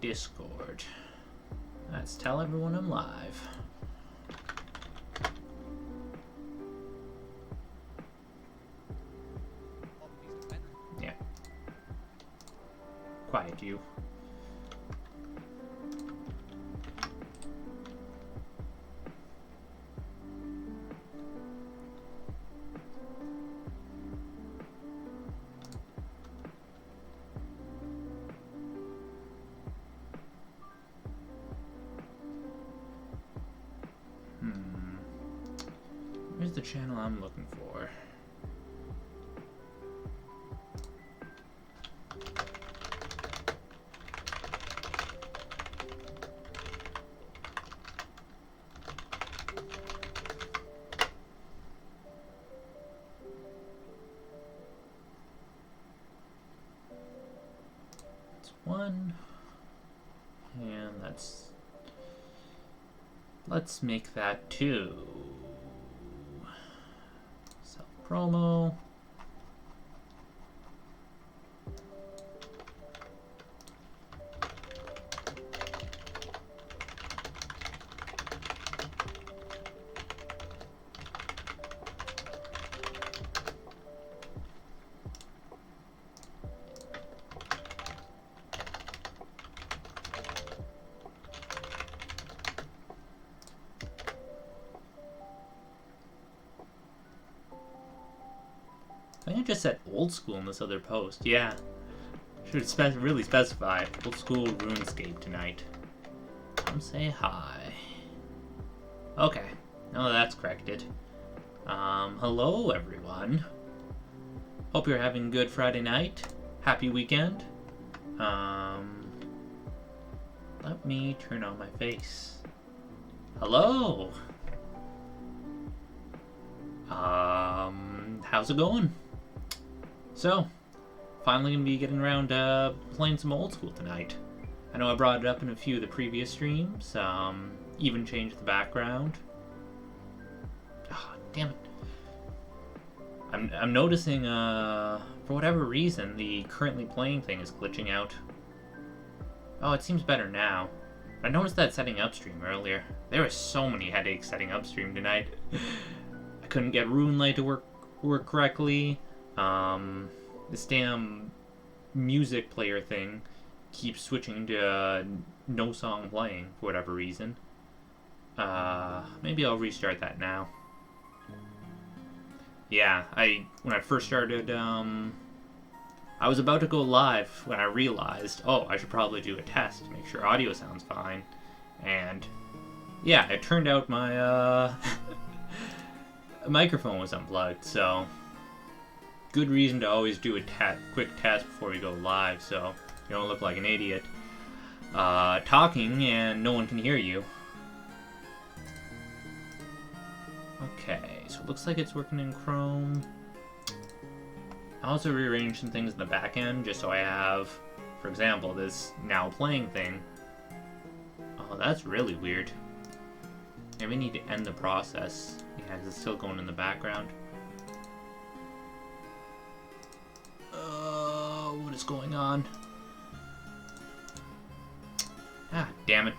Discord. Let's tell everyone I'm live. Yeah. Quiet, you. Where's the channel I'm looking for? It's one. And let's make that 2. Self-promo. I think I just said old school in this other post. Yeah. Should really specify. Old school RuneScape tonight. Come say hi. Okay. Now that's corrected. Hello everyone. Hope you're having a good Friday night. Happy weekend. Let me turn on my face. Hello. How's it going? So, finally gonna be getting around to playing some old school tonight. I know I brought it up in a few of the previous streams, even changed the background. Oh, damn it. I'm noticing, for whatever reason, the currently playing thing is glitching out. Oh, it seems better now. I noticed that setting up stream earlier. There were so many headaches setting up stream tonight. I couldn't get RuneLite to work correctly. This damn music player thing keeps switching to no song playing for whatever reason. Maybe I'll restart that now. Yeah, when I first started, I was about to go live when I realized, oh, I should probably do a test to make sure audio sounds fine. And yeah, it turned out my microphone was unplugged, so good reason to always do a quick test before we go live, so you don't look like an idiot talking and no one can hear you. Okay, so it looks like it's working in Chrome. I also rearranged some things in the back end just so I have, for example, this now playing thing. Oh, that's really weird. Maybe I need to end the process. Yeah, it's still going in the background. What is going on? Ah, damn it.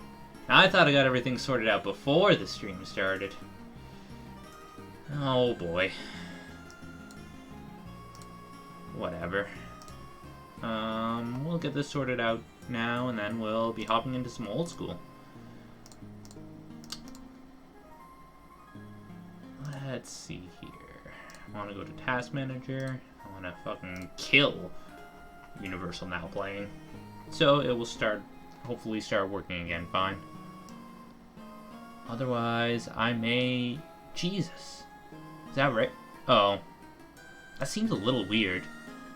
Now, I thought I got everything sorted out before the stream started. Oh boy. Whatever. We'll get this sorted out now, and then we'll be hopping into some old school. Let's see here. I want to go to Task Manager. I want to fucking kill Universal Now Playing. So it will hopefully start working again fine. Otherwise, I may... Jesus. Is that right? Oh. That seems a little weird.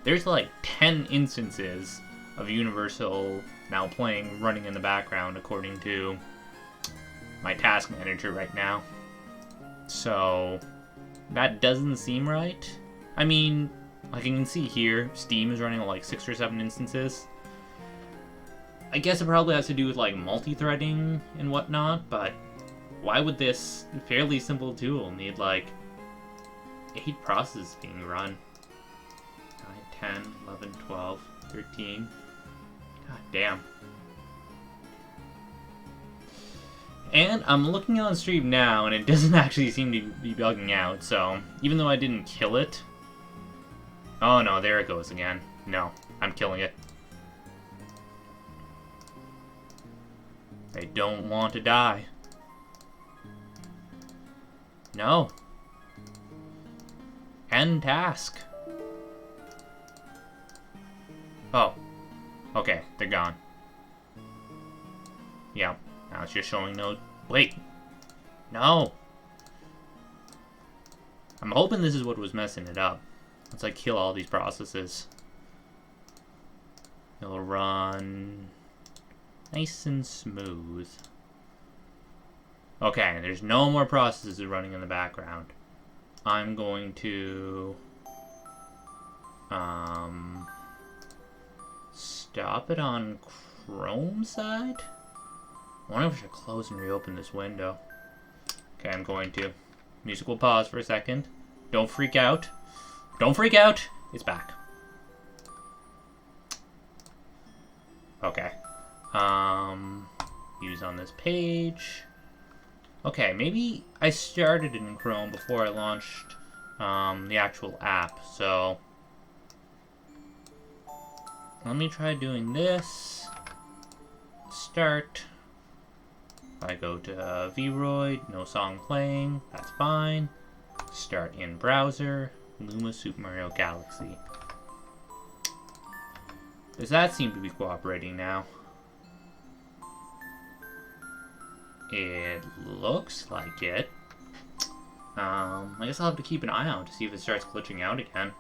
There's like 10 instances of Universal Now Playing running in the background according to my Task Manager right now. So, that doesn't seem right. I mean, like you can see here, Steam is running like 6 or 7 instances. I guess it probably has to do with like multi-threading and whatnot, but why would this fairly simple tool need like 8 processes being run? 9, 10, 11, 12, 13. God damn. And I'm looking on stream now, and it doesn't actually seem to be bugging out, so even though I didn't kill it... Oh no, there it goes again. No, I'm killing it. They don't want to die. No. End task. Oh. Okay, they're gone. Yeah, now it's just showing no... Wait. No. I'm hoping this is what was messing it up. Let's like kill all these processes. It'll run nice and smooth. Okay, there's no more processes running in the background. I'm going to stop it on Chrome side. I wonder if I should close and reopen this window. Okay, I'm going to. Music will pause for a second. Don't freak out. Don't freak out! It's back. Okay. Use on this page. Okay, maybe I started it in Chrome before I launched the actual app, so let me try doing this. Start. If I go to Vroid, no song playing, that's fine. Start in browser, Luma Super Mario Galaxy. Does that seem to be cooperating now? It looks like it. I guess I'll have to keep an eye out to see if it starts glitching out again.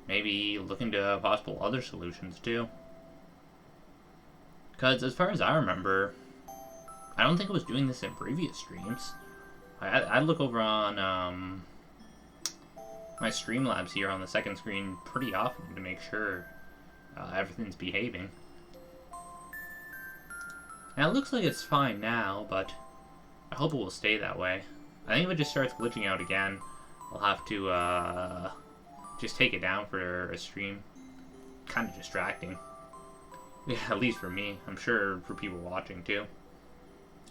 Maybe look into possible other solutions too. Because as far as I remember, I don't think it was doing this in previous streams. I look over on my Streamlabs here on the second screen pretty often to make sure everything's behaving. And it looks like it's fine now, but I hope it will stay that way. I think if it just starts glitching out again, I'll have to just take it down for a stream. Kind of distracting. Yeah, at least for me. I'm sure for people watching too.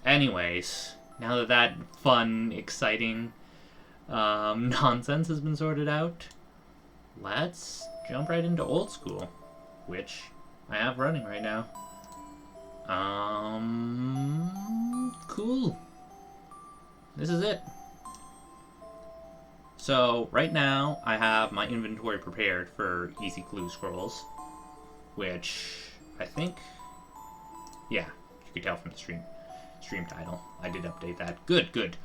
Anyways, now that that fun, exciting nonsense has been sorted out, let's jump right into old school, which I have running right now. Cool. This is it. So, right now, I have my inventory prepared for easy clue scrolls, which I think, yeah, you could tell from the stream title. I did update that. Good, good.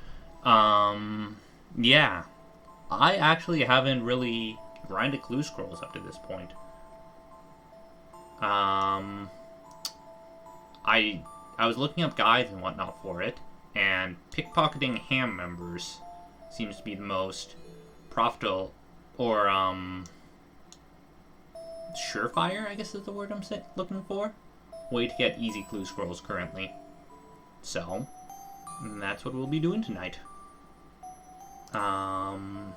Yeah. I actually haven't really grinded clue scrolls up to this point. I was looking up guides and whatnot for it, and pickpocketing ham members seems to be the most profitable, or surefire, I guess is the word I'm looking for, way to get easy clue scrolls currently. So, that's what we'll be doing tonight. I'm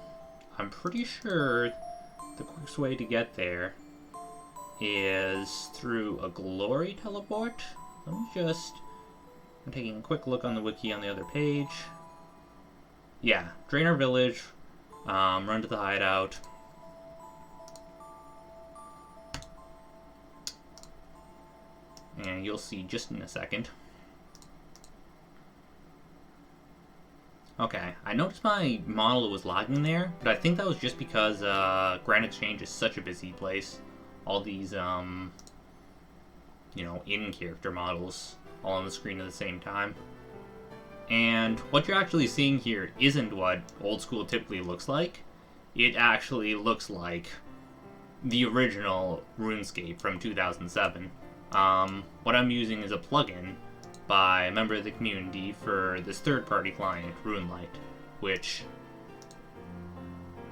pretty sure the quickest way to get there is through a glory teleport. Let me just... I'm taking a quick look on the wiki on the other page. Yeah, Draenor Village, run to the hideout. And you'll see just in a second. Okay, I noticed my model was lagging there, but I think that was just because Grand Exchange is such a busy place. All these, you know, in-character models all on the screen at the same time. And what you're actually seeing here isn't what old school typically looks like. It actually looks like the original RuneScape from 2007. What I'm using is a plugin by a member of the community for this third-party client, RuneLite, which...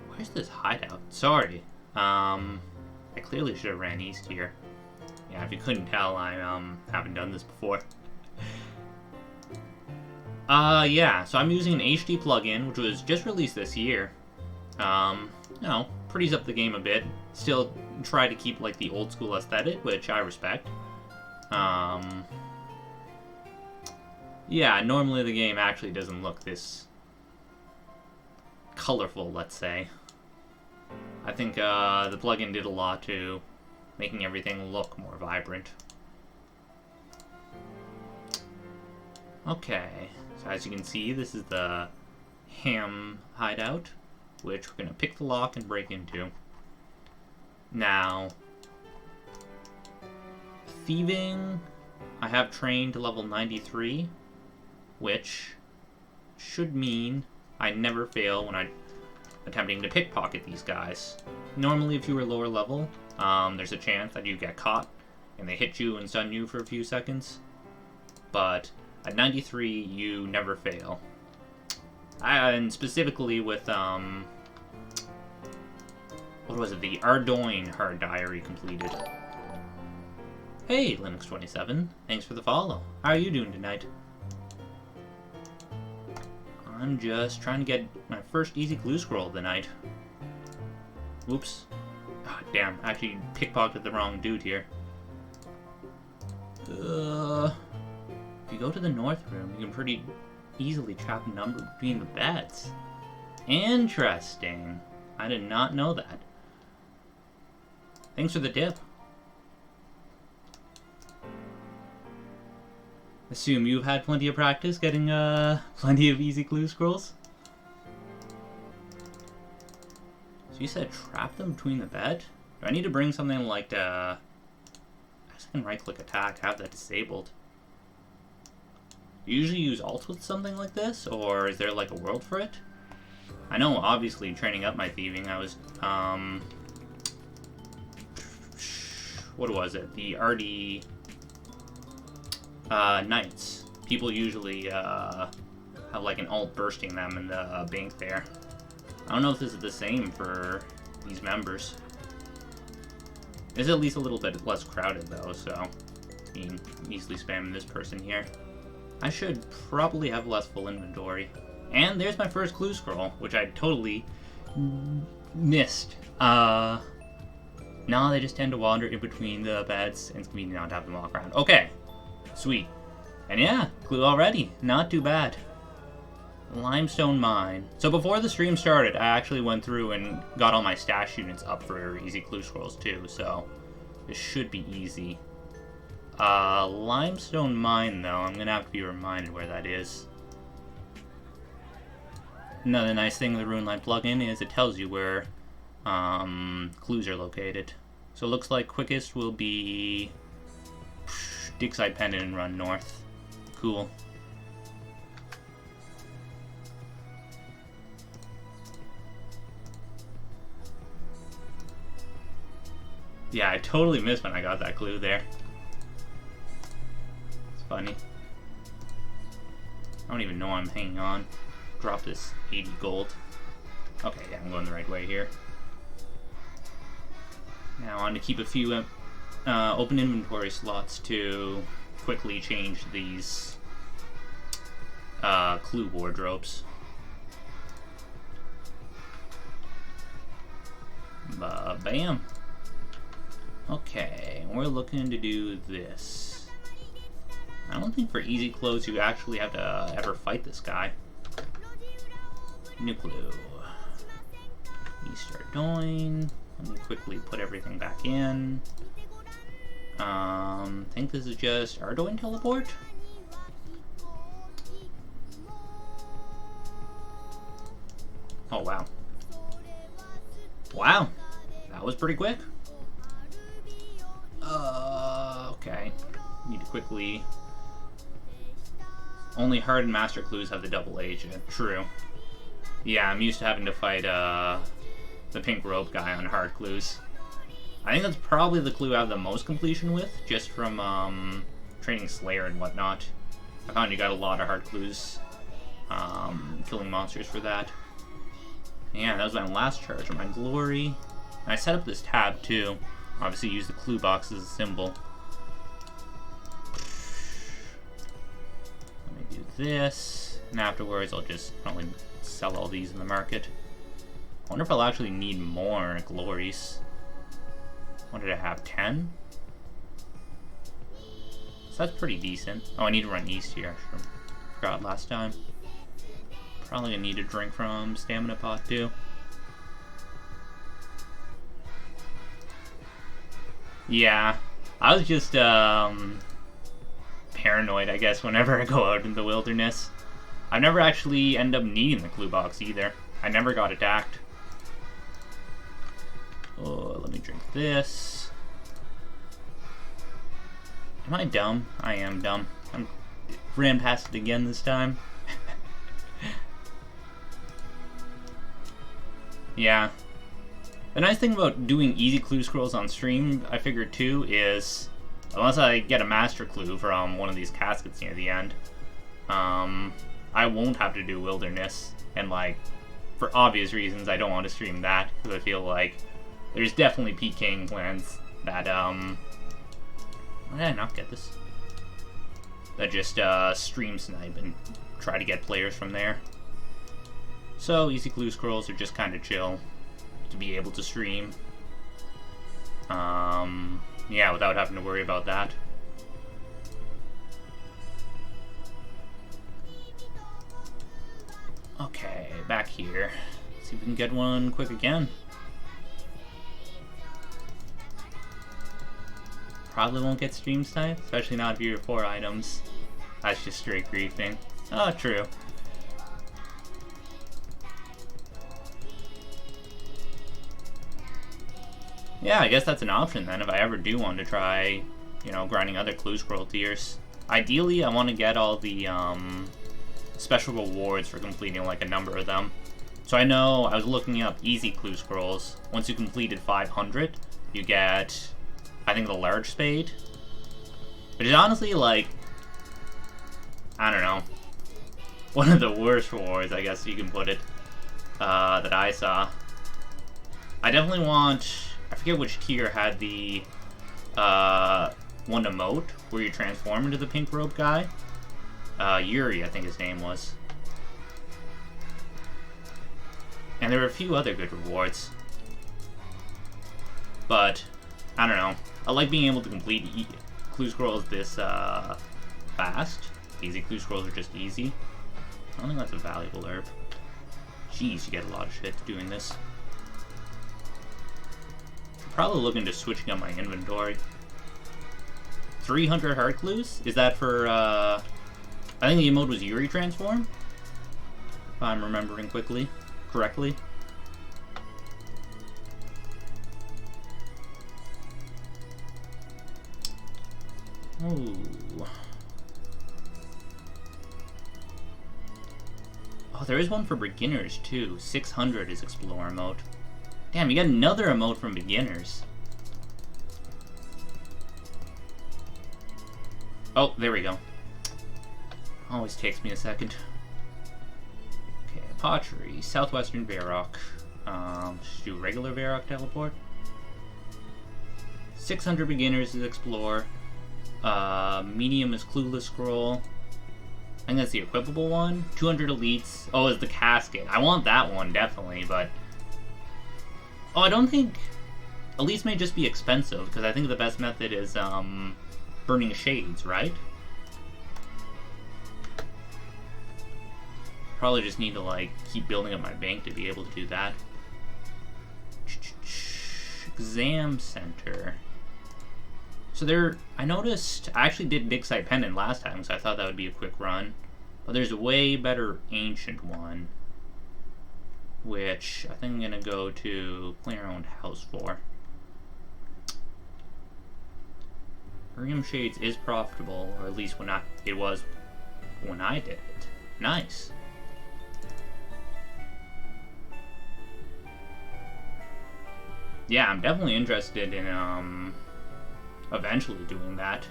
Where's this hideout? Sorry. I clearly should have ran east here. Yeah, if you couldn't tell, I haven't done this before. Yeah, so I'm using an HD plugin, which was just released this year. You know, pretties up the game a bit. Still try to keep, like, the old school aesthetic, which I respect. Yeah, normally the game actually doesn't look this colorful, let's say. I think the plugin did a lot to making everything look more vibrant. Okay, so as you can see, this is the ham hideout, which we're going to pick the lock and break into. Now, thieving, I have trained to level 93, which should mean I never fail when I'm attempting to pickpocket these guys. Normally, if you were lower level, there's a chance that you get caught and they hit you and stun you for a few seconds. But at 93, you never fail. And specifically with, what was it? The Ardoin Hard Diary completed. Hey, Linux27. Thanks for the follow. How are you doing tonight? I'm just trying to get my first easy clue scroll of the night. Oops. Oh, damn, I actually pickpocketed the wrong dude here. If you go to the north room, you can pretty easily trap a number between the beds. Interesting. I did not know that. Thanks for the tip. Assume you've had plenty of practice getting plenty of easy clue scrolls. So you said trap them between the bed? Do I need to bring something like the second right-click attack, have that disabled? Do you usually use alt with something like this, or is there like a world for it? I know, obviously, training up my thieving, I was, what was it? The RD Knights. People usually have like an alt bursting them in the bank there. I don't know if this is the same for these members. It's at least a little bit less crowded though, so you can easily spam this person here. I should probably have less full inventory. And there's my first clue scroll, which I totally missed. No, they just tend to wander in between the beds, and it's convenient not to have them walk around. Okay, sweet. And yeah, clue already. Not too bad. Limestone mine. So before the stream started, I actually went through and got all my stash units up for easy clue scrolls too, so this should be easy. Limestone mine though, I'm gonna have to be reminded where that is. Another nice thing with the Runeline plugin is it tells you where clues are located. So it looks like quickest will be Digside Pendant and run north. Cool. Yeah, I totally missed when I got that clue there. It's funny. I don't even know I'm hanging on. Drop this 80 gold. Okay, yeah, I'm going the right way here. Now on to keep a few open inventory slots to quickly change these clue wardrobes. Bam. Okay, we're looking to do this. I don't think for easy clothes you actually have to ever fight this guy. New clue. Easter Doin. Let me quickly put everything back in. I think this is just Ardoin teleport. Oh wow. Wow. That was pretty quick. Okay. Need to quickly... Only hard and master clues have the double agent. True. Yeah, I'm used to having to fight, the pink robe guy on hard clues. I think that's probably the clue I have the most completion with, just from, training Slayer and whatnot. I found you got a lot of hard clues, killing monsters for that. Yeah, that was my last charge of my glory. And I set up this tab, too. Obviously use the clue box as a symbol. Let me do this, and afterwards I'll just probably sell all these in the market. I wonder if I'll actually need more glories. What did I have, 10? So that's pretty decent. Oh, I need to run east here. Sure. Forgot last time. Probably gonna need a drink from Stamina Pot too. Yeah, I was just paranoid, I guess, whenever I go out in the wilderness. I never actually end up needing the clue box either. I never got attacked. Oh, let me drink this. Am I dumb? I am dumb. I'm ran past it again this time. Yeah. The nice thing about doing easy clue scrolls on stream, I figured too, is unless I get a master clue from one of these caskets near the end, I won't have to do wilderness. And like, for obvious reasons, I don't want to stream that because I feel like there's definitely PKing plans that why did I not get this? That just stream snipe and try to get players from there. So easy clue scrolls are just kind of chill to be able to stream. Yeah, without having to worry about that. Okay, back here. See if we can get one quick again. Probably won't get stream snipe, especially not if you're 4 items. That's just straight griefing. Oh, true. Yeah, I guess that's an option then if I ever do want to try, you know, grinding other clue scroll tiers. Ideally, I want to get all the special rewards for completing like a number of them. So I know I was looking up easy clue scrolls. Once you completed 500, you get, I think, the large spade. Which is honestly like, I don't know, one of the worst rewards, I guess you can put it, that I saw. I definitely want, I forget which tier had the one emote where you transform into the pink robe guy. Yuri, I think his name was. And there were a few other good rewards. But, I don't know. I like being able to complete clue scrolls this fast. Easy clue scrolls are just easy. I don't think that's a valuable herb. Jeez, you get a lot of shit doing this. I'm probably looking to switching up my inventory. 300 heart clues? Is that for, I think the emote was Yuri Transform? If I'm remembering correctly. Ooh. Oh, there is one for beginners too. 600 is Explore emote. Damn, you got another emote from beginners. Oh, there we go. Always takes me a second. Okay, Pottery, Southwestern Varrock. Just do regular Varrock teleport. 600 beginners is Explore. Medium is Clueless Scroll. I think that's the equipable one. 200 elites. Oh, is the casket. I want that one, definitely, but... Oh, I don't think... Elites may just be expensive, because I think the best method is, burning shades, right? Probably just need to, like, keep building up my bank to be able to do that. Exam Center. So there, I noticed, I actually did Big Sight Pendant last time, so I thought that would be a quick run. But there's a way better ancient one, which I think I'm gonna go to player-owned house for. Irium Shades is profitable, or at least it was when I did it. Nice. Yeah, I'm definitely interested in eventually doing that.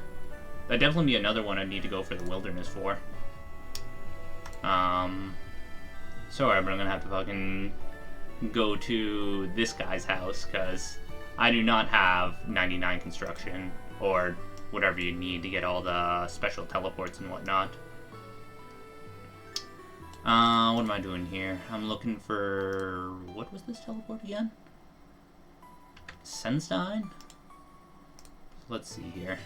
That'd definitely be another one I'd need to go for the wilderness for. Sorry, but I'm gonna have to fucking go to this guy's house, because I do not have 99 construction, or whatever you need to get all the special teleports and whatnot. What am I doing here? I'm looking for... What was this teleport again? Senstein? Let's see here.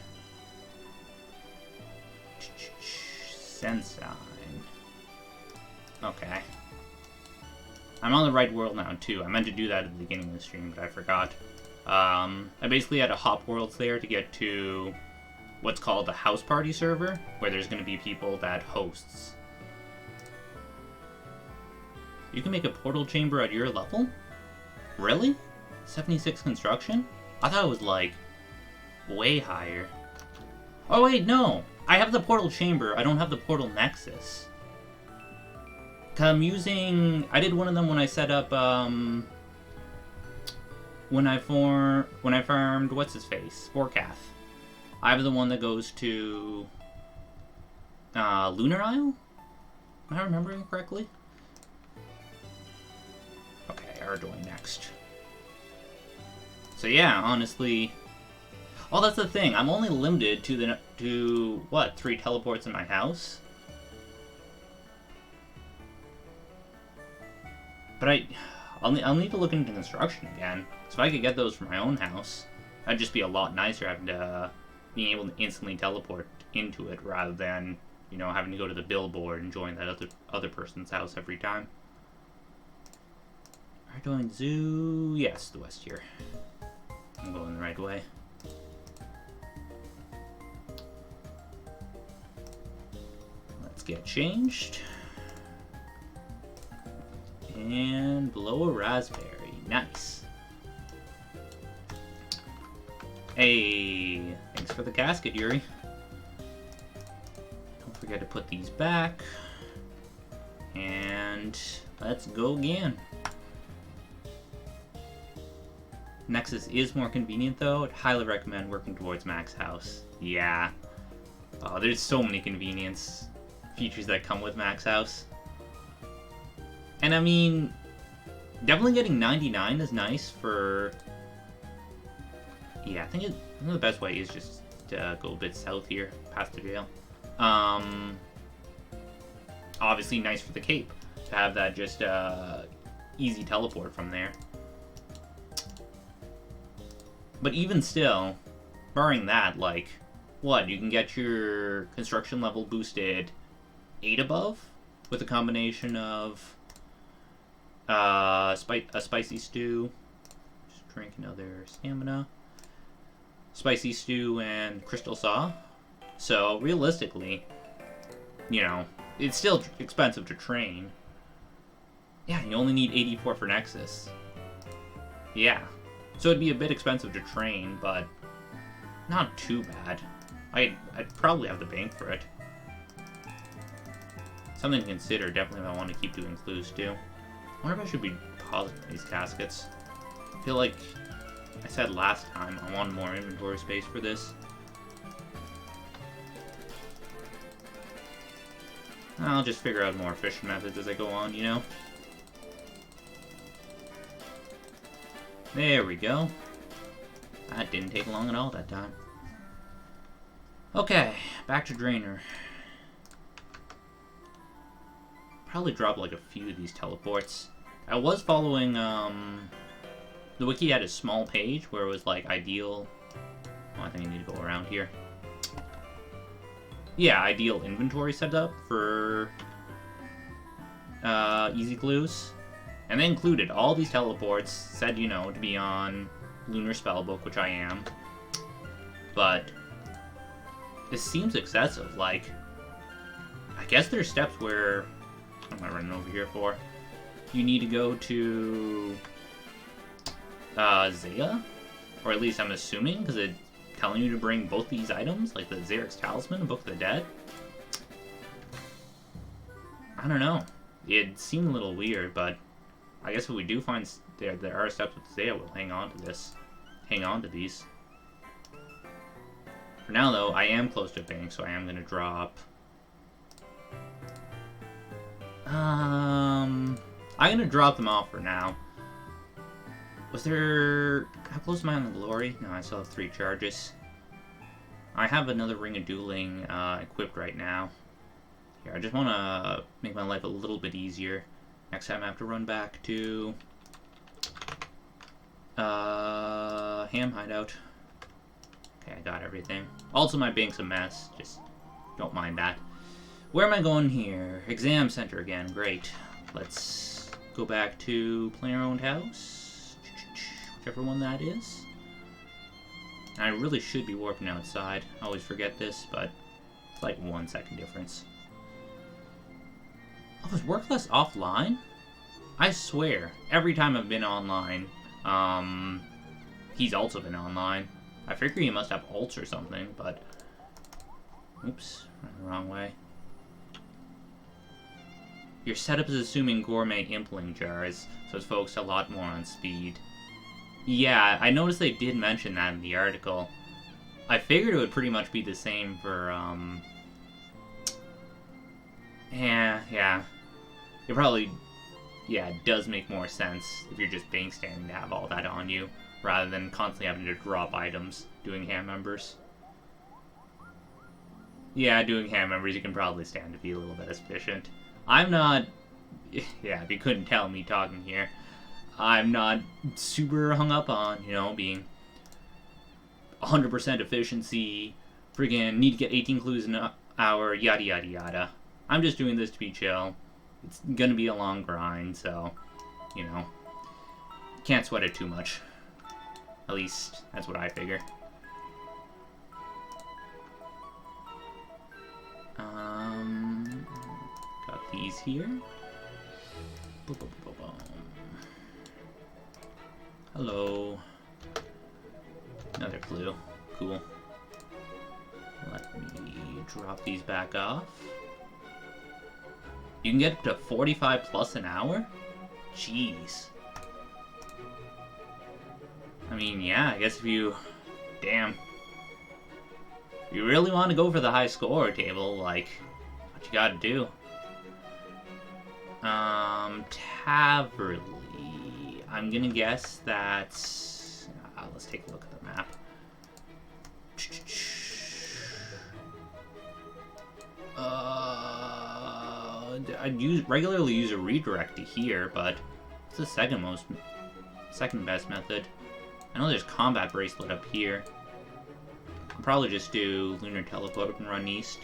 Senstein. Okay. I'm on the right world now, too. I meant to do that at the beginning of the stream, but I forgot. I basically had to hop worlds there to get to what's called the house party server, where there's going to be people that hosts. You can make a portal chamber at your level? Really? 76 construction? I thought it was, like, way higher. Oh, wait, no! I have the portal chamber, I don't have the portal nexus. I'm using... I did one of them when I set up, when I farmed, what's-his-face? Sporcath. I have the one that goes to... Lunar Isle? Am I remembering correctly? Okay, Ardoin next. So yeah, honestly... Oh, that's the thing. I'm only limited to what, 3 teleports in my house? But I'll need to look into construction again. So if I could get those for my own house, that'd just be a lot nicer having to being able to instantly teleport into it rather than, you know, having to go to the billboard and join that other person's house every time. Are going zoo? Yes, the west here. I'm going the right way. Let's get changed. And blow a raspberry. Nice. Hey, thanks for the casket, Yuri. Don't forget to put these back. And let's go again. Nexus is more convenient though. I'd highly recommend working towards max house. Yeah. Oh, there's so many convenience features that come with max house. And I mean, definitely getting 99 is nice for... Yeah, I think the best way is just to go a bit south here, past the jail. Obviously nice for the Cape, to have that just easy teleport from there. But even still, barring that, like, what, you can get your construction level boosted 8 above? With a combination of... a spicy stew. Just drink another stamina. Spicy stew and crystal saw. So realistically, you know, it's still expensive to train. Yeah, you only need 84 for Nexus. Yeah. So it'd be a bit expensive to train, but not too bad. I'd probably have the bank for it. Something to consider, definitely if I want to keep doing clues too. I wonder if I should be pausing these caskets. I feel like I said last time I wanted more inventory space for this. I'll just figure out more efficient methods as I go on, you know? There we go. That didn't take long at all that time. Okay, back to Drainer. Probably drop like a few of these teleports. I was following, the wiki had a small page where it was like ideal... Oh, I think I need to go around here. Yeah, ideal inventory setup for easy clues. And they included all these teleports, said, you know, to be on Lunar Spellbook, which I am. But this seems excessive. Like, I guess there's steps where... What am I running over here for? You need to go to Zaya? Or at least I'm assuming, because it's telling you to bring both these items, like the Zarek's Talisman and Book of the Dead. I don't know. It seemed a little weird, but I guess if we do find there are steps with Zaya, we'll hang on to this. Hang on to these. For now, though, I am close to bank, so I am going to drop... I'm going to drop them off for now. Was there... How close am I on the glory? No, I still have 3 charges. I have another Ring of Dueling equipped right now. Here, I just want to make my life a little bit easier. Next time I have to run back to... Ham Hideout. Okay, I got everything. Also, my bank's a mess. Just don't mind that. Where am I going here? Exam center again. Great. Let's go back to player-owned house. Whichever one that is. I really should be warping outside. I always forget this, but it's like 1 second difference. Oh, is Workless offline? I swear, every time I've been online, he's also been online. I figure he must have ults or something, but... Oops, went the wrong way. Your setup is assuming gourmet impling jars, so it's focused a lot more on speed. Yeah, I noticed they did mention that in the article. I figured it would pretty much be the same for, Yeah. It probably, it does make more sense if you're just bank standing to have all that on you, rather than constantly having to drop items doing hand members. Yeah, doing hand members, you can probably stand to be a little bit efficient. I'm not... Yeah, if you couldn't tell me talking here, I'm not super hung up on, being 100% efficiency, friggin' need to get 18 clues an hour, yada yada yada. I'm just doing this to be chill. It's gonna be a long grind, so, can't sweat it too much. At least, that's what I figure. Got these here. Boom, boom, boom, boom. Hello. Another clue. Cool. Let me drop these back off. You can get up to 45 plus an hour? Jeez. I mean, yeah, I guess if you... Damn. If you really want to go for the high score table, like, what you gotta do? Taverly. I'm gonna guess that... let's take a look at the map. I'd regularly use a redirect to here, but it's the second best method. I know there's combat bracelet up here. I'll probably just do lunar teleport and run east.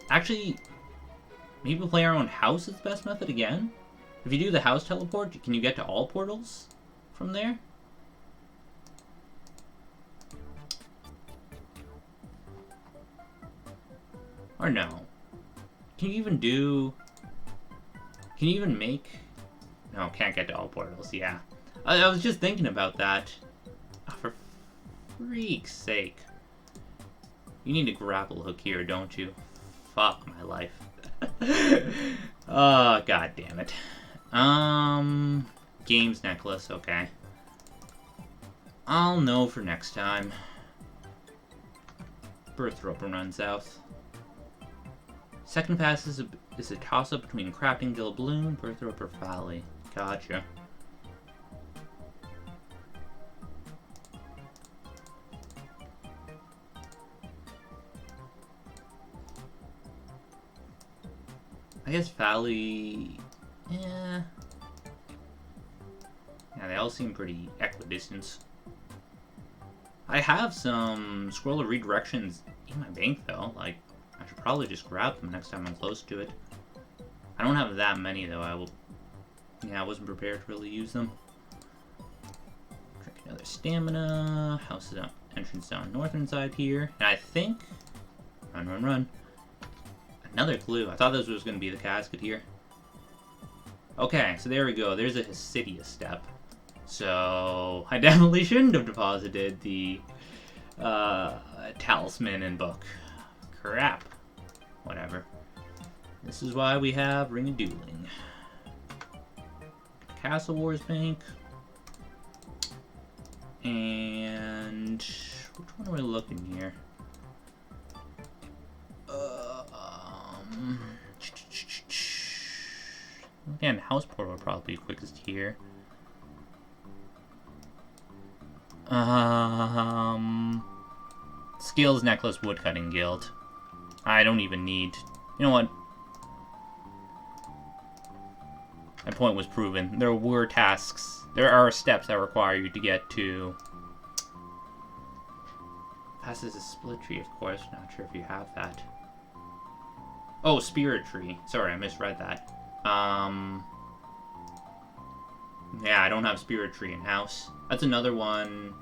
Actually, maybe play our own house is the best method again? If you do the house teleport, can you get to all portals from there? Or no? Can you even make... No, can't get to all portals, yeah. I was just thinking about that. Oh, for freak's sake. You need a grapple hook here, don't you? Fuck my life. Oh, god damn it. Games necklace, okay. I'll know for next time. Birth rope and run south. Second pass is a toss-up between Crafting Guild Bloom, Birth rope, or Valley. Gotcha. I guess Valley... Yeah, they all seem pretty equidistant. I have some Scroll of Redirections in my bank, though. Like, I should probably just grab them next time I'm close to it. I don't have that many, though. I wasn't prepared to really use them. Drink another stamina. House is entrance down northern side here. And I think... Run. Another clue. I thought this was going to be the casket here. Okay, so there we go. There's a Hesidia step. So, I definitely shouldn't have deposited the talisman and book. Crap. Whatever. This is why we have Ring of Dueling. Castle Wars Bank. And... which one are we looking here? Again, House Portal would probably be quickest here. Skills Necklace Woodcutting Guild. I don't even need... You know what? My point was proven. There were tasks. There are steps that require you to get to... passes a split tree, of course. Not sure if you have that. Oh, spirit tree. Sorry, I misread that. Yeah, I don't have spirit tree in house. That's another one.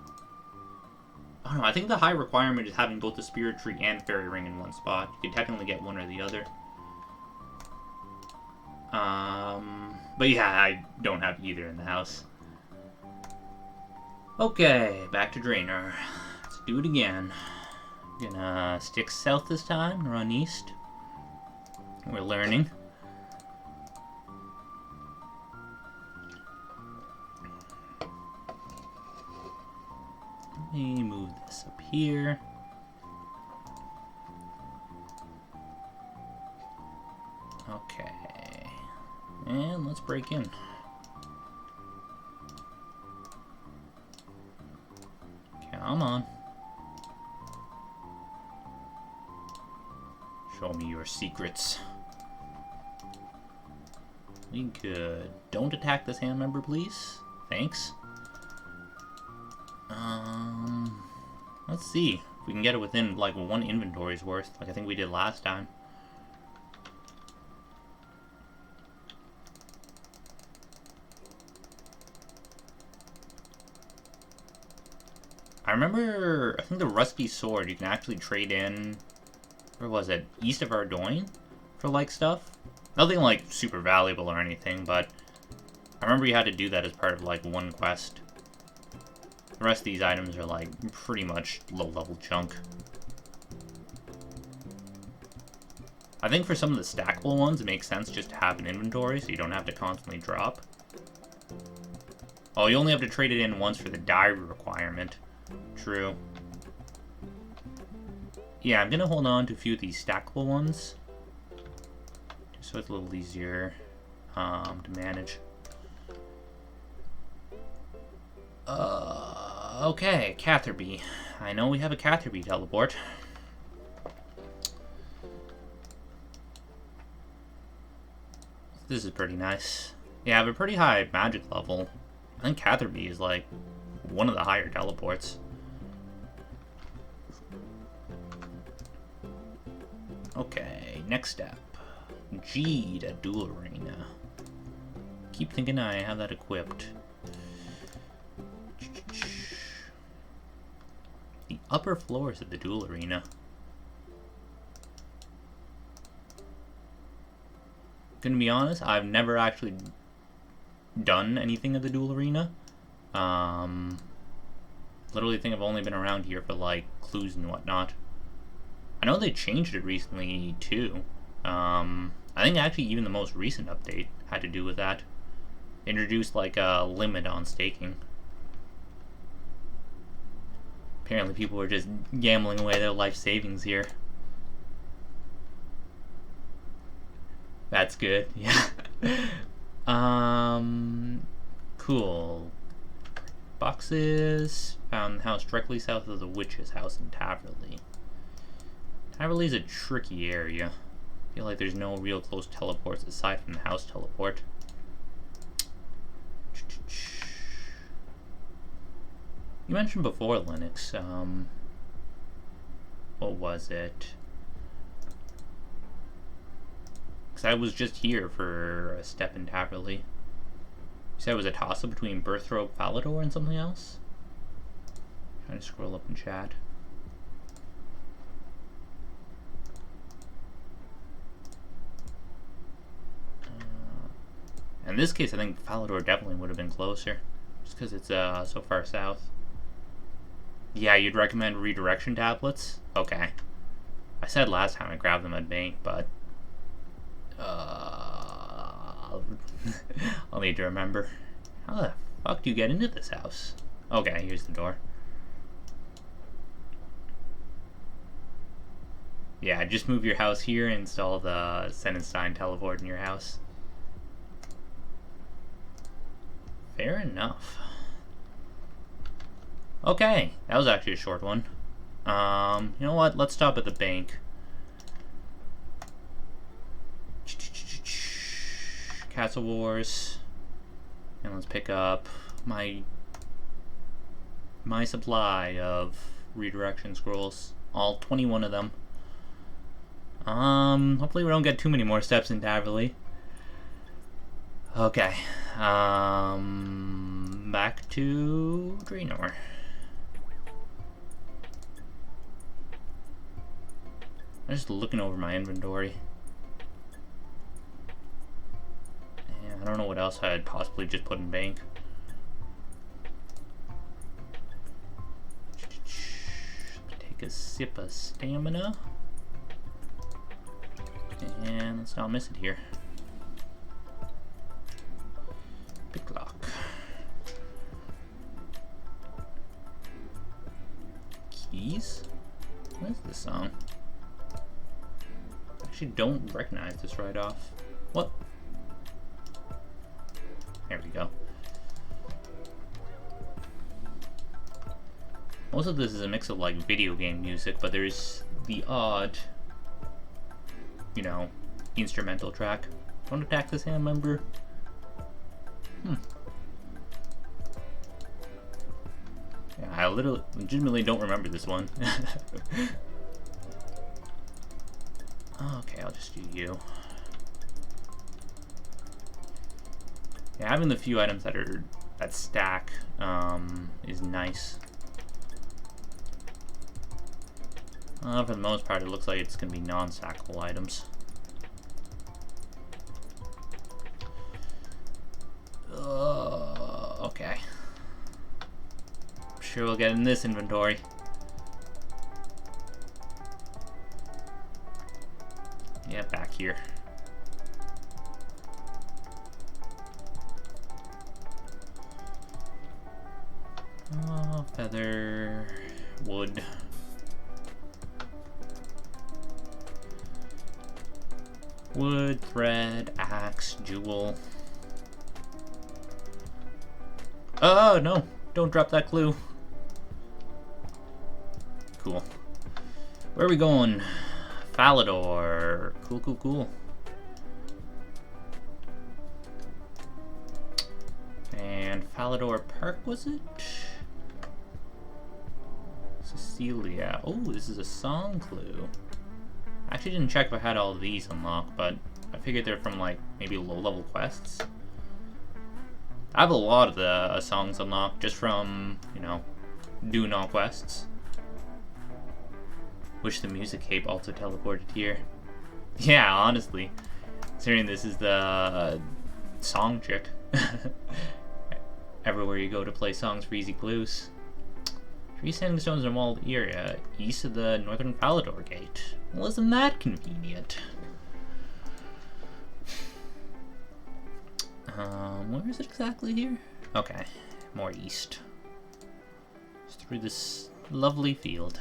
Oh no, I think the high requirement is having both the spirit tree and fairy ring in one spot. You can technically get one or the other. But yeah, I don't have either in the house. Okay, back to Draenor. Let's do it again. Gonna stick south this time, run east. We're learning. Let me move this up here. Okay. And let's break in. Come on. Show me your secrets. We good. Don't attack this hand member, please. Thanks. Let's see if we can get it within like one inventory's worth, like I think we did last time. I remember, I think the rusty sword you can actually trade in, where was it, east of Ardoin for like stuff. Nothing like super valuable or anything, but I remember you had to do that as part of like one quest. The rest of these items are like pretty much low-level junk. I think for some of the stackable ones, it makes sense just to have an inventory so you don't have to constantly drop. Oh, you only have to trade it in once for the diary requirement. True. Yeah, I'm gonna hold on to a few of these stackable ones, just so it's a little easier to manage. Okay, Catherby. I know we have a Catherby teleport. This is pretty nice. Yeah, I have a pretty high magic level. I think Catherby is like one of the higher teleports. Okay, next step. G, a dual arena. Keep thinking I have that equipped. The upper floors of the dual arena. Gonna be honest, I've never actually done anything at the dual arena. Literally think I've only been around here for like clues and whatnot. I know they changed it recently too. I think actually even the most recent update had to do with that. They introduced like a limit on staking. Apparently people were just gambling away their life savings here. That's good, yeah. Cool. Boxes. Found the house directly south of the witch's house in Taverley. Taverley's a tricky area. I feel like there's no real close teleports aside from the house teleport. You mentioned before, Linux, what was it? Because I was just here for a step in Taverley. You said it was a toss-up between Birthrobe, Falador, and something else? Trying to scroll up in chat. In this case, I think Falador definitely would have been closer, just because it's so far south. Yeah, you'd recommend redirection tablets? Okay. I said last time I grabbed them at bank, but I'll need to remember. How the fuck do you get into this house? Okay, here's the door. Yeah, just move your house here and install the Senenstein teleport in your house. Fair enough. Okay, that was actually a short one. You know what? Let's stop at the bank. Castle Wars. And let's pick up my supply of redirection scrolls. All 21 of them. Hopefully we don't get too many more steps into Averly. Okay. Back to Draenor. I'm just looking over my inventory. Yeah, I don't know what else I'd possibly just put in bank. Take a sip of stamina. And let's not miss it here. Picklock. Keys? What is this song? I actually don't recognize this right off. What? There we go. Most of this is a mix of like video game music, but there's the odd, you know, instrumental track. Don't attack this hand member. Yeah, I legitimately don't remember this one. Okay, I'll just do you. Yeah, having the few items that stack is nice. For the most part, it looks like it's going to be non-stackable items. Okay. I'm sure we'll get in this inventory. Yeah, back here. Feather, wood. Wood, thread, axe, jewel. Oh, no. Don't drop that clue. Cool. Where are we going? Falador. Cool, cool, cool. And Falador Park, was it? Cecilia. Oh, this is a song clue. I actually didn't check if I had all of these unlocked, but I figured they're from, like, maybe low-level quests. I have a lot of the songs unlocked just from, you know, doing all quests. Wish the music cape also teleported here. Yeah, honestly. Considering this is the song chick. Everywhere you go to play songs for easy clues. 3 standing stones in a walled area east of the northern Falador Gate. Well, isn't that convenient? Where is it exactly here? Okay, more east. Just through this lovely field.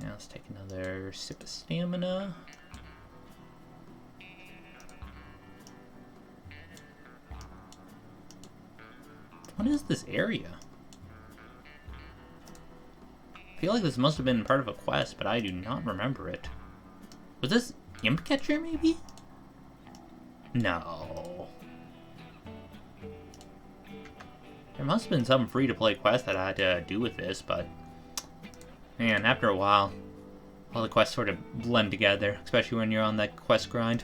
Yeah, let's take another sip of stamina. What is this area? I feel like this must have been part of a quest, but I do not remember it. Was this Imp Catcher, maybe? No. There must have been some free-to-play quest that I had to do with this, but... man, after a while, all the quests sort of blend together, especially when you're on that quest grind.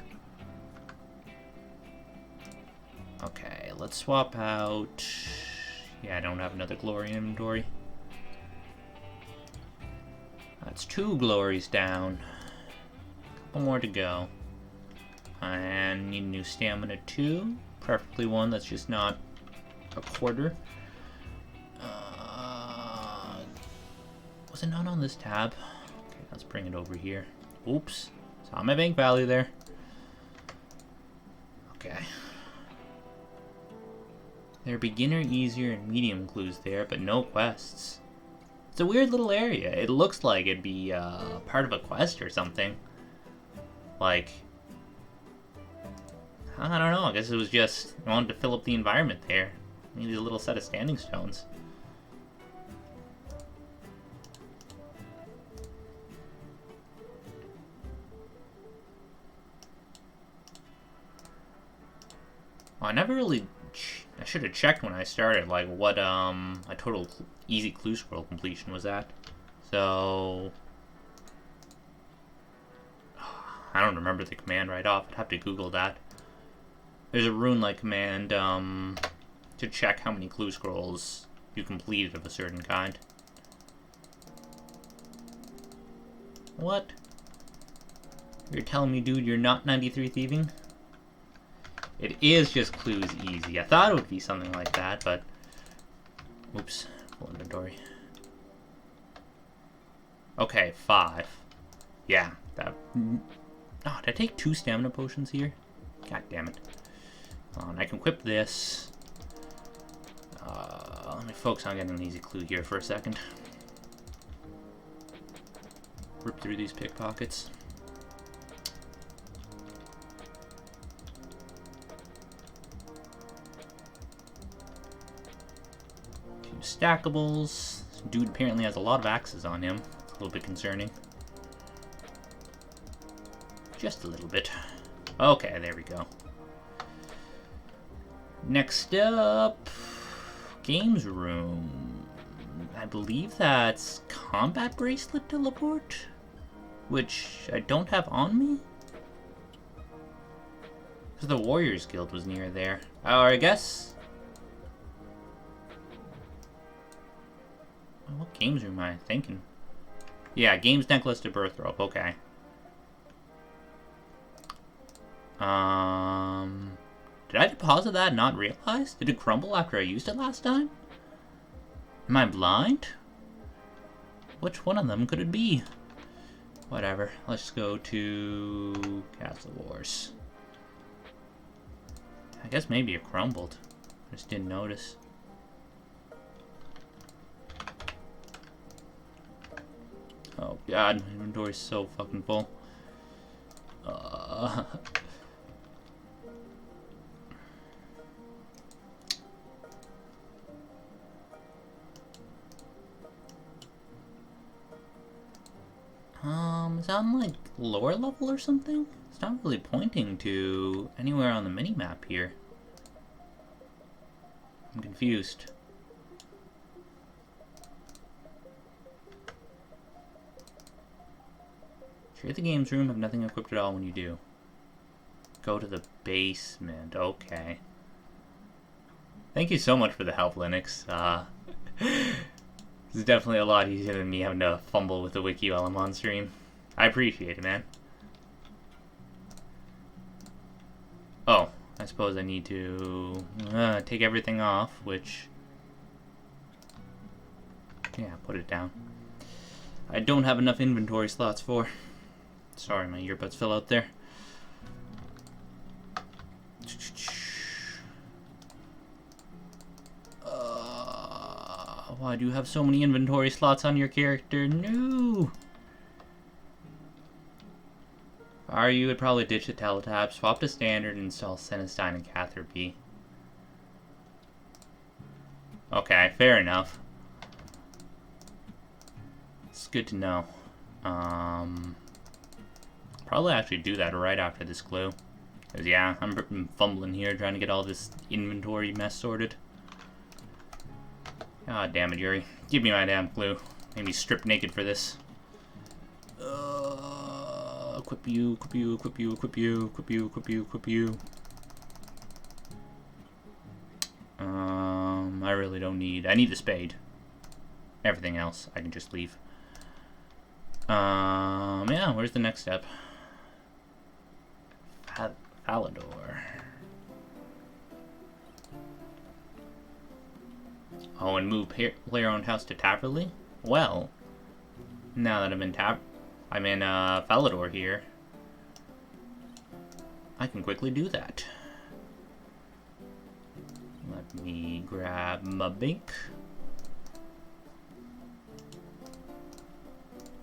Okay, let's swap out... yeah, I don't have another glory inventory. That's 2 glories down. Couple more to go. And need a new stamina too. Preferably one that's just not a quarter. Was it not on this tab? Okay, let's bring it over here. Oops. Saw my bank value there. Okay. There are beginner, easier, and medium clues there, but no quests. It's a weird little area. It looks like it'd be part of a quest or something. Like, I don't know. I guess it was just, I wanted to fill up the environment there. Maybe a little set of standing stones. Oh, I never really... I should have checked when I started, like, what, a total easy clue scroll completion was at. So... I don't remember the command right off. I'd have to Google that. There's a rune-like command, to check how many clue scrolls you completed of a certain kind. What? You're telling me, dude, you're not 93 thieving? It is just clues easy. I thought it would be something like that, but... Oops. Full inventory. Okay, 5. Yeah, that... Oh, did I take 2 stamina potions here? God damn it. And I can equip this. Let me focus on getting an easy clue here for a second. Rip through these pickpockets. A few stackables. This dude apparently has a lot of axes on him. It's a little bit concerning. Just a little bit. Okay, there we go. Next up, games room. I believe that's combat bracelet teleport, which I don't have on me. Because the Warriors Guild was near there. Or I guess. What games room am I thinking? Yeah, games necklace to birth rope. Okay. Did I deposit that and not realize? Did it crumble after I used it last time? Am I blind? Which one of them could it be? Whatever. Let's go to Castle Wars. I guess maybe it crumbled. I just didn't notice. Oh god, my inventory's so fucking full. Is that on, like, lower level or something? It's not really pointing to anywhere on the mini-map here. I'm confused. Share the games room, have nothing equipped at all when you do. Go to the basement, okay. Thank you so much for the help, Linux. This is definitely a lot easier than me having to fumble with the wiki while I'm on stream. I appreciate it, man. Oh, I suppose I need to take everything off, which... Yeah, put it down. I don't have enough inventory slots for. Sorry, my earbuds fell out there. Why do you have so many inventory slots on your character? No! Are you would probably ditch the teletap, swap to standard, and install Cenestein and Cathar B. Okay, fair enough. It's good to know. Probably actually do that right after this clue. Cause yeah, I'm fumbling here trying to get all this inventory mess sorted. God damn it, Yuri. Give me my damn clue. Made me strip naked for this. Equip you, equip you, equip you, equip you, equip you, equip you, equip you. I really don't need... I need the spade. Everything else, I can just leave. Yeah, where's the next step? Falador. Oh, and move player-owned house to Taverley? Well, now that I'm in Falador here, I can quickly do that. Let me grab my bank.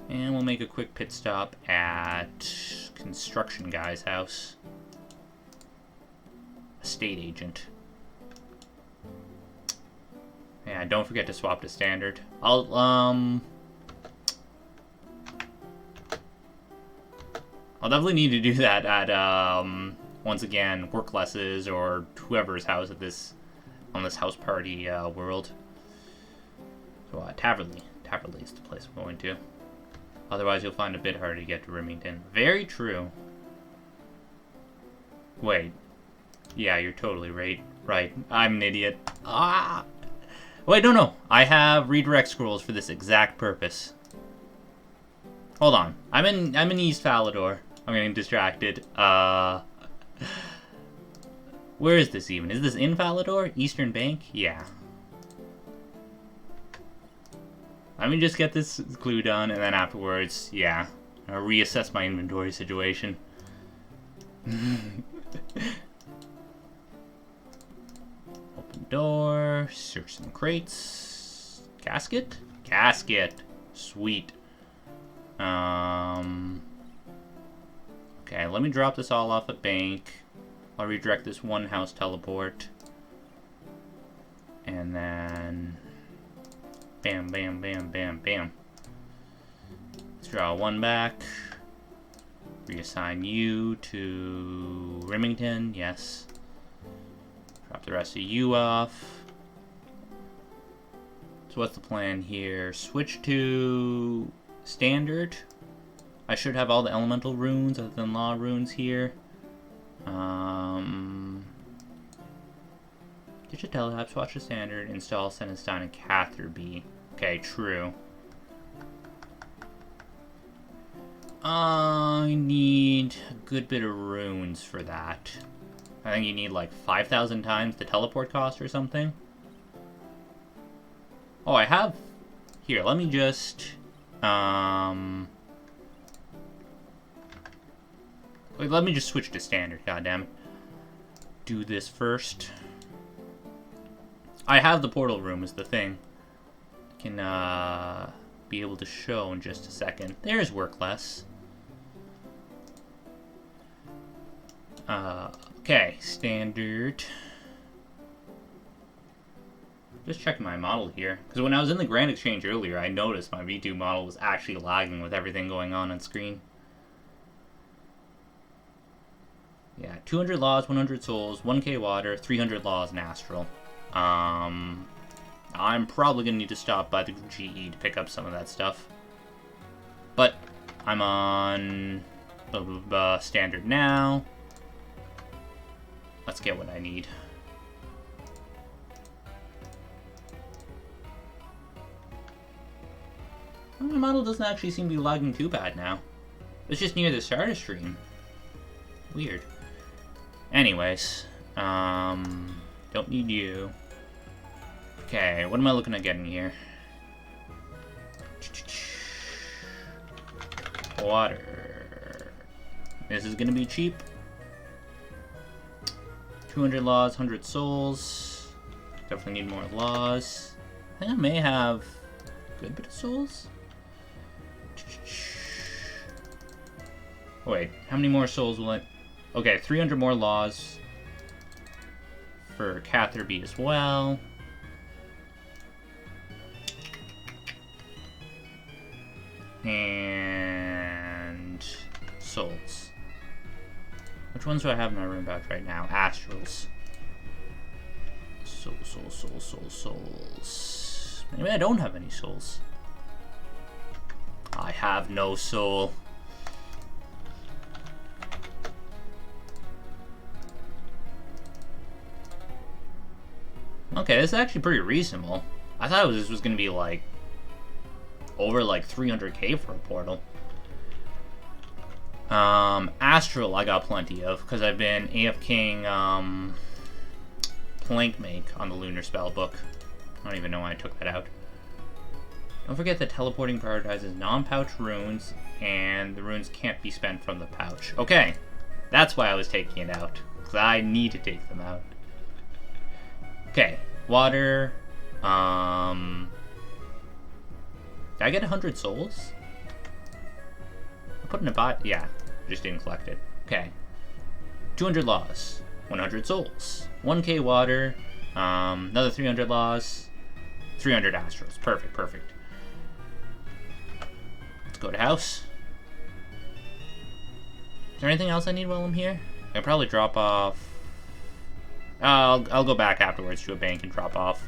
And we'll make a quick pit stop at construction guy's house. Estate agent. Yeah, don't forget to swap to standard. I'll definitely need to do that at once again, Workless's or whoever's house on this house party world. So Taverley is the place I'm going to. Otherwise, you'll find it a bit harder to get to Remington. Very true. Wait. Yeah, you're totally right. Right. I'm an idiot. Ah! Wait, no. I have redirect scrolls for this exact purpose. Hold on. I'm in East Falador. I'm getting distracted. Where is this even? Is this in Falador? Eastern Bank? Yeah. Let me just get this clue done, and then afterwards, yeah, I'll reassess my inventory situation. Open door, search some crates. Casket? Casket. Sweet. Okay, let me drop this all off at bank. I'll redirect this one house teleport. And then... bam, bam, bam, bam, bam. Let's draw one back. Reassign you to Remington, yes. Drop the rest of you off. So what's the plan here? Switch to standard. I should have all the elemental runes other than law runes here. Digital Labs, watch the standard, install Senestein and Catherby. Okay, true. I need a good bit of runes for that. I think you need like 5,000 times the teleport cost or something. Oh, I have... Here, let me just... Wait, let me just switch to standard, goddammit. Do this first. I have the portal room is the thing. Can be able to show in just a second. There's Workless. Okay, standard. Just checking my model here. Because when I was in the Grand Exchange earlier, I noticed my V2 model was actually lagging with everything going on screen. Yeah, 200 laws, 100 souls, 1k water, 300 laws, and astral. I'm probably going to need to stop by the GE to pick up some of that stuff. But I'm on standard now. Let's get what I need. My model doesn't actually seem to be lagging too bad now. It's just near the start of stream. Weird. Anyways, don't need you. Okay, what am I looking at getting here? Water. This is gonna be cheap. 200 laws, 100 souls. Definitely need more laws. I think I may have a good bit of souls. Wait, how many more souls will I... Okay, 300 more laws for Catherby as well. And souls. Which ones do I have in my room pouch right now? Astrals. Souls. Maybe I don't have any souls. I have no soul. Okay, this is actually pretty reasonable. I thought this was going to be like over like 300k for a portal. Astral I got plenty of because I've been AFKing Plank Make on the Lunar Spellbook. I don't even know why I took that out. Don't forget that teleporting prioritizes non-pouch runes, and the runes can't be spent from the pouch. Okay, that's why I was taking it out, because I need to take them out. Okay, water. Did I get 100 souls? I put in a bot. Yeah, just didn't collect it. Okay, 200 laws, 100 souls, 1k water, another 300 laws, 300 astrals. Perfect. Let's go to house. Is there anything else I need while I'm here? I'll probably drop off... I'll go back afterwards to a bank and drop off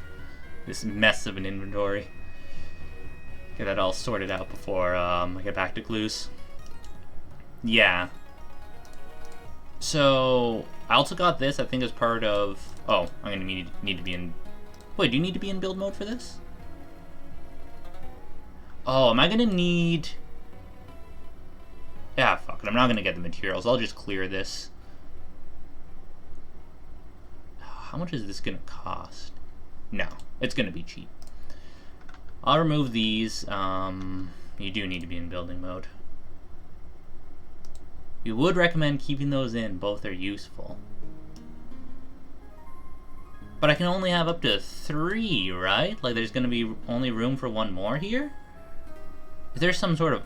this mess of an inventory. Get that all sorted out before I get back to clues. Yeah. So, I also got this, I think, as part of... Oh, I'm gonna need to be in... Wait, do you need to be in build mode for this? Oh, am I gonna need... Yeah, fuck it, I'm not gonna get the materials. I'll just clear this. How much is this gonna cost? No, it's gonna be cheap. I'll remove these. You do need to be in building mode. You would recommend keeping those in. Both are useful. But I can only have up to 3, right? Like, there's gonna be only room for 1 more here? Is there some sort of...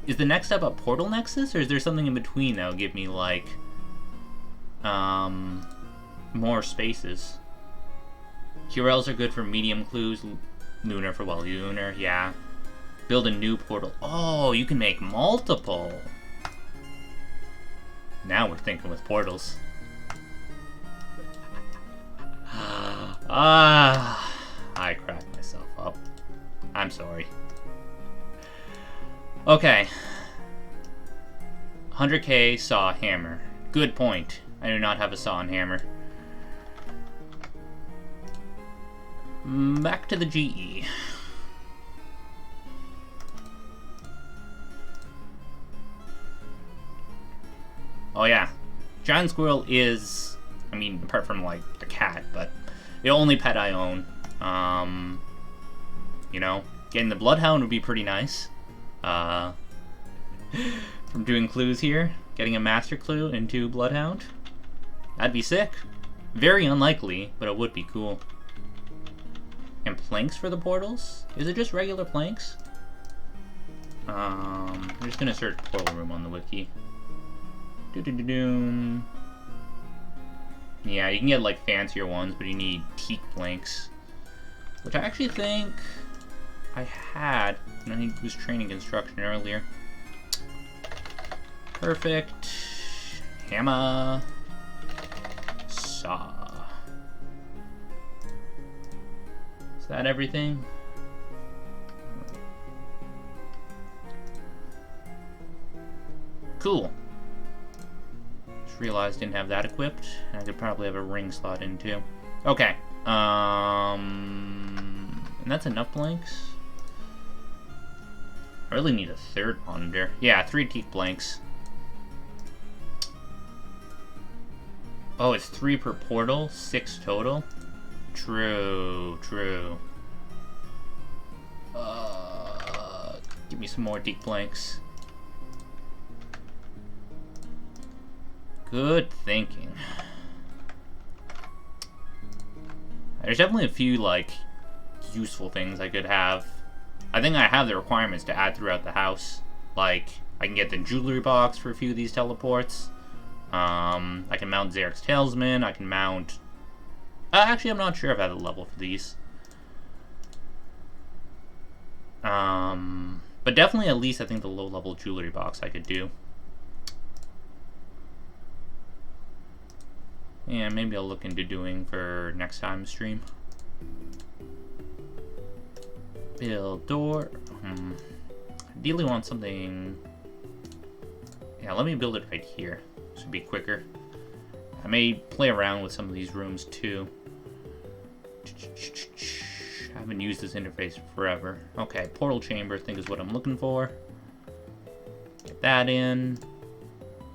Is the next step a portal nexus, or is there something in between that will give me, like... more spaces? Curels are good for medium clues. Lunar for, well, lunar, yeah. Build a new portal. Oh, you can make multiple. Now we're thinking with portals. I cracked myself up. I'm sorry. Okay. 100k saw hammer. Good point. I do not have a saw and hammer. Back to the GE. Oh yeah. Giant squirrel is, I mean, apart from like the cat, but the only pet I own. You know, getting the bloodhound would be pretty nice. From doing clues here, getting a master clue into bloodhound. That'd be sick. Very unlikely, but it would be cool. And planks for the portals? Is it just regular planks? I'm just gonna search portal room on the wiki. Doo-doo-doo-doom. Yeah, you can get like fancier ones, but you need teak planks. Which I actually think I had when I was training construction earlier. Perfect. Hammer. Saw. Is that everything? Cool. Just realized I didn't have that equipped. I could probably have a ring slot in too. Okay. And that's enough blanks. I really need a third monitor. Yeah, 3 teak blanks. Oh, it's 3 per portal, 6 total. True, true. Give me some more teak blanks. Good thinking. There's definitely a few, like, useful things I could have. I think I have the requirements to add throughout the house. Like, I can get the jewelry box for a few of these teleports. I can mount Zarek's Talisman. I can mount... actually, I'm not sure if I have the level for these. But definitely at least I think the low-level jewelry box I could do. Yeah, maybe I'll look into doing for next time stream. Build door. Ideally want something... Yeah, let me build it right here. Should be quicker. I may play around with some of these rooms too. I haven't used this interface forever. Okay, portal chamber, I think is what I'm looking for. Get that in.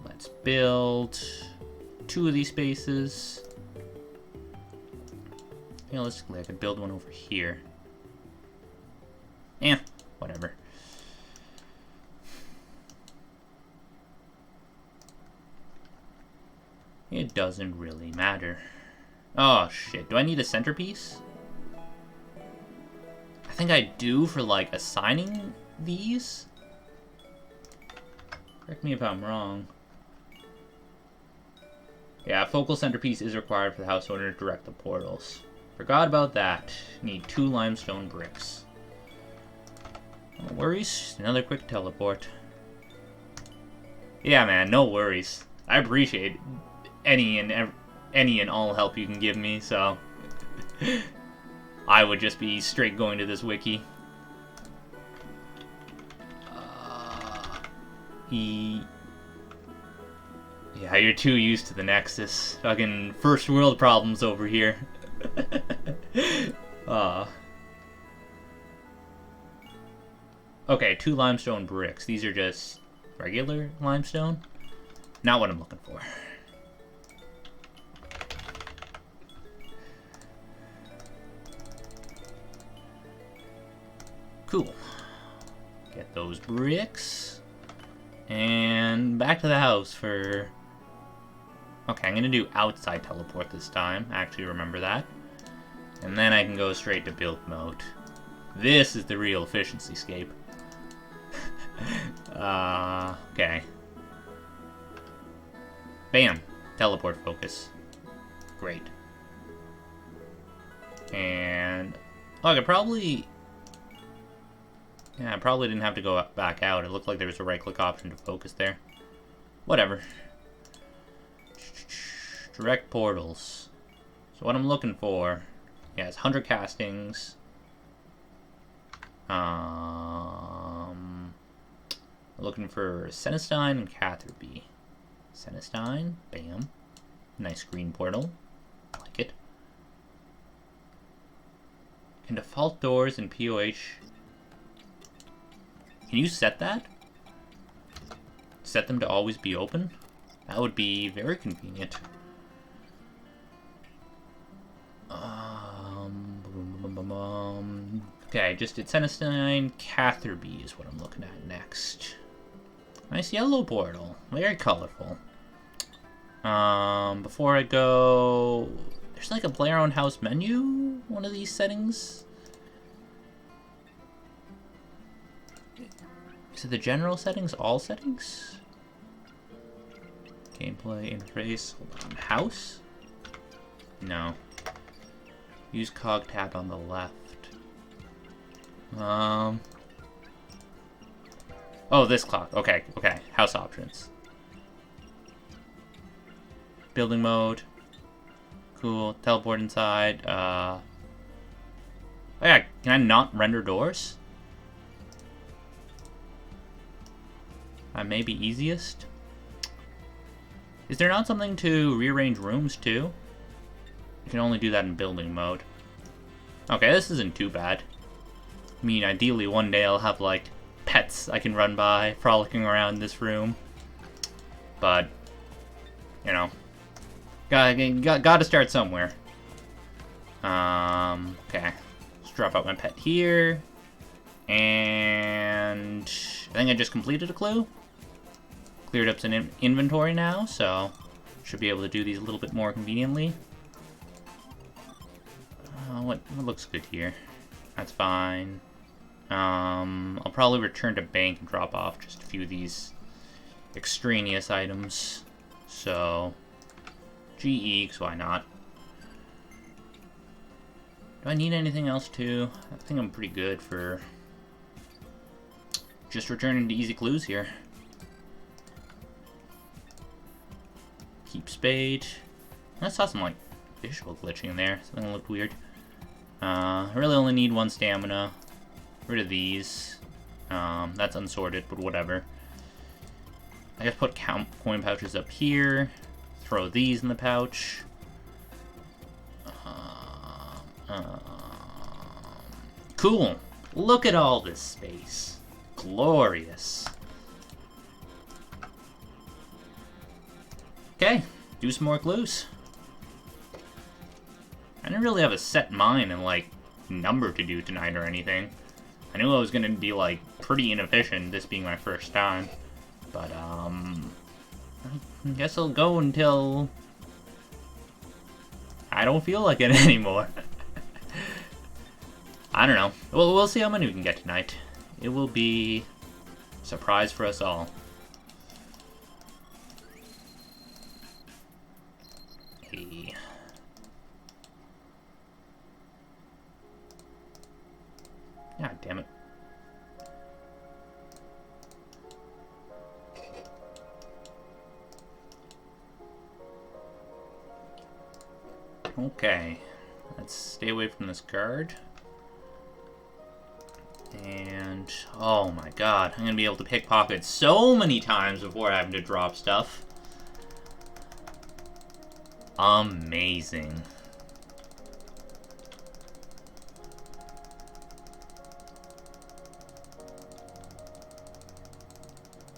Let's build 2 of these spaces. Realistically, I could build one over here. Whatever. It doesn't really matter. Oh shit, do I need a centerpiece? I think I do for like assigning these. Correct me if I'm wrong. Yeah, a focal centerpiece is required for the house owner to direct the portals. Forgot about that. Need 2 limestone bricks. No worries. Another quick teleport. Yeah, man, no worries. I appreciate any and all help you can give me, so I would just be straight going to this wiki. Yeah, you're too used to the Nexus. Fucking first world problems over here. Okay, 2 limestone bricks. These are just regular limestone. Not what I'm looking for. Cool. Get those bricks. And back to the house for... Okay, I'm gonna do outside teleport this time. Actually remember that. And then I can go straight to build mode. This is the real efficiency scape. Okay. Bam. Teleport focus. Great. And... Oh, I could probably... Yeah, I probably didn't have to go back out. It looked like there was a right-click option to focus there. Whatever. Direct portals. So what I'm looking for... Yeah, it's 100 castings. Looking for Cenestein and Catherby. Cenestein, bam. Nice green portal. I like it. Can default doors in POH... Can you set that? Set them to always be open? That would be very convenient. Okay, just did Cenestein. Catherby is what I'm looking at next. Nice yellow portal. Very colorful. Before I go... There's like a player-owned house menu? One of these settings? Is it the general settings? All settings? Gameplay interface. Hold on. House? No. Use cog tab on the left. Oh, this clock. Okay, okay. House options. Building mode. Cool. Teleport inside. Oh yeah, can I not render doors? Maybe easiest? Is there not something to rearrange rooms too? You can only do that in building mode. Okay, this isn't too bad. I mean, ideally one day I'll have, like, pets I can run by, frolicking around this room. But, you know, gotta start somewhere. Okay. Let's drop out my pet here. And I think I just completed a clue. Cleared up some inventory now, so should be able to do these a little bit more conveniently. What looks good here? That's fine. I'll probably return to bank and drop off just a few of these extraneous items. So, GE, because why not? Do I need anything else too? I think I'm pretty good for just returning to easy clues here. Keep spade. I saw some like visual glitching in there. Something looked weird. I really only need 1 stamina. Rid of these. That's unsorted, but whatever. I guess put coin pouches up here. Throw these in the pouch. Cool. Look at all this space. Glorious. Okay, do some more clues. I didn't really have a set mind and, like, number to do tonight or anything. I knew I was gonna be, like, pretty inefficient, this being my first time. But, I guess I'll go until I don't feel like it anymore. I don't know. We'll see how many we can get tonight. It will be a surprise for us all. Hey. God damn it. Okay. Let's stay away from this guard. And, oh my god, I'm gonna be able to pickpocket so many times before having to drop stuff. Amazing.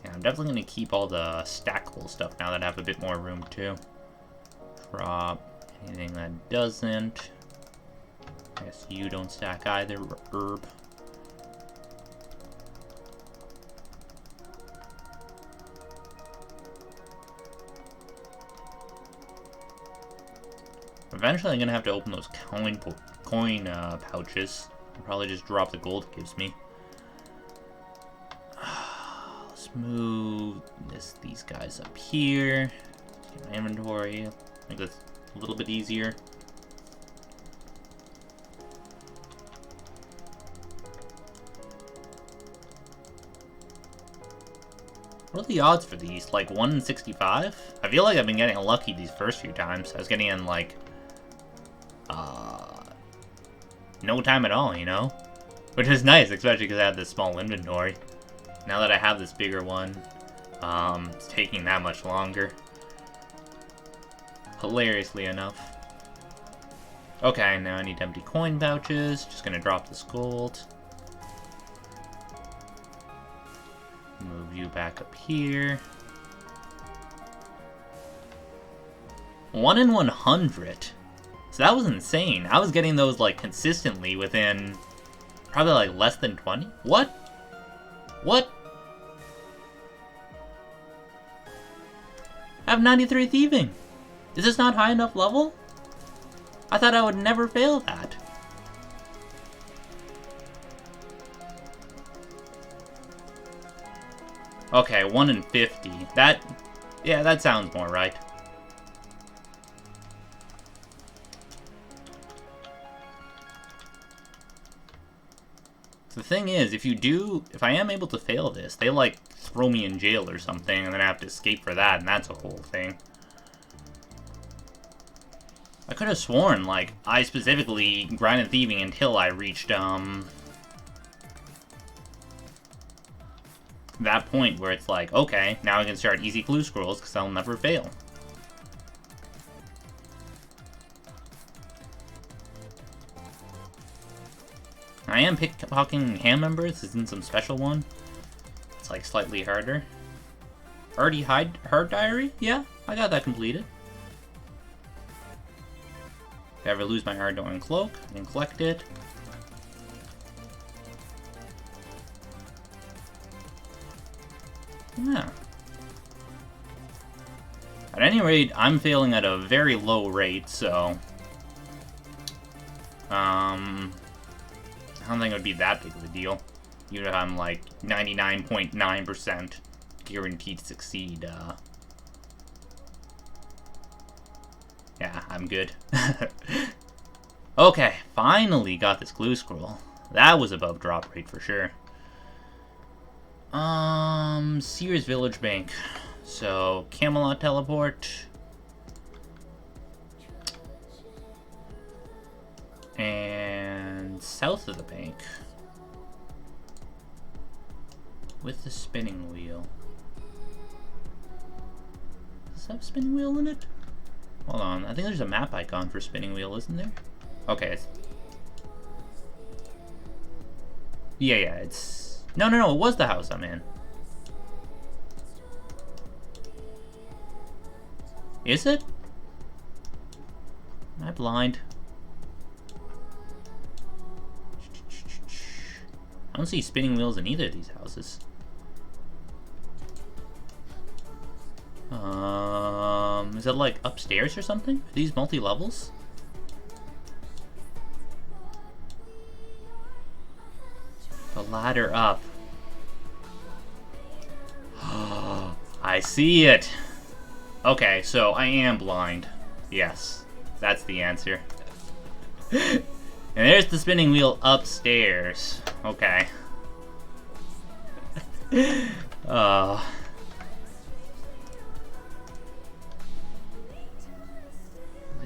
Yeah, I'm definitely gonna keep all the stackable stuff now that I have a bit more room too. Drop anything that doesn't. I guess you don't stack either, herb. Eventually, I'm gonna have to open those coin pouches. I'll probably just drop the gold it gives me. Let's move these guys up here. Let's get my inventory. Make this a little bit easier. What are the odds for these? Like 1 in 65? I feel like I've been getting lucky these first few times. I was getting in like no time at all, you know? Which is nice, especially because I have this small inventory. Now that I have this bigger one, it's taking that much longer. Hilariously enough. Okay, now I need empty coin pouches. Just gonna drop this gold. Move you back up here. 1 in 100. So that was insane. I was getting those like consistently within probably like less than 20. What? What? I have 93 thieving. Is this not high enough level? I thought I would never fail that. Okay, 1 in 50. Yeah, that sounds more right. The thing is, if I am able to fail this, they like throw me in jail or something, and then I have to escape for that, and that's a whole thing. I could have sworn, like, I specifically grinded thieving until I reached, that point where it's like, okay, now I can start easy clue scrolls, because I'll never fail. I am pickpocketing ham members. This isn't some special one. It's like slightly harder. Already hard diary? Yeah, I got that completed. If I ever lose my hard door and cloak, I can collect it. Yeah. At any rate, I'm failing at a very low rate, so I don't think it would be that big of a deal. Even if I'm like 99.9% guaranteed to succeed. Yeah, I'm good. Okay, finally got this clue scroll. That was above drop rate for sure. Sears Village Bank. So, Camelot teleport. And south of the bank. With the spinning wheel. Does it have a spinning wheel in it? Hold on, I think there's a map icon for spinning wheel, isn't there? Okay. Yeah, it's... No, it was the house I'm in. Is it? Am I blind? I don't see spinning wheels in either of these houses. Is it like upstairs or something? Are these multi-levels? The ladder up. I see it. Okay, so I am blind. Yes, that's the answer. And there's the spinning wheel upstairs. Okay.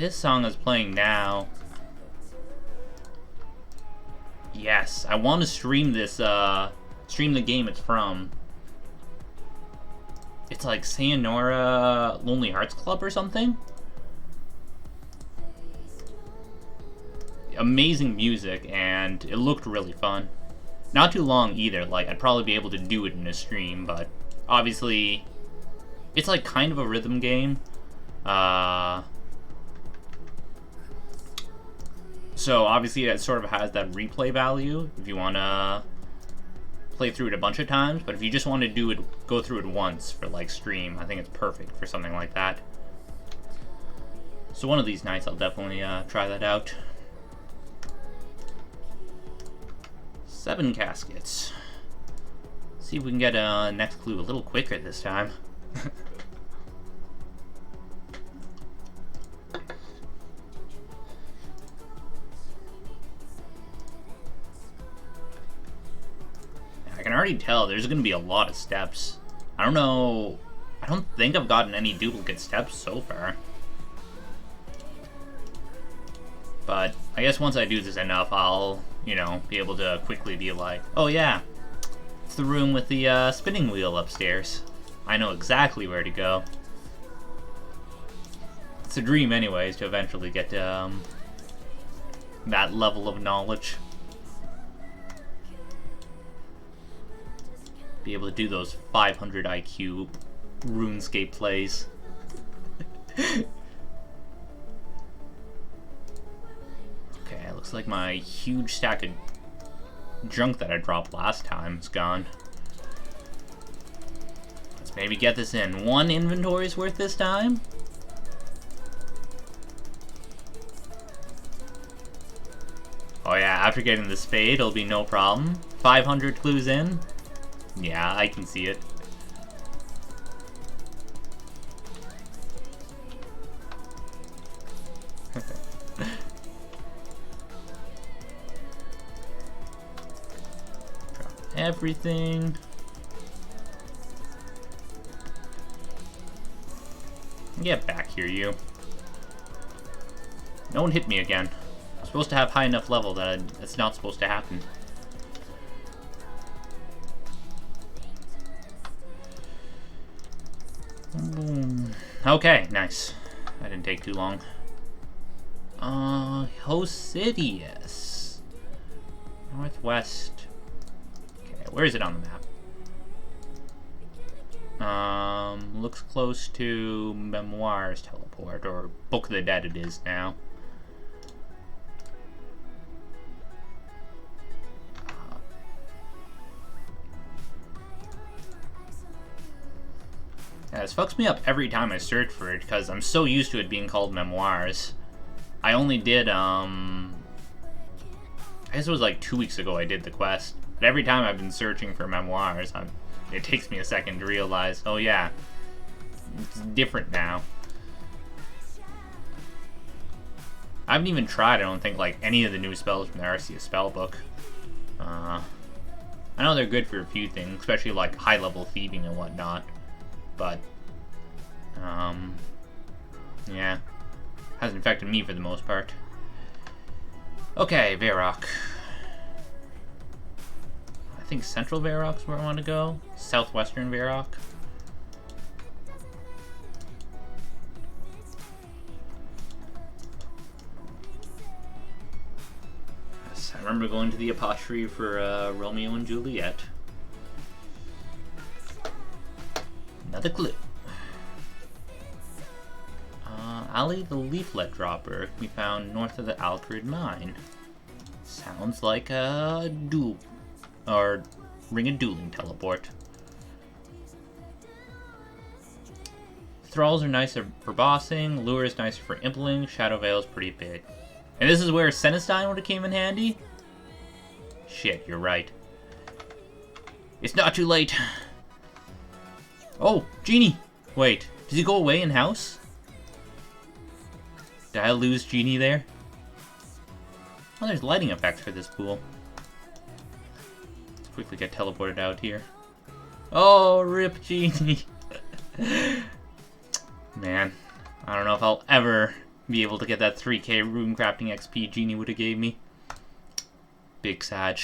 This song is playing now. Yes, I want to stream this, stream the game it's from. It's like Sayonara Lonely Hearts Club or something? Amazing music, and it looked really fun. Not too long either, like, I'd probably be able to do it in a stream, but obviously, it's like kind of a rhythm game. So obviously that sort of has that replay value if you want to play through it a bunch of times, but if you just want to go through it once for like stream, I think it's perfect for something like that. So one of these nights I'll definitely try that out. 7 caskets. See if we can get next clue a little quicker this time. I can already tell there's going to be a lot of steps. I don't know. I don't think I've gotten any duplicate steps so far. But I guess once I do this enough, I'll, you know, be able to quickly be like, oh yeah, it's the room with the spinning wheel upstairs. I know exactly where to go. It's a dream anyways to eventually get to that level of knowledge. Be able to do those 500 IQ RuneScape plays. Okay, looks like my huge stack of junk that I dropped last time is gone. Let's maybe get this in. 1 inventory's worth this time? Oh yeah, after getting the spade, it'll be no problem. 500 clues in? Yeah, I can see it. Drop everything. Get back here, you. No one hit me again. I'm supposed to have high enough level that it's not supposed to happen. Okay, nice. That didn't take too long. Hosidius. Northwest. Okay, where is it on the map? Looks close to Memoirs Teleport, or Book of the Dead it is now. Yeah, this fucks me up every time I search for it, because I'm so used to it being called Memoirs. I only did, I guess it was like 2 weeks ago I did the quest. But every time I've been searching for Memoirs, it takes me a second to realize, oh yeah, it's different now. I haven't even tried, I don't think, like, any of the new spells from the Arceus spellbook. I know they're good for a few things, especially like high-level thieving and whatnot. But, yeah, hasn't affected me for the most part. Okay, Varrock. I think Central Varrock's where I want to go. Southwestern Varrock. Yes, I remember going to the apostrophe for Romeo and Juliet. Another clue. Alley the Leaflet Dropper can be found north of the Alcrid Mine. Sounds like a duel, or Ring of Dueling teleport. Thralls are nicer for bossing, Lure is nicer for impaling, Shadow Veil is pretty big. And this is where Cenistine would have came in handy? Shit, you're right. It's not too late. Oh, Genie! Wait, does he go away in house? Did I lose Genie there? Oh, there's lighting effects for this pool. Let's quickly get teleported out here. Oh, rip Genie! Man, I don't know if I'll ever be able to get that 3k rune crafting XP Genie would have gave me. Big Sag.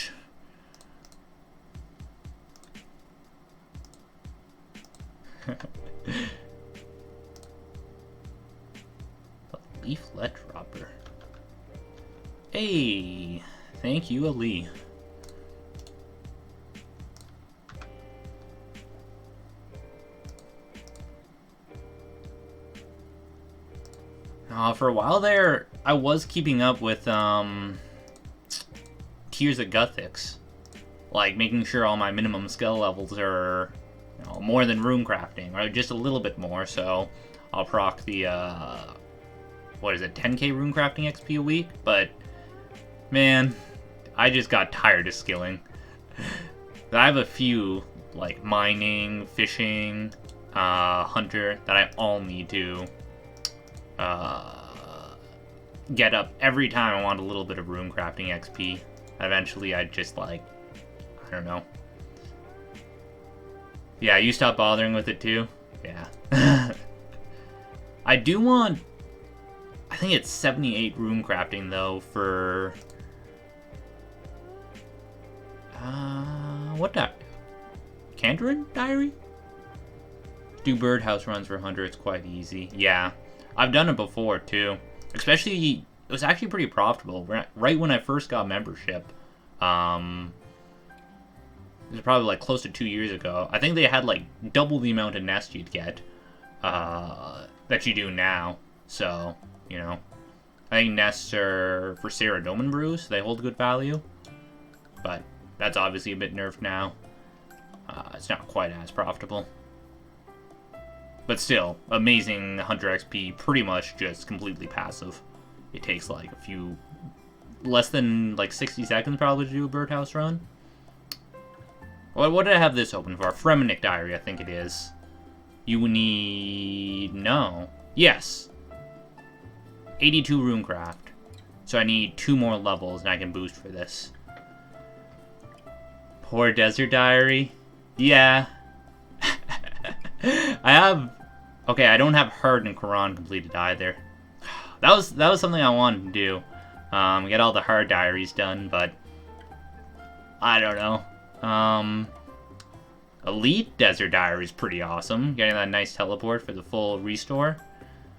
Leaflet dropper. Hey, thank you, Ali. For a while there, I was keeping up with Tears of Guthix, like making sure all my minimum skill levels are, you know, more than rune crafting, or just a little bit more. So I'll proc the what is it, 10k rune crafting XP a week. But man, I just got tired of skilling. I have a few like mining, fishing, hunter that I all need to get up every time I want a little bit of rune crafting XP. Eventually, I just like, I don't know. Yeah, you stopped bothering with it too? Yeah. I do want, I think it's 78 rune crafting though for, what that? Kandarin Diary? Do birdhouse runs for 100, it's quite easy. Yeah, I've done it before too. Especially, it was actually pretty profitable. Right when I first got membership. It was probably like close to 2 years ago. I think they had like double the amount of nests you'd get that you do now. So, you know. I think nests are for Saradomin brews. They hold good value. But that's obviously a bit nerfed now. It's not quite as profitable. But still, amazing Hunter XP, pretty much just completely passive. It takes like a few, less than like 60 seconds probably to do a birdhouse run. What did I have this open for? Fremenic Diary, I think it is. You need, no. Yes. 82 runecraft. So I need 2 more levels and I can boost for this. Poor Desert Diary. Yeah. I have, okay, I don't have Herd and Quran completed either. That was something I wanted to do. Get all the Herd diaries done, but I don't know. Elite Desert Diary is pretty awesome. Getting that nice teleport for the full restore.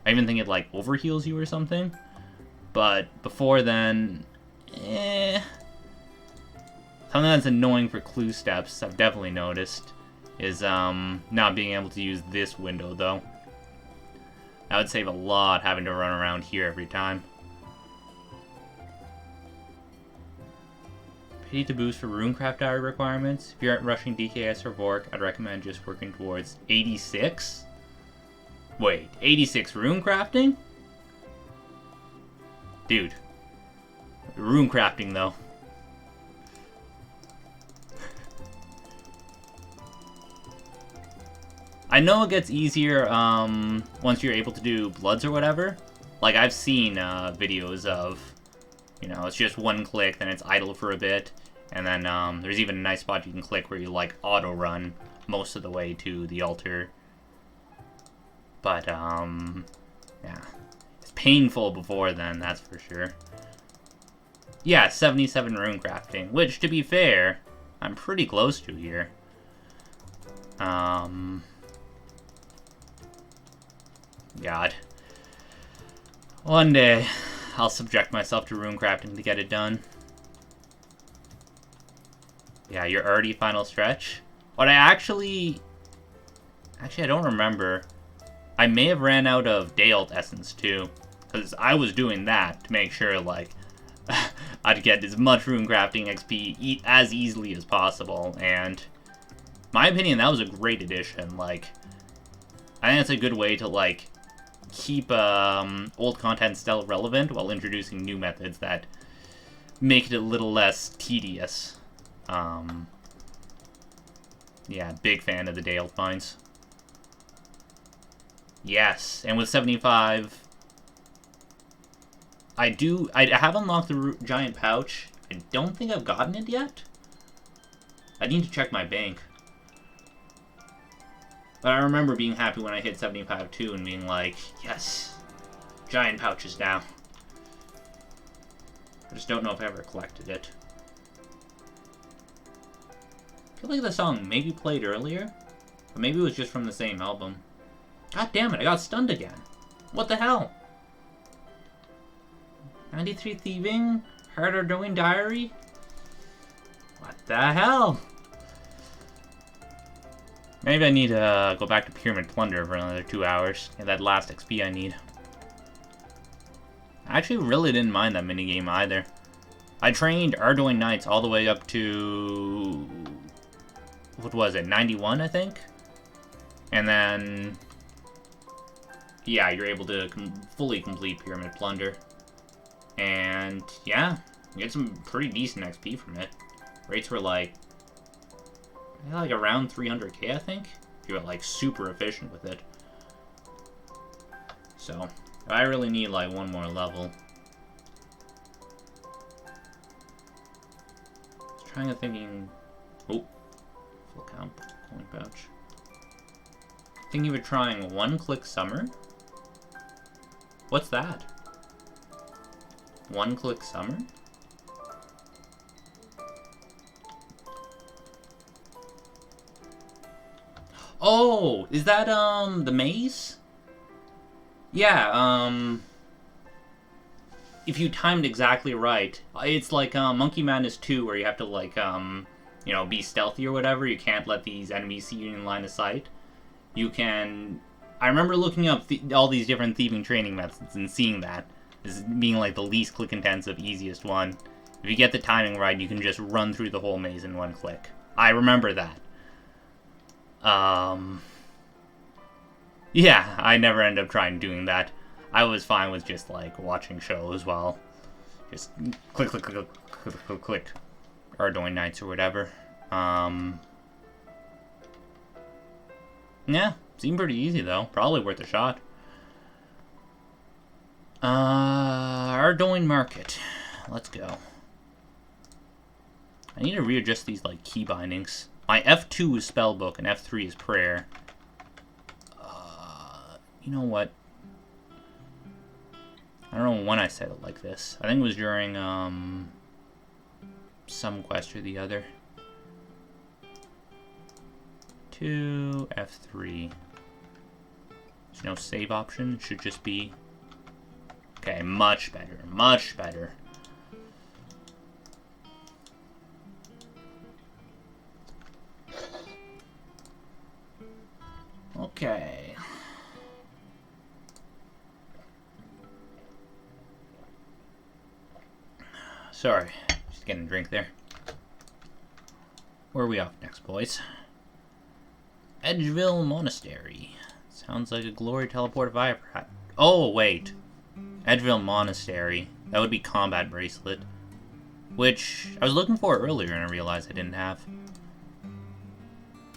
I even think it like overheals you or something. But before then, something that's annoying for clue steps, I've definitely noticed, is not being able to use this window though. That would save a lot having to run around here every time. Pity to boost for runecraft diary requirements. If you aren't rushing DKS or Vork, I'd recommend just working towards 86. Wait, 86 runecrafting? Dude. Runecrafting though. I know it gets easier once you're able to do bloods or whatever. Like, I've seen videos of, you know, it's just one click, then it's idle for a bit, and then there's even a nice spot you can click where you, like, auto-run most of the way to the altar. But, yeah. It's painful before then, that's for sure. Yeah, 77 rune crafting, which, to be fair, I'm pretty close to here. God. One day, I'll subject myself to runecrafting to get it done. Yeah, you're already final stretch. But I actually, I don't remember. I may have ran out of Dale Essence too, because I was doing that to make sure, like, I'd get as much runecrafting XP as easily as possible. And, my opinion, that was a great addition. Like, I think it's a good way to, like, keep old content still relevant while introducing new methods that make it a little less tedious. Yeah, big fan of the Dale finds. Yes, and with 75, I have unlocked the giant pouch. I don't think I've gotten it yet. I need to check my bank. But I remember being happy when I hit 75 too and being like, yes. giant pouches now. I just don't know if I ever collected it. I feel like the song maybe played earlier, but maybe it was just from the same album. God damn it, I got stunned again. What the hell? 93 Thieving? Harder Doing Diary? What the hell? Maybe I need to go back to Pyramid Plunder for another 2 hours. Get that last XP I need. I actually really didn't mind that minigame either. I trained Arduino Knights all the way up to... what was it? 91, I think? And then... yeah, you're able to fully complete Pyramid Plunder. And, yeah, you get some pretty decent XP from it. Rates were like around 300k, I think. If you were like super efficient with it. So, I really need like one more level. I was trying to thinking... oh, full count, coin pouch. Thinking of trying One Click Summer. What's that? One Click Summer? Oh, is that, the maze? Yeah, if you timed exactly right, it's like, Monkey Madness 2, where you have to, like, you know, be stealthy or whatever. You can't let these enemies see you in line of sight. You can... I remember looking up all these different thieving training methods and seeing that as being, like, the least click-intensive, easiest one. If you get the timing right, you can just run through the whole maze in one click. I remember that. Yeah, I never ended up trying doing that. I was fine with just, like, watching shows while just click, click, click, click, click, click, Arduino Knights or whatever. Yeah, seemed pretty easy, though. Probably worth a shot. Arduino Market. Let's go. I need to readjust these, like, key bindings. My F2 is Spellbook and F3 is Prayer. You know what? I don't know when I said it like this. I think it was during, some quest or the other. 2, F3. There's no save option. It should just be... okay, much better. Much better. Okay. Sorry, just getting a drink there. Where are we off next, boys? Edgeville Monastery. Sounds like a glory teleport if I ever had. Oh, wait. Edgeville Monastery. That would be combat bracelet. Which I was looking for earlier and I realized I didn't have.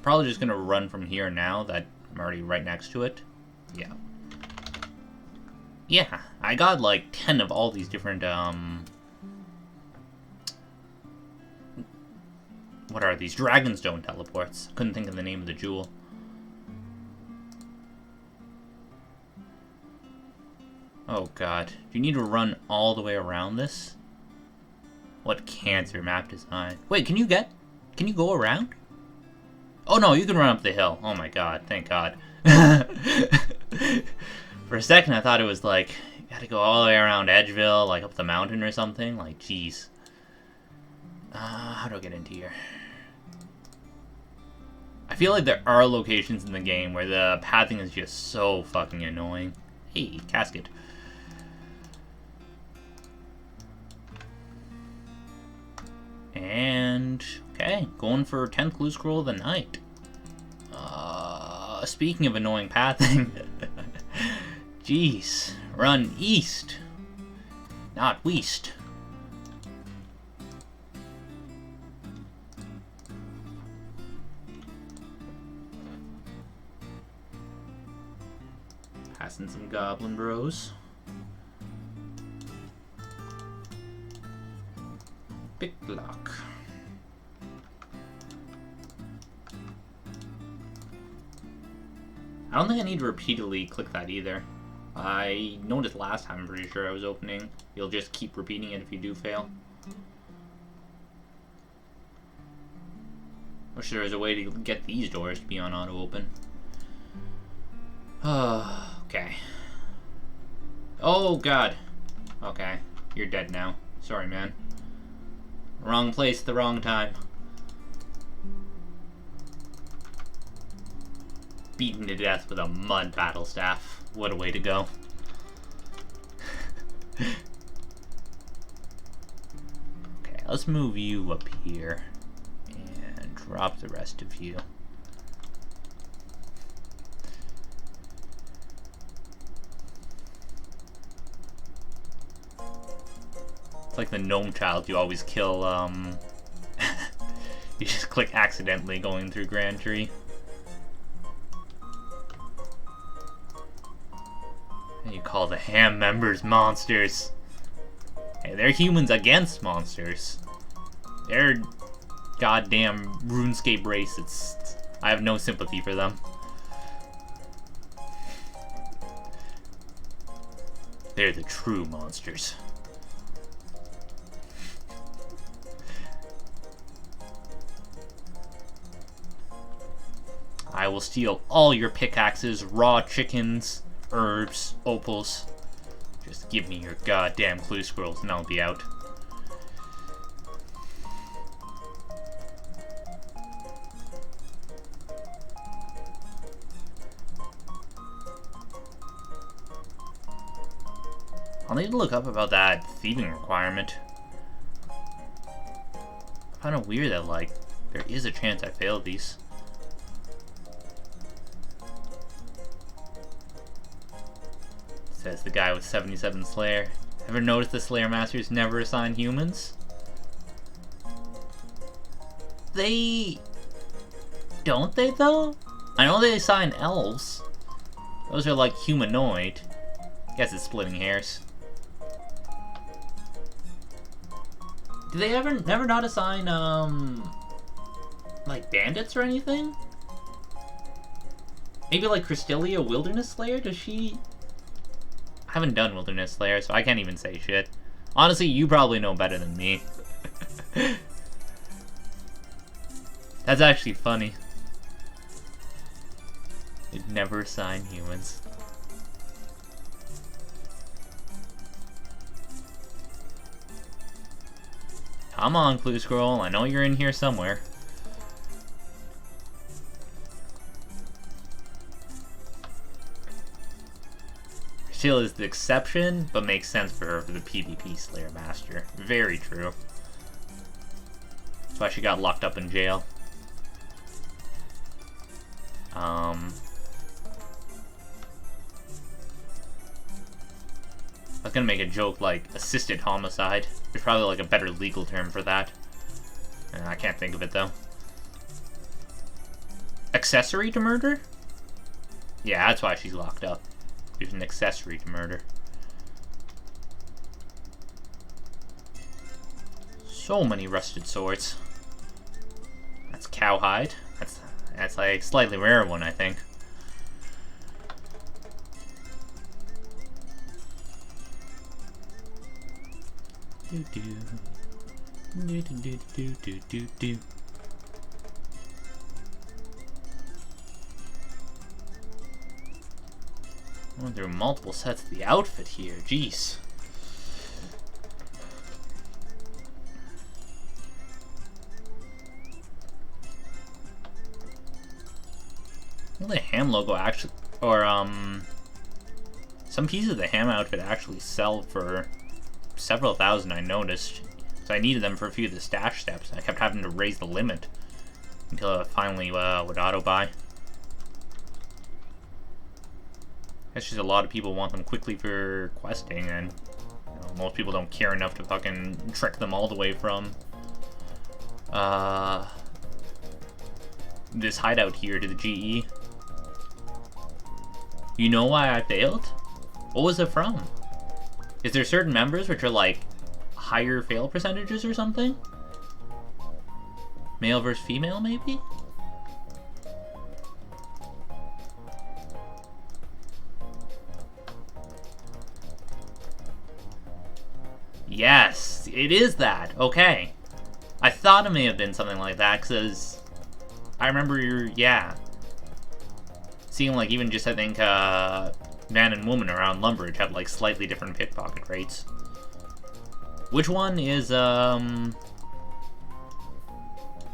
Probably just gonna run from here now that I'm already right next to it. Yeah. Yeah, I got like 10 of all these different, what are these? Dragonstone teleports. Couldn't think of the name of the jewel. Oh god. Do you need to run all the way around this? What cancer map design. Wait, can you go around? Oh no, you can run up the hill. Oh my god, thank god. For a second I thought it was like, you gotta go all the way around Edgeville, like up the mountain or something. Like, jeez. How do I get into here? I feel like there are locations in the game where the pathing is just so fucking annoying. Hey, casket. And, okay, going for 10th Clue Scroll of the Night. Speaking of annoying pathing. Jeez, run east, not west. Passing some goblin bros. Pick lock. I don't think I need to repeatedly click that either. I noticed last time, I'm pretty sure I was opening. You'll just keep repeating it if you do fail. Wish there was a way to get these doors to be on auto open. Okay. Oh god. Okay, you're dead now. Sorry, man. Wrong place at the wrong time. Beaten to death with a mud battle staff. What a way to go. Okay, let's move you up here. And drop the rest of you. It's like the gnome child you always kill, you just click accidentally going through Grand Tree. And you call the ham members monsters. Hey, they're humans against monsters. They're goddamn RuneScape racists. I have no sympathy for them. They're the true monsters. I will steal all your pickaxes, raw chickens, herbs, opals. Just give me your goddamn clue scrolls and I'll be out. I'll need to look up about that thieving requirement. Kinda weird that, like, there is a chance I failed these. Says the guy with 77 Slayer. Ever noticed the Slayer Masters never assign humans? They... Don't they, though? I know they assign elves. Those are, like, humanoid. Guess it's splitting hairs. Do they never not assign, like, bandits or anything? Maybe, like, Cristelia Wilderness Slayer? Does she... I haven't done Wilderness Slayer, so I can't even say shit. Honestly, you probably know better than me. That's actually funny. They'd never assign humans. Come on, Clue Scroll. I know you're in here somewhere. Still is the exception, but makes sense for her for the PvP Slayer Master. Very true. That's why she got locked up in jail. I was gonna make a joke like assisted homicide. There's probably like a better legal term for that. I can't think of it though. Accessory to murder? Yeah, that's why she's locked up. She's an accessory to murder. So many rusted swords. That's cowhide. That's like a slightly rare one, I think. Do do do do do do do do. Went through multiple sets of the outfit here. Jeez. Well, the ham logo actually, or some pieces of the ham outfit actually sell for several thousand. I noticed, so I needed them for a few of the stash steps. I kept having to raise the limit until I finally would auto buy. Guess just a lot of people want them quickly for questing, and you know, most people don't care enough to fucking trek them all the way from this hideout here to the GE. You know why I failed? What was it from? Is there certain members which are like higher fail percentages or something? Male versus female, maybe? Yes, it is that. Okay. I thought it may have been something like that, because I remember yeah. Seeing, like, even just, I think, man and woman around Lumbridge have, like, slightly different pickpocket rates. Which one is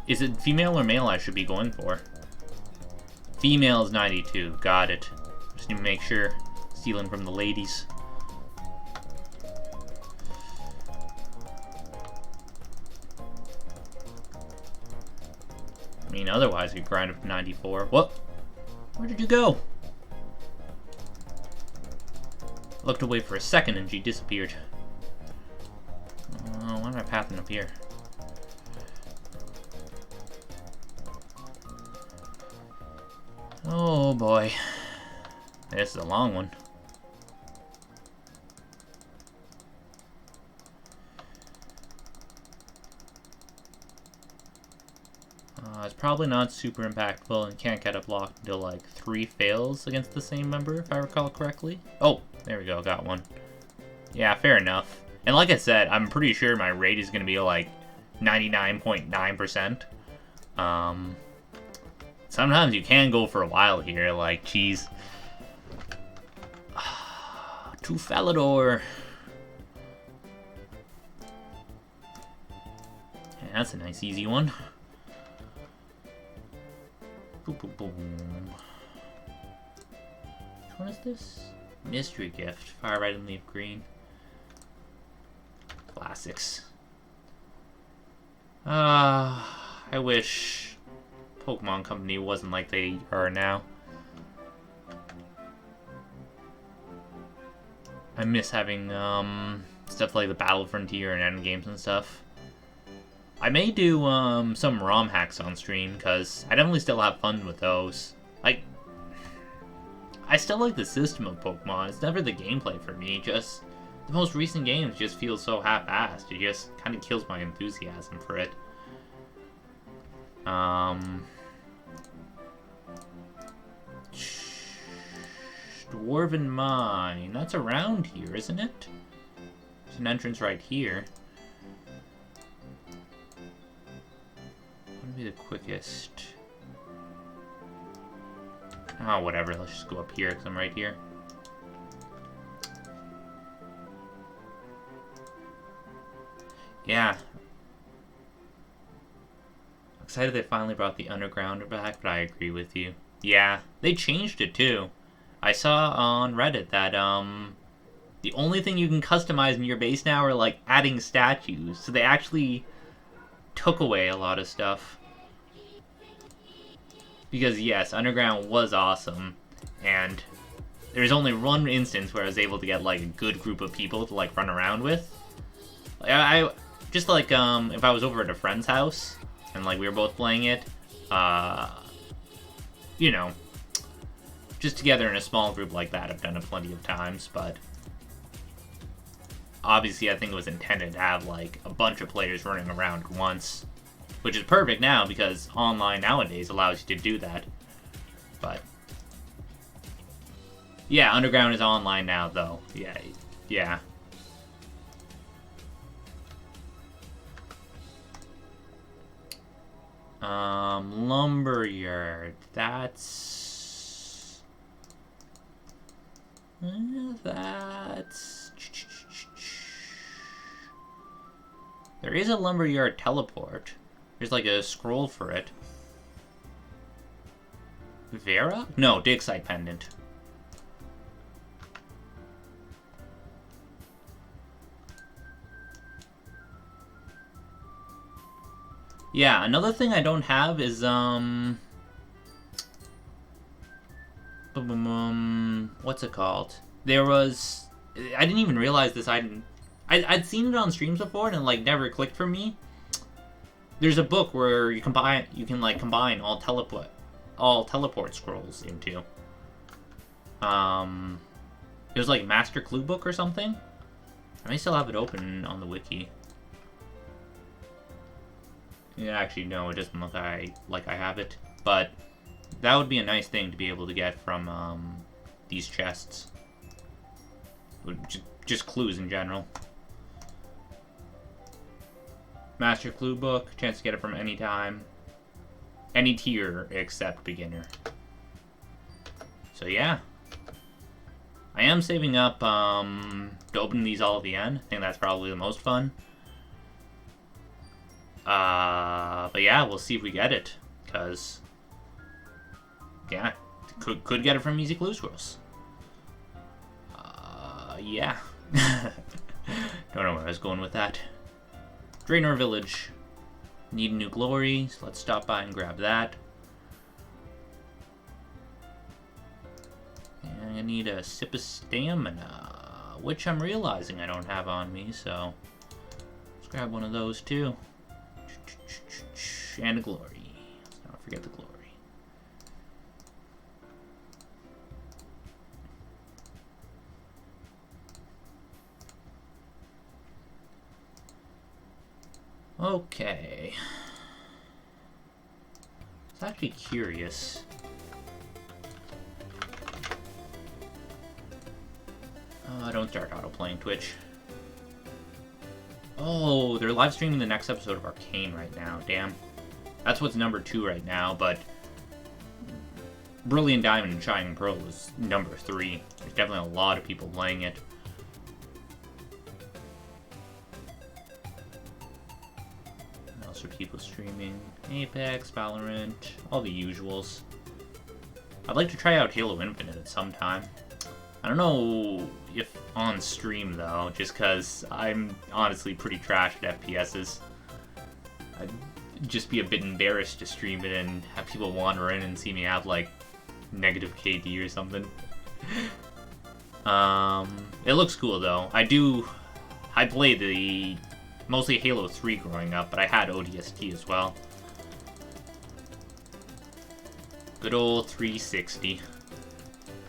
it female or male I should be going for? Female is 92. Got it. Just need to make sure. Stealing from the ladies. I mean, otherwise we grind up to 94. What? Where did you go? Looked away for a second and she disappeared. Why am I pathing up here? Oh boy. This is a long one. It's probably not super impactful and can't get it blocked until like 3 fails against the same member, if I recall correctly. Oh, there we go, got one. Yeah, fair enough. And like I said, I'm pretty sure my rate is going to be like 99.9%. Sometimes you can go for a while here, like, geez. To Falador. Yeah, that's a nice easy one. Boom, boom, boom. Which one is this? Mystery Gift. Fire Red and Leaf Green. Classics. I wish Pokemon Company wasn't like they are now. I miss having stuff like the Battle Frontier and Endgames and stuff. I may do some ROM hacks on stream, because I definitely still have fun with those. Like, I still like the system of Pokemon. It's never the gameplay for me. Just the most recent games just feel so half-assed. It just kind of kills my enthusiasm for it. Dwarven Mine. That's around here, isn't it? There's an entrance right here. What would be the quickest? Oh, whatever. Let's just go up here because I'm right here. Yeah. Excited they finally brought the underground back, but I agree with you. Yeah, they changed it too. I saw on Reddit that the only thing you can customize in your base now are like adding statues. So they actually took away a lot of stuff. Because yes, underground was awesome, and there's only one instance where I was able to get like a good group of people to like run around with. I just like if I was over at a friend's house and like we were both playing it, you know, just together in a small group like that. I've done it plenty of times, but obviously I think it was intended to have like a bunch of players running around at once, which is perfect now because online nowadays allows you to do that. But yeah, Underground is online now though. Yeah. Lumberyard. That's... There is a Lumberyard teleport. There's like a scroll for it. Vera? No, Dig Site Pendant. Yeah, another thing I don't have is, what's it called? There was... I didn't even realize this item... I'd seen it on streams before and it, like, never clicked for me. There's a book where you can combine all teleport scrolls into. It was like Master Clue Book or something. I may still have it open on the wiki. Yeah, actually, no, it doesn't look like I have it. But that would be a nice thing to be able to get from these chests. Just clues in general. Master Clue book, chance to get it from any time. Any tier except beginner. So yeah. I am saving up to open these all at the end. I think that's probably the most fun. But yeah, we'll see if we get it. Because, yeah, could get it from Easy Clue Scrolls. Yeah. Don't know where I was going with that. Draenor Village. Need a new glory, so let's stop by and grab that. And I need a sip of stamina, which I'm realizing I don't have on me, so let's grab one of those too. And a glory. Let's not forget the glory. Okay. It's actually curious. Don't start auto-playing Twitch. Oh, they're live streaming the next episode of Arcane right now. Damn. That's what's number 2 right now, but Brilliant Diamond and Shining Pearl is number 3. There's definitely a lot of people playing it. What else are people streaming? Apex, Valorant, all the usuals. I'd like to try out Halo Infinite at some time. I don't know if on stream, though, just because I'm honestly pretty trash at FPSs. I'd just be a bit embarrassed to stream it and have people wander in and see me have, like, negative KD or something. It looks cool, though. I played mostly Halo 3 growing up, but I had ODST as well. Good old 360.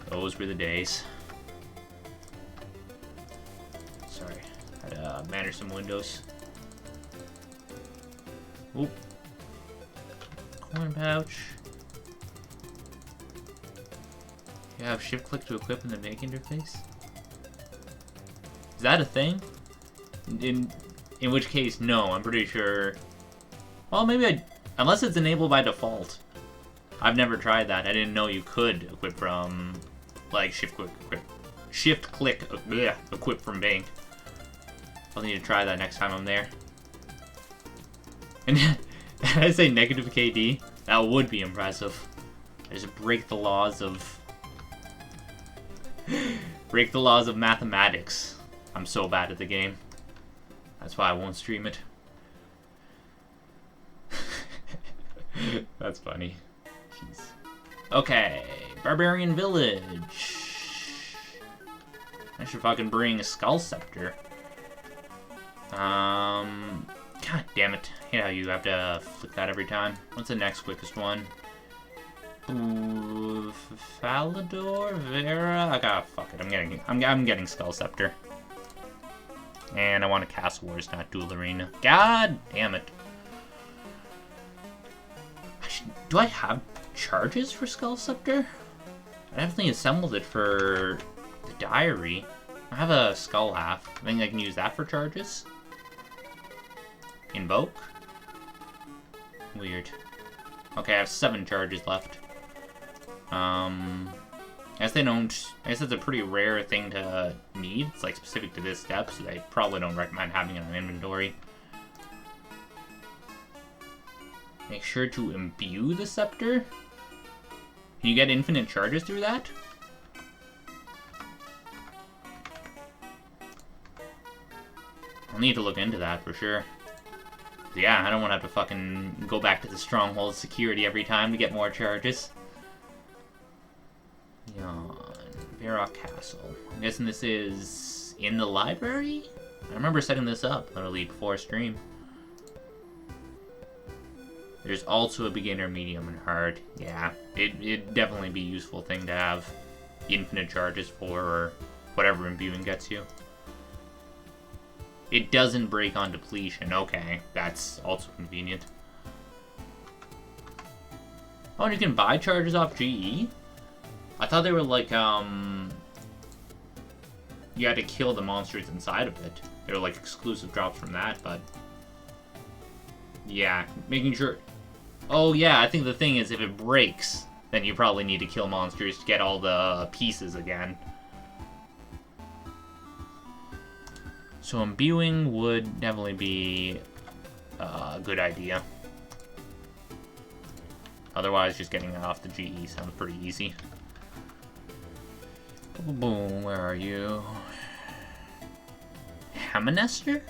Those were the days. Sorry, had to manage some windows. Oop. Coin pouch. You have shift click to equip in the make interface? Is that a thing? In which case, no, I'm pretty sure. Well, maybe unless it's enabled by default. I've never tried that. I didn't know you could equip from, like, shift click equip from bank. I'll need to try that next time I'm there. And I say negative KD, that would be impressive. Just break the laws of mathematics. I'm so bad at the game. That's why I won't stream it. That's funny. Jeez. Okay, Barbarian Village. I should fucking bring a Skull Scepter. God damn it. I hate how you have to flick that every time. What's the next quickest one? Ooh, Falador? Vera? Fuck it. I'm getting Skull Scepter. And I want a Castle Wars, not Duel Arena. God damn it. Do I have charges for Skull Scepter? I definitely assembled it for the diary. I have a Skull Half. I think I can use that for charges. Invoke? Weird. Okay, I have 7 charges left. I guess they don't. I guess it's a pretty rare thing to need. It's like specific to this step, so they probably don't recommend having it in inventory. Make sure to imbue the scepter. Can you get infinite charges through that? I'll need to look into that for sure. Yeah, I don't want to have to fucking go back to the Stronghold security every time to get more charges. Yawn. Varrock Castle. I'm guessing this is in the library? I remember setting this up literally before stream. There's also a beginner, medium, and hard. Yeah, it'd definitely be a useful thing to have infinite charges for, or whatever imbuing gets you. It doesn't break on depletion. Okay, that's also convenient. Oh, and you can buy charges off GE? I thought they were like, you had to kill the monsters inside of it. They were like exclusive drops from that, but Yeah, making sure... Oh yeah, I think the thing is if it breaks, then you probably need to kill monsters to get all the pieces again. So imbuing would definitely be a good idea. Otherwise, just getting it off the GE sounds pretty easy. Boom, where are you? Hamanester?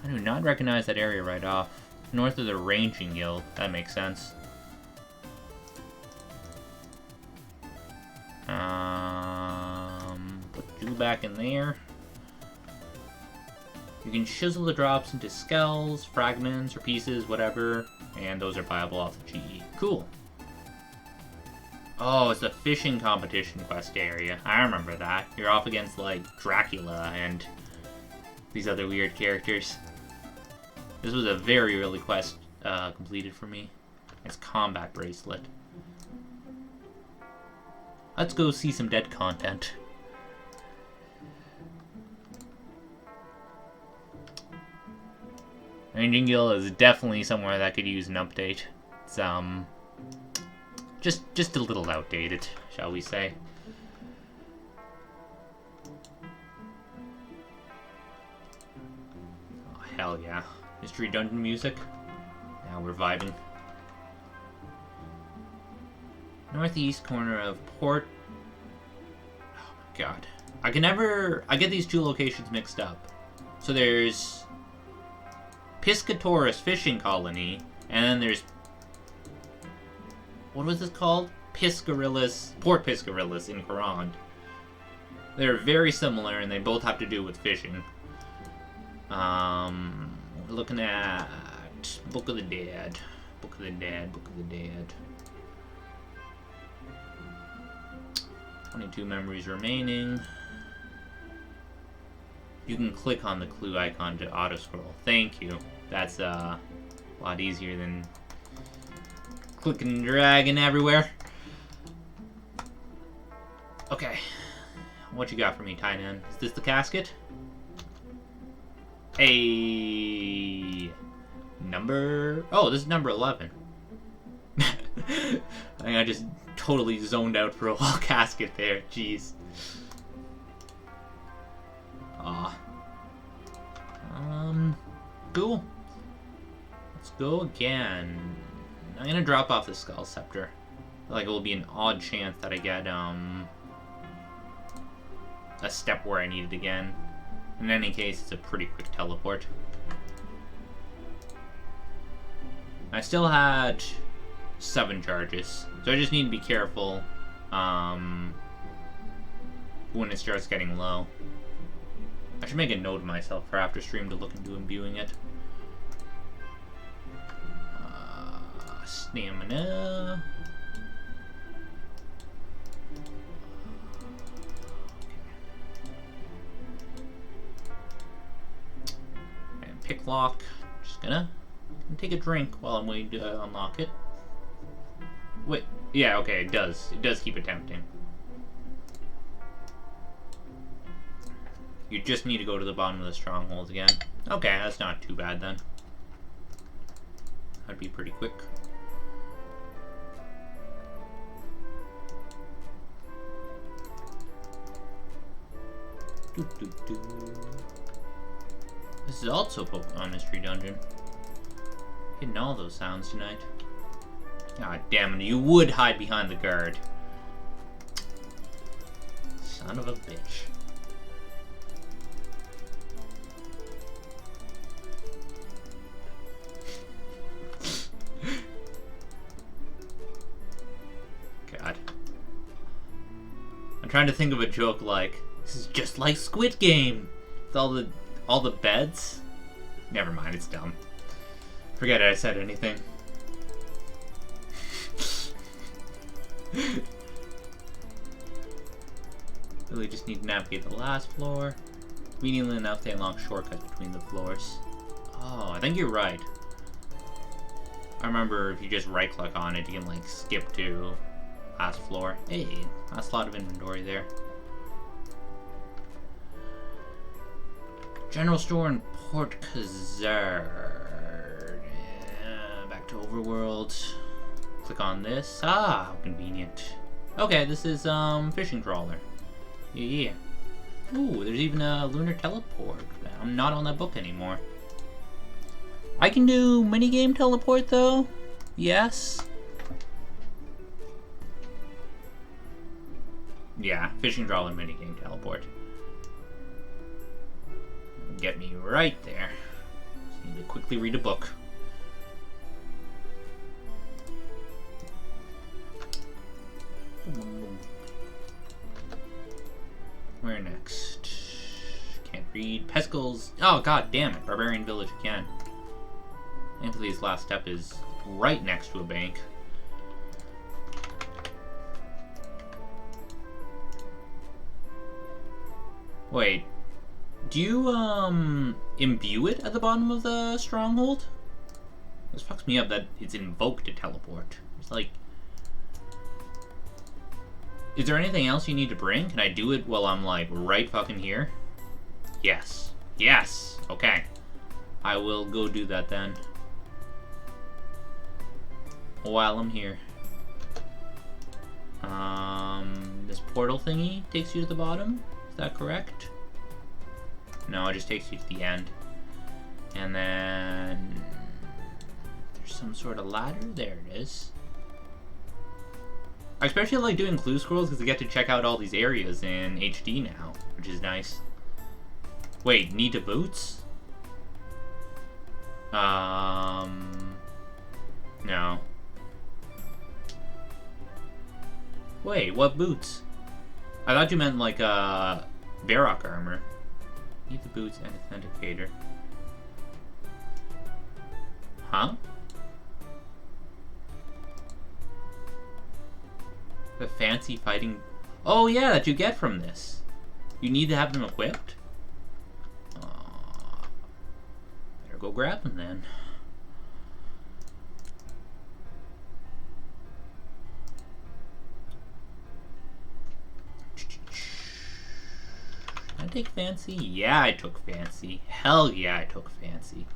I do not recognize that area right off. North of the Ranging Guild. That makes sense. Put you back in there. You can chisel the drops into skells, fragments, or pieces, whatever, and those are viable off the GE. Cool. Oh, it's a fishing competition quest area. I remember that. You're off against, like, Dracula and these other weird characters. This was a very early quest completed for me. It's combat bracelet. Let's go see some dead content. Ranging Guild is definitely somewhere that could use an update. It's just a little outdated, shall we say. Oh, hell yeah. Mystery Dungeon music. Now we're vibing. Northeast corner of Port... Oh my god. I get these two locations mixed up. So there's Piscatoris Fishing Colony, and then there's... What was this called? Port Piscarillas in Quran. They're very similar, and they both have to do with fishing. We're looking at Book of the Dead. Book of the Dead. Book of the Dead. 22 memories remaining. You can click on the clue icon to auto-scroll. Thank you. That's a lot easier than clicking and dragging everywhere. Okay. What you got for me, Tynan? Is this the casket? Hey. Number... Oh, this is number 11. I think I just totally zoned out for a whole casket there. Jeez. Aw. Cool. Let's go again. I'm gonna drop off the Skull Scepter. Like, it will be an odd chance that I get, a step where I need it again. In any case, it's a pretty quick teleport. I still had 7 charges, so I just need to be careful, when it starts getting low. I should make a note of myself for after stream to look into imbuing it. Stamina. And pick lock. Just gonna take a drink while I'm waiting to unlock it. Wait, yeah, okay, it does. It does keep attempting. You just need to go to the bottom of the stronghold again. Okay, that's not too bad then. That'd be pretty quick. This is also Pokemon Mystery Dungeon. Hitting all those sounds tonight. God damn it, you would hide behind the guard. Son of a bitch. God. I'm trying to think of a joke like, this is just like Squid Game! With all the beds? Never mind, it's dumb. Forget I said anything. Really just need to navigate the last floor. Conveniently enough, they unlock shortcuts between the floors. Oh, I think you're right. I remember if you just right click on it, you can like skip to last floor. Hey, last slot of inventory there. General store in Port Khazard. to overworld. Click on this. Ah, how convenient. Okay, this is fishing trawler. Yeah. Ooh, there's even a lunar teleport. I'm not on that book anymore. I can do minigame teleport though. Yes. Yeah, fishing trawler minigame teleport. Get me right there. Just need to quickly read a book. Where next? Can't read. Pescals. Oh, god damn it. Barbarian Village again. Thankfully, his last step is right next to a bank. Wait. Do you, imbue it at the bottom of the stronghold? This fucks me up that it's invoked to teleport. It's like... Is there anything else you need to bring? Can I do it while I'm, like, right fucking here? Yes. Yes! Okay. I will go do that then. While I'm here. This portal thingy takes you to the bottom? Is that correct? No, it just takes you to the end. And then... There's some sort of ladder? There it is. I especially like doing clue scrolls because I get to check out all these areas in HD now, which is nice. Wait, need to boots? No. Wait, what boots? I thought you meant like, Varrock armor. Need the boots and authenticator. Huh? The fancy fighting... Oh yeah, that you get from this. You need to have them equipped? Better go grab them then. Did I take fancy? Yeah, I took fancy. Hell yeah, I took fancy.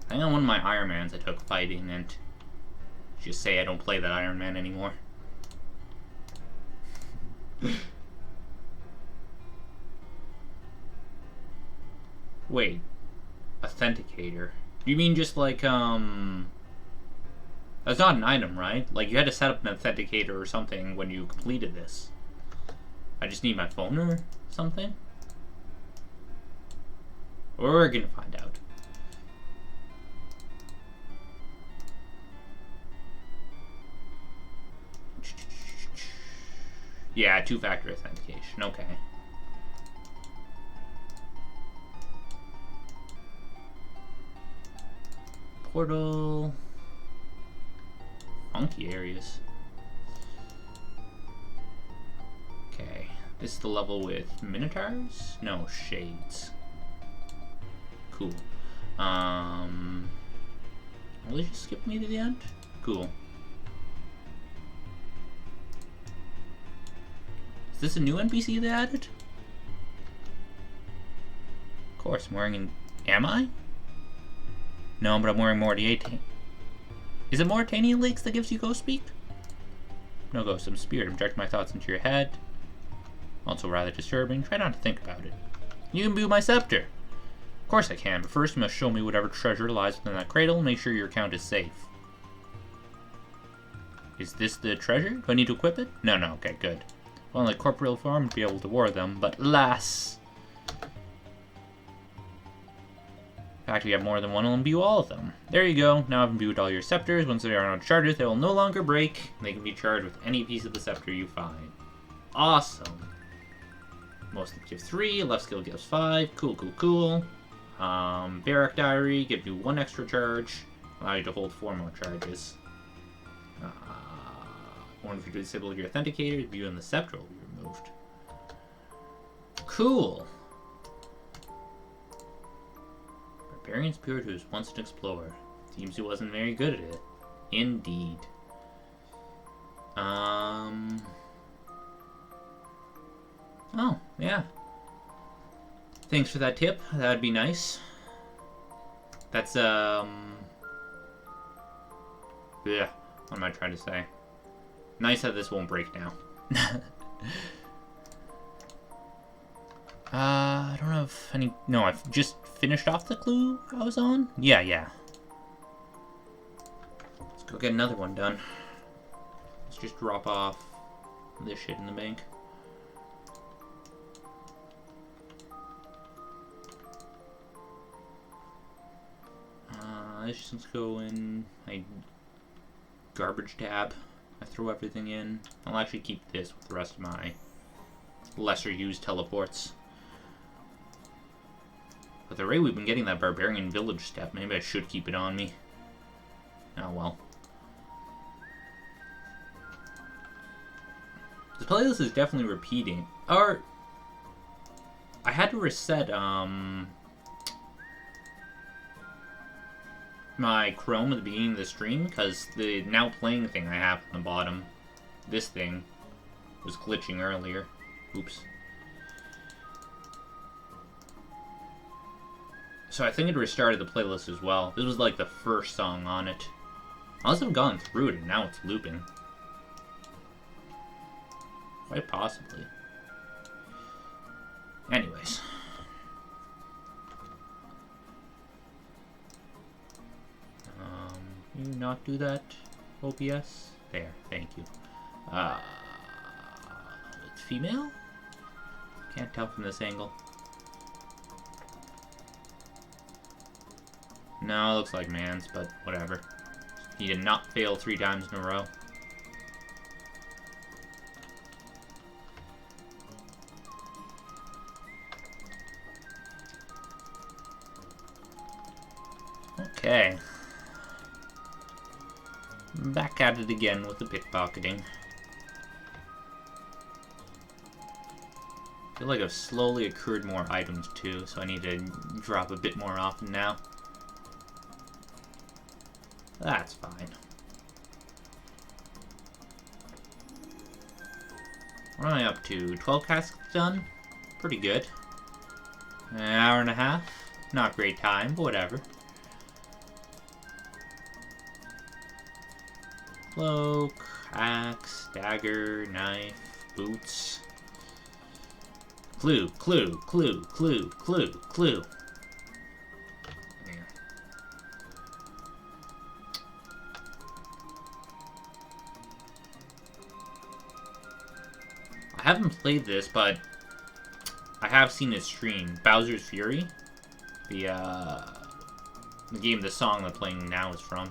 I think on one of my Ironmans I took fighting, and just say I don't play that Iron Man anymore. Wait. Authenticator. You mean just like, that's not an item, right? Like, you had to set up an authenticator or something when you completed this. I just need my phone or something? We're gonna find out. Yeah, two-factor authentication. Okay. Portal. Funky areas. Okay. This is the level with Minotaurs? No, Shades. Cool. Will they just skip me to the end? Cool. Is this a new NPC they added? Of course, I'm wearing an... Am I? No, but I'm wearing Mauritanian. Is it Mauritanian Lakes that gives you ghost speak? No ghost, I'm spirit. I'm directing my thoughts into your head. Also rather disturbing. Try not to think about it. You can imbue my scepter. Of course I can, but first you must show me whatever treasure lies within that cradle and make sure your account is safe. Is this the treasure? Do I need to equip it? No, okay, good. Well, in the corporeal form, to be able to ward them, but alas! In fact, we have more than one, will imbue all of them. There you go, now I've imbued all your scepters. Once they are on charges, they will no longer break. They can be charged with any piece of the scepter you find. Awesome! Most give 3, left skill gives 5. Cool. Varrock Diary gives you 1 extra charge. Allow you to hold 4 more charges. If you disable your authenticator, view in the scepter will be removed. Cool. Barbarian spirit who was once an explorer. Seems he wasn't very good at it. Indeed. Oh, yeah. Thanks for that tip. That'd be nice. That's, Yeah, what am I trying to say? Nice that this won't break now. I don't have any... No, I've just finished off the clue I was on? Yeah. Let's go get another one done. Let's just drop off this shit in the bank. This just go in my garbage tab. I throw everything in. I'll actually keep this with the rest of my lesser used teleports. At the rate we've been getting that barbarian village step, maybe I should keep it on me. Oh well. This playlist is definitely repeating. Or I had to reset my Chrome at the beginning of the stream because the now playing thing I have on the bottom, this thing, was glitching earlier. Oops. So I think it restarted the playlist as well. This was like the first song on it. I must have gone through it and now it's looping. Quite possibly. Anyways. Can you not do that, OPS? There, thank you. It's female? Can't tell from this angle. No, it looks like man's, but whatever. He did not fail 3 times in a row. Okay. Back at it again with the pickpocketing. I feel like I've slowly accrued more items too, so I need to drop a bit more often now. That's fine. What am I up to? 12 casks done? Pretty good. An hour and a half? Not great time, but whatever. Cloak, axe, dagger, knife, boots. Clue. There. I haven't played this, but I have seen it stream. Bowser's Fury. The game the song they're playing now is from.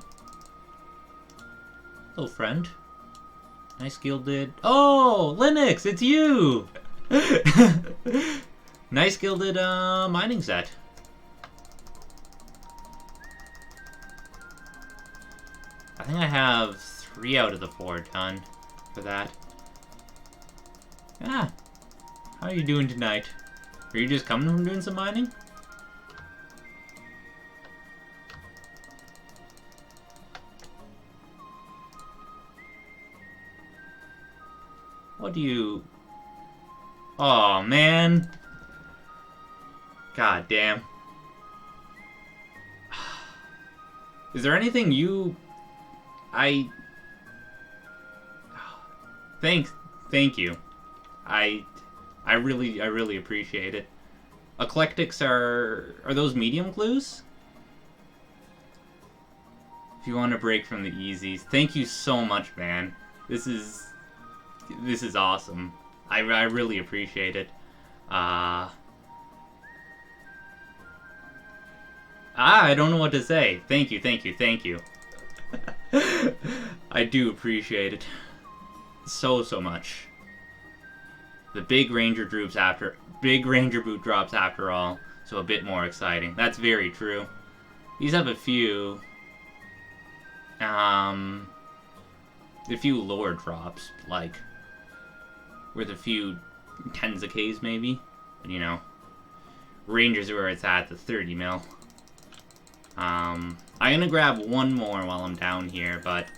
Hello, friend. Nice gilded... Oh! Linux! It's you! Nice gilded, mining set. I think I have 3 out of the 4 done for that. Ah! How are you doing tonight? Are you just coming from doing some mining? What do you... Oh, man. God damn. Is there anything you... Thank you. I really appreciate it. Eclectics are those medium clues? If you want to break from the easies. Thank you so much, man. This is awesome. I really appreciate it. I don't know what to say. Thank you. I do appreciate it so much. The big ranger boot drops after all, so a bit more exciting. That's very true. These have a few lore drops, like worth a few tens of Ks maybe. But, you know, Rangers are where it's at, the 30 mil. I'm gonna grab one more while I'm down here, but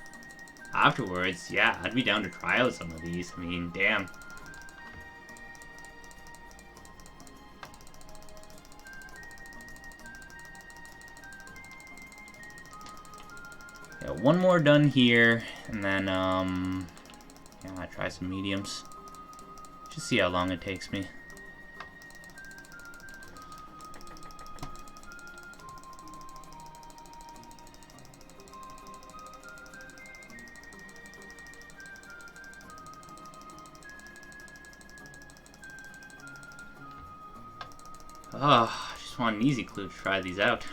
afterwards, yeah, I'd be down to try out some of these. I mean, damn. Yeah, one more done here, and then, yeah, I'll try some mediums. Just see how long it takes me. Oh, I just want an easy clue to try these out.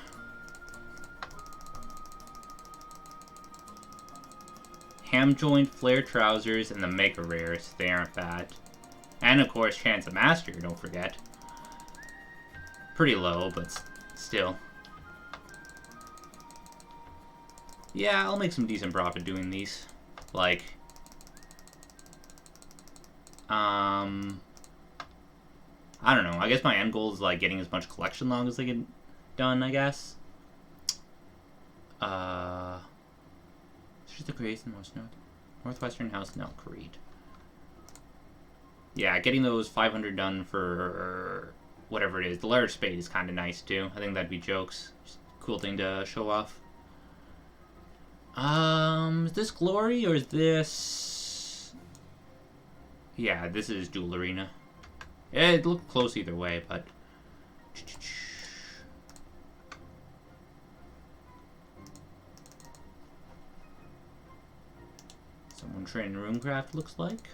Ham joint, flare trousers, and the mega rares. They aren't bad. And of course, chance of master, don't forget. Pretty low, but still. Yeah, I'll make some decent profit doing these. Like, I don't know. I guess my end goal is like getting as much collection log as I get done, I guess. She's the greatest in the Northwestern House. No, Creed. Yeah, getting those 500 done for whatever it is. The large spade is kind of nice too. I think that'd be jokes. Just a cool thing to show off. Is this Glory or is this... Yeah, this is Duel Arena. Yeah, it looked close either way, but... Someone training Runecraft, looks like.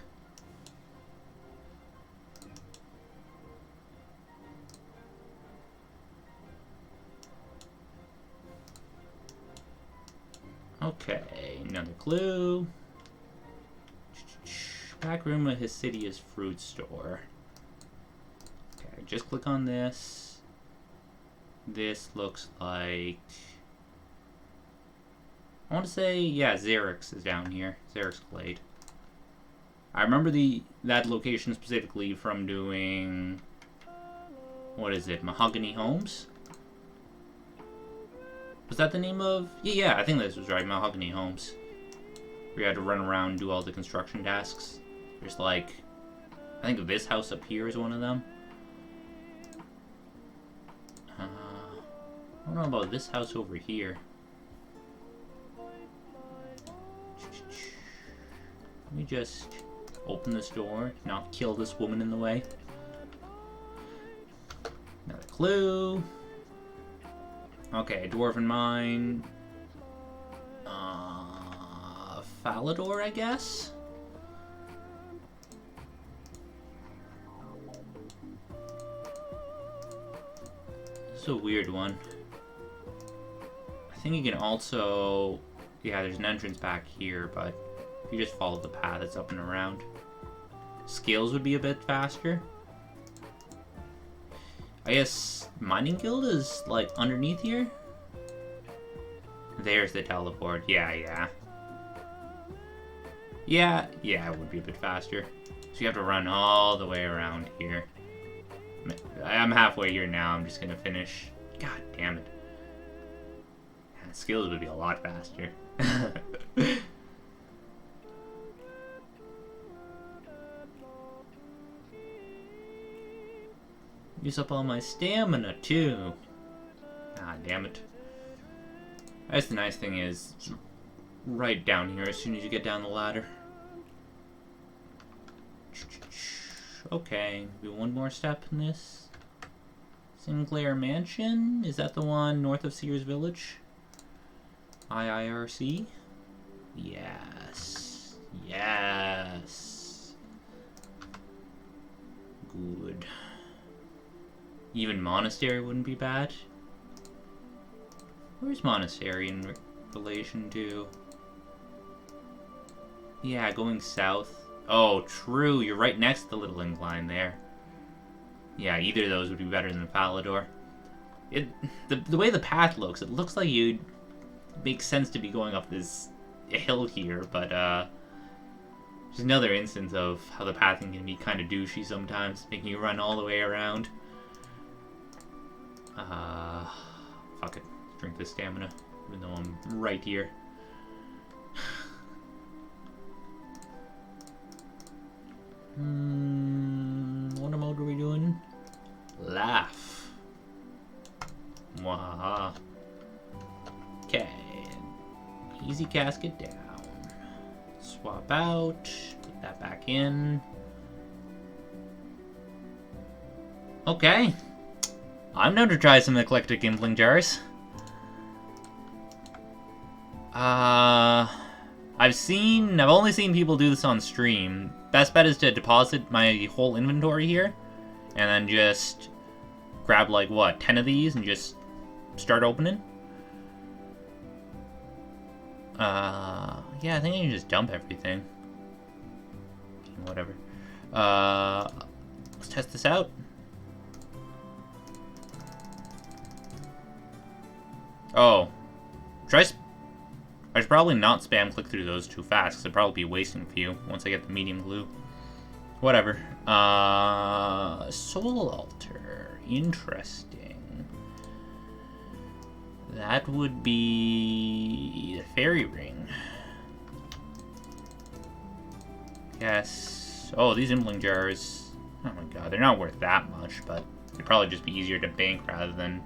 Okay, another clue. Back room of Hesidia's fruit store. Okay, just click on this. This looks like... I want to say, yeah, Xerix is down here. Xerix Glade. I remember that location specifically from doing... What is it? Mahogany Homes? Was that the name of... Yeah, I think this was right. Mahogany Homes. We had to run around and do all the construction tasks. There's like... I think this house up here is one of them. I don't know about this house over here. Let me just open this door, not kill this woman in the way. Another clue. Okay, Dwarven Mine. Falador, I guess? This is a weird one. I think you can also... Yeah, there's an entrance back here, but if you just follow the path, it's up and around. Scales would be a bit faster. I guess Mining Guild is, like, underneath here? There's the teleport. Yeah. Yeah, it would be a bit faster. So you have to run all the way around here. I'm halfway here now. I'm just gonna finish. God damn it. Yeah, skills would be a lot faster. Use up all my stamina too. God damn it. That's the nice thing is, it's right down here as soon as you get down the ladder. Okay, maybe one more step in this. Sinclair Mansion? Is that the one north of Sears Village? IIRC? Yes. Good. Even Monastery wouldn't be bad. Where's Monastery in relation to... Yeah, going south. Oh, true. You're right next to the little incline there. Yeah, either of those would be better than Falador. The way the path looks, it looks like you'd make sense to be going up this hill here, but there's another instance of how the pathing can be kind of douchey sometimes, making you run all the way around. Fuck it. Drink this stamina, even though I'm right here. What mode are we doing? Laugh. Mwahaha. Okay. Easy casket down. Swap out. Put that back in. Okay. I'm known to try some eclectic impling jars. I've only seen people do this on stream. Best bet is to deposit my whole inventory here, and then just grab like, what, 10 of these and just start opening? Yeah, I think I can just dump everything. Whatever. Let's test this out. Oh. I should probably not spam click through those too fast, because I'd probably be wasting a few once I get the medium glue. Whatever. Soul Altar. Interesting. That would be the fairy ring. Yes. Oh, these impling jars. Oh my god, they're not worth that much, but it'd probably just be easier to bank rather than...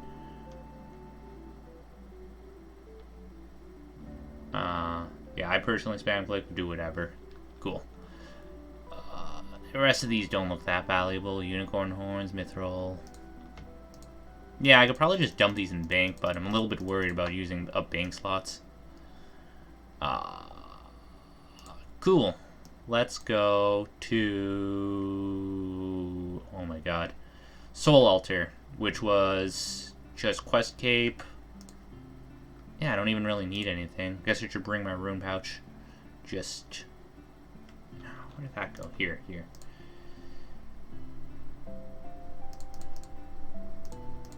yeah, I personally spam click, do whatever. Cool. The rest of these don't look that valuable. Unicorn horns, mithril. Yeah, I could probably just dump these in bank, but I'm a little bit worried about using up bank slots. Cool. Let's go to... oh my god. Soul Altar, which was just Quest Cape. Yeah, I don't even really need anything. Guess I should bring my rune pouch. Just... where did that go? Here.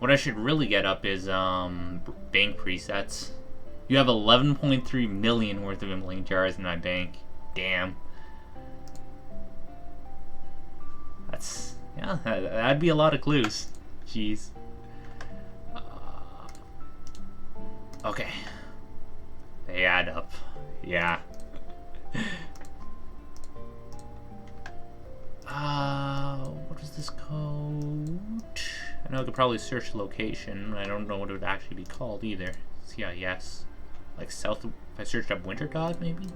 What I should really get up is bank presets. You have 11.3 million worth of impling jars in my bank. Damn. That's... yeah, that'd be a lot of clues. Jeez. Okay. They add up. Yeah. What is this code? I know I could probably search location. I don't know what it would actually be called either. CIS. Like south of... if I searched up Winter God, maybe?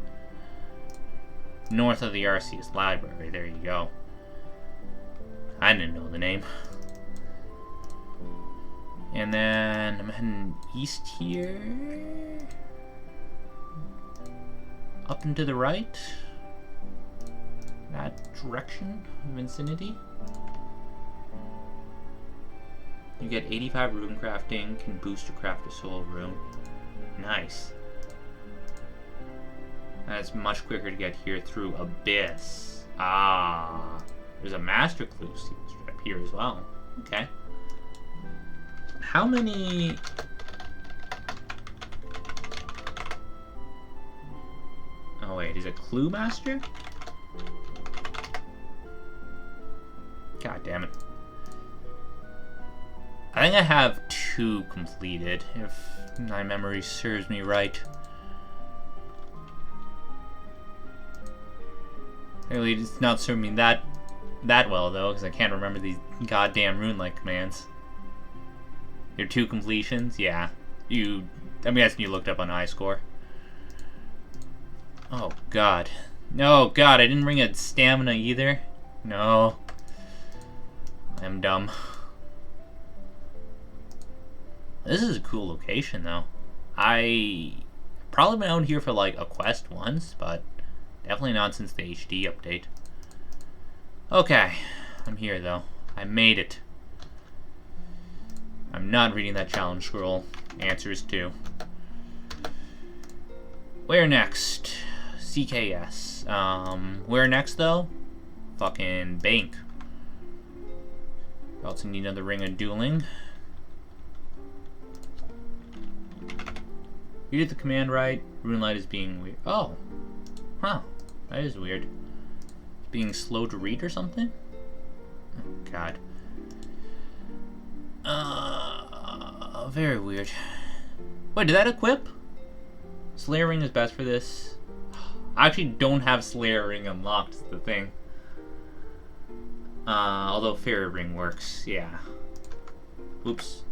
North of the Arceus Library. There you go. I didn't know the name. And then I'm heading east here. Up and to the right. That direction of vicinity. You get 85 rune crafting, can boost to craft a soul rune. Nice. That's much quicker to get here through Abyss. Ah, there's a master clue straight up here as well. Okay. How many... oh wait, is it Clue Master? God damn it. I think I have 2 completed, if my memory serves me right. Really, it's not serving me that well though, because I can't remember these goddamn rune-like commands. Your 2 completions? Yeah. I'm guessing you looked up on iScore. Oh, God. No, God, I didn't bring a stamina either. No. I'm dumb. This is a cool location, though. I probably been out here for, like, a quest once, but definitely not since the HD update. Okay. I'm here, though. I made it. I'm not reading that challenge scroll. Answers too. Where next? CKS. Where next though? Fucking bank. Also need another ring of dueling. You did the command right. Runelight is being weird. Oh. Huh. That is weird. Being slow to read or something? Oh, God. Very weird. Wait, did that equip? Slayer Ring is best for this. I actually don't have Slayer Ring unlocked, is the thing. Although Fairy Ring works, yeah. Oops.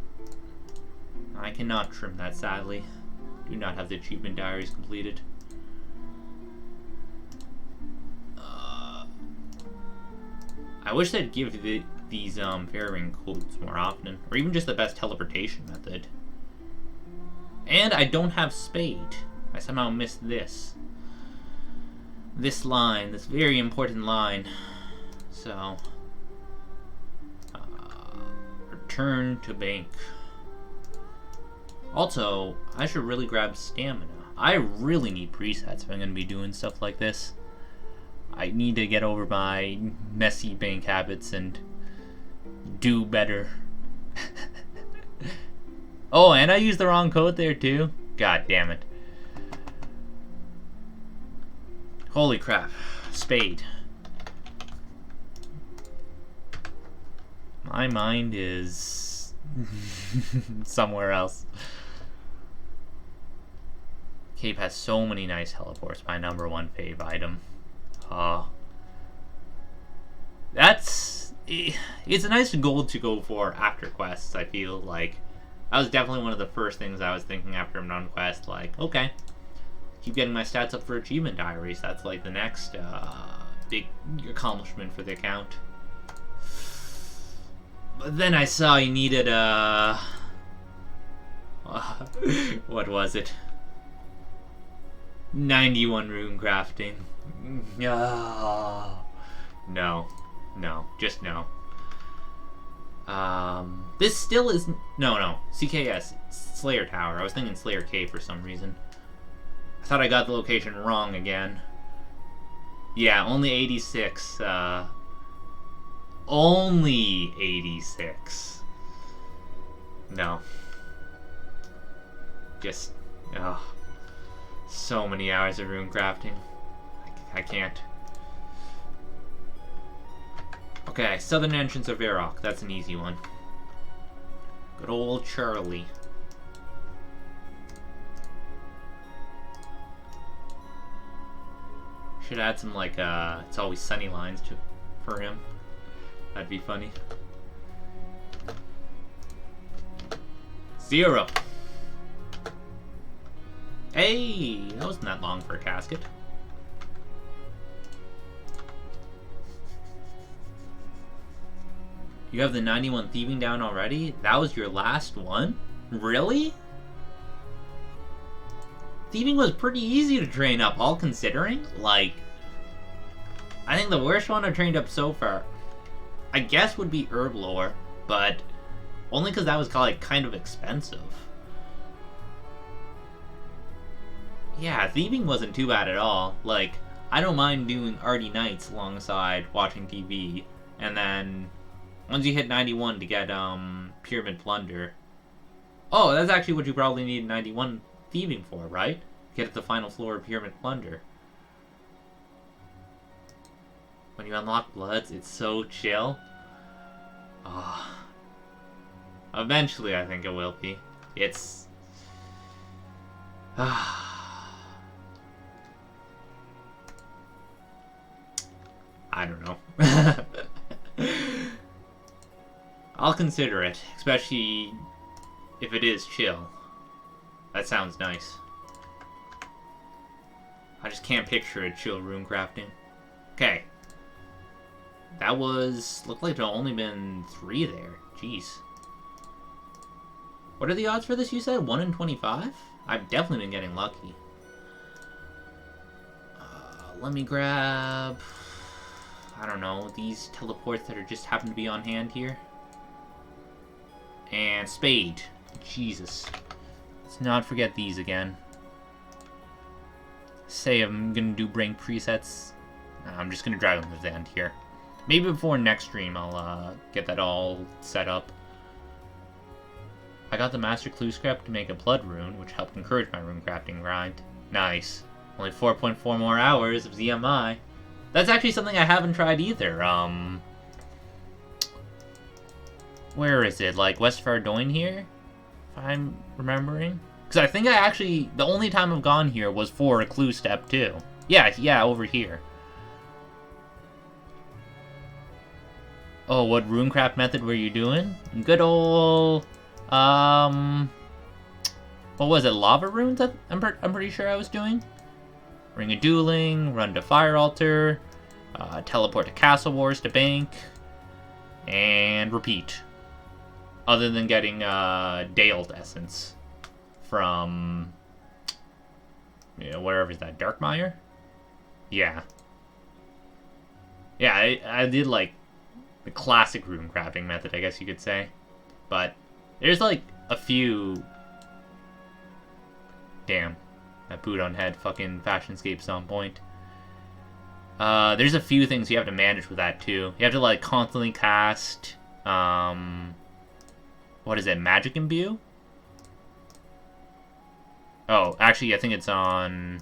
I cannot trim that, sadly. Do not have the achievement diaries completed. I wish they'd give these fairing codes more often, or even just the best teleportation method. And I don't have Spade. I somehow missed this. This line, this very important line. So, return to bank. Also, I should really grab stamina. I really need presets if I'm going to be doing stuff like this. I need to get over my messy bank habits and do better. Oh, and I used the wrong code there too? God damn it. Holy crap. Spade. My mind is somewhere else. Cape has so many nice teleports. My number one fave item. It's a nice goal to go for after quests. I feel like that was definitely one of the first things I was thinking after I'm done quest. Like, okay, keep getting my stats up for achievement diaries. That's like the next big accomplishment for the account. But then I saw you needed what was it? 91 rune crafting. No, just no. This still is no CKS Slayer Tower. I was thinking Slayer Cave for some reason. I thought I got the location wrong again. Yeah, only 86. Only 86. No. Just so many hours of rune crafting. I can't. Okay, southern entrance of Varrock. That's an easy one. Good old Charlie. Should add some like it's always sunny lines for him. That'd be funny. 0. Hey, that wasn't that long for a casket. You have the 91 thieving down already? That was your last one? Really? Thieving was pretty easy to train up, all considering. Like, I think the worst one I've trained up so far, I guess, would be herb lore, but only because that was like kind of expensive. Yeah, thieving wasn't too bad at all. Like, I don't mind doing arty nights alongside watching TV, and then once you hit 91 to get Pyramid Plunder. Oh, that's actually what you probably need 91 thieving for, right? Get at the final floor of Pyramid Plunder. When you unlock Bloods, it's so chill. Oh. Eventually, I think it will be. It's... I don't know. I'll consider it, especially if it is chill. That sounds nice. I just can't picture a chill rune crafting. Okay. That was... looked like there only been 3 there. Jeez. What are the odds for this, you said? 1 in 25? I've definitely been getting lucky. Let me grab... I don't know, these teleports that are just happen to be on hand here. And Spade. Jesus. Let's not forget these again. Say I'm gonna do bring presets. I'm just gonna drag them to the end here. Maybe before next stream I'll get that all set up. I got the Master Clue Scrap to make a Blood Rune, which helped encourage my rune crafting grind. Nice. Only 4.4 more hours of ZMI. That's actually something I haven't tried either. Where is it? Like West Fardoin here? If I'm remembering. Because I think I actually... the only time I've gone here was for a clue step too. Yeah, over here. Oh, what runecraft method were you doing? Good old... What was it? Lava runes? I'm pretty sure I was doing. Ring of Dueling, run to Fire Altar, teleport to Castle Wars to Bank, and repeat. Other than getting Dale's Essence from, wherever is that, Darkmire? Yeah. Yeah, I did, like, the classic rune crafting method, I guess you could say. But there's, like, a few... Damn. That boot on head fucking Fashionscape's on point. There's a few things you have to manage with that, too. You have to, like, constantly cast... what is it? Magic Imbue? Oh, actually, I think it's on...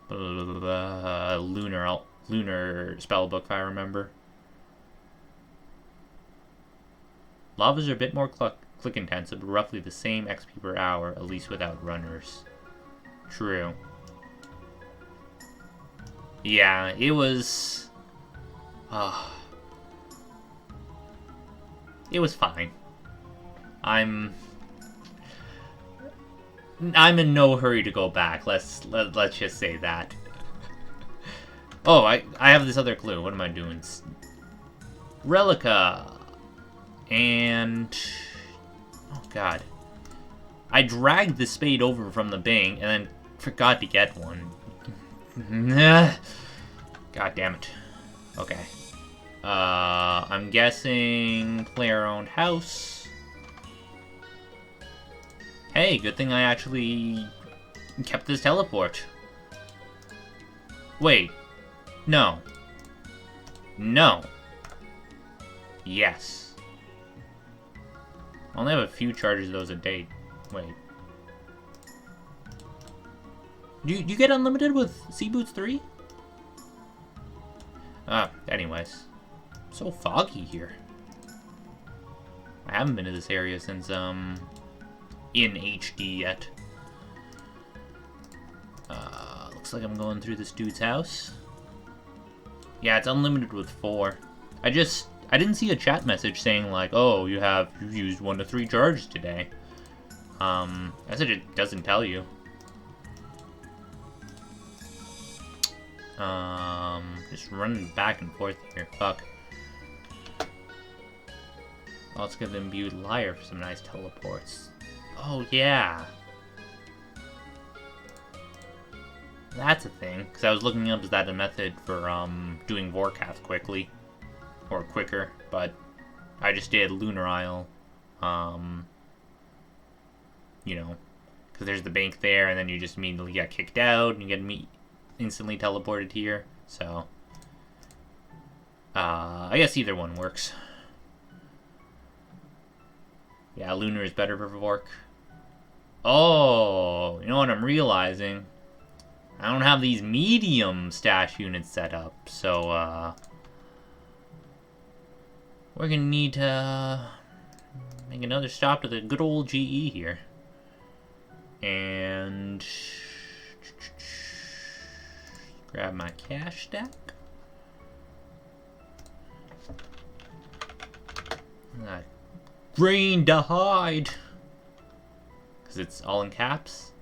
Lunar Spellbook, if I remember. Lavas are a bit more click intensive, but roughly the same XP per hour, at least without runners. True. Yeah, it was... it was fine. I'm in no hurry to go back. Let's just say that. Oh, I have this other clue. What am I doing? Relica. And... oh, God. I dragged the spade over from the bank and then forgot to get one. God damn it. Okay. I'm guessing player-owned house. Hey, good thing I actually kept this teleport. Wait. No. No. Yes. I only have a few charges of those a day. Wait. Do you get unlimited with Sea Boots 3? Anyways. So foggy here. I haven't been to this area since, in HD yet. Looks like I'm going through this dude's house. Yeah, it's unlimited with 4. I didn't see a chat message saying like, oh, you've used 1 to 3 charges today. I said it doesn't tell you. Just running back and forth here. Fuck. Let's give them Imbued Liar for some nice teleports. Oh, yeah. That's a thing. Because I was looking up, is that a method for, doing Vorkath quickly? Or quicker, but I just did Lunar Isle. Because there's the bank there, and then you just immediately get kicked out, and you get instantly teleported here. So, I guess either one works. Yeah, Lunar is better for Vork. Oh, you know what I'm realizing? I don't have these medium stash units set up, so, we're gonna need to make another stop to the good old GE here. And grab my cash stack. Green to hide. Because it's all in caps.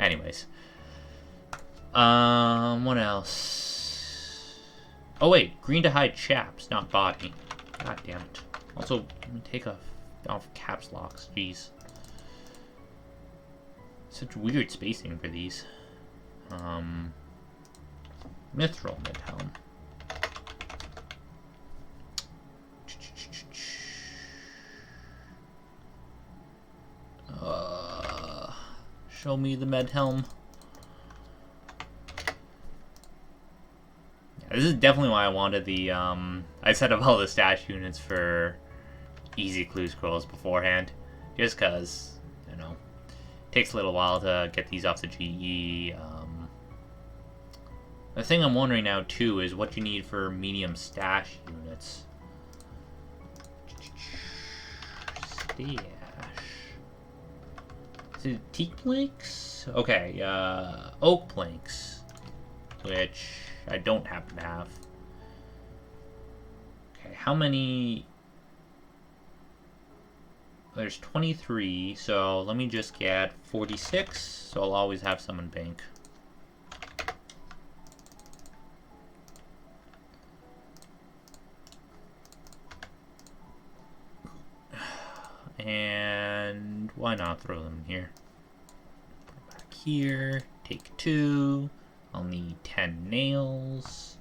Anyways. What else? Oh wait, green to hide chaps, not body. God damn it. Also, let me take off caps locks. Jeez. Such weird spacing for these. Mithril Midhelm. Show me the Medhelm. Yeah, this is definitely why I wanted the, I set up all the stash units for easy clue scrolls beforehand. Just cause, it takes a little while to get these off the GE. The thing I'm wondering now, too, is what you need for medium stash units. Stash. Is it teak planks? Okay, oak planks. Which I don't happen to have. Okay, how many... There's 23, so let me just get 46, so I'll always have some in bank. And why not throw them here? Put them back here, take 2. I'll need 10 nails.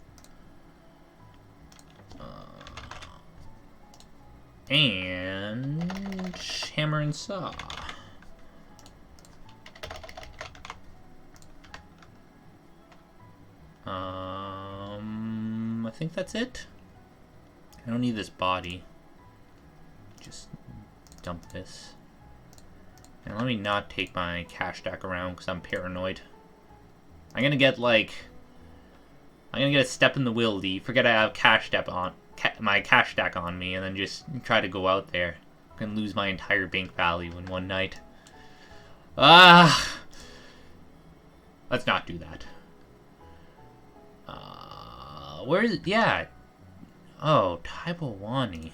And hammer and saw. I think that's it. I don't need this body. Just dump this. And let me not take my cash stack around because I'm paranoid. I'm gonna get a step in the wildy. Forget I have my cash stack on me, and then just try to go out there. I can lose my entire bank value in one night. Let's not do that. Where is it? Yeah. Oh, Taibawani.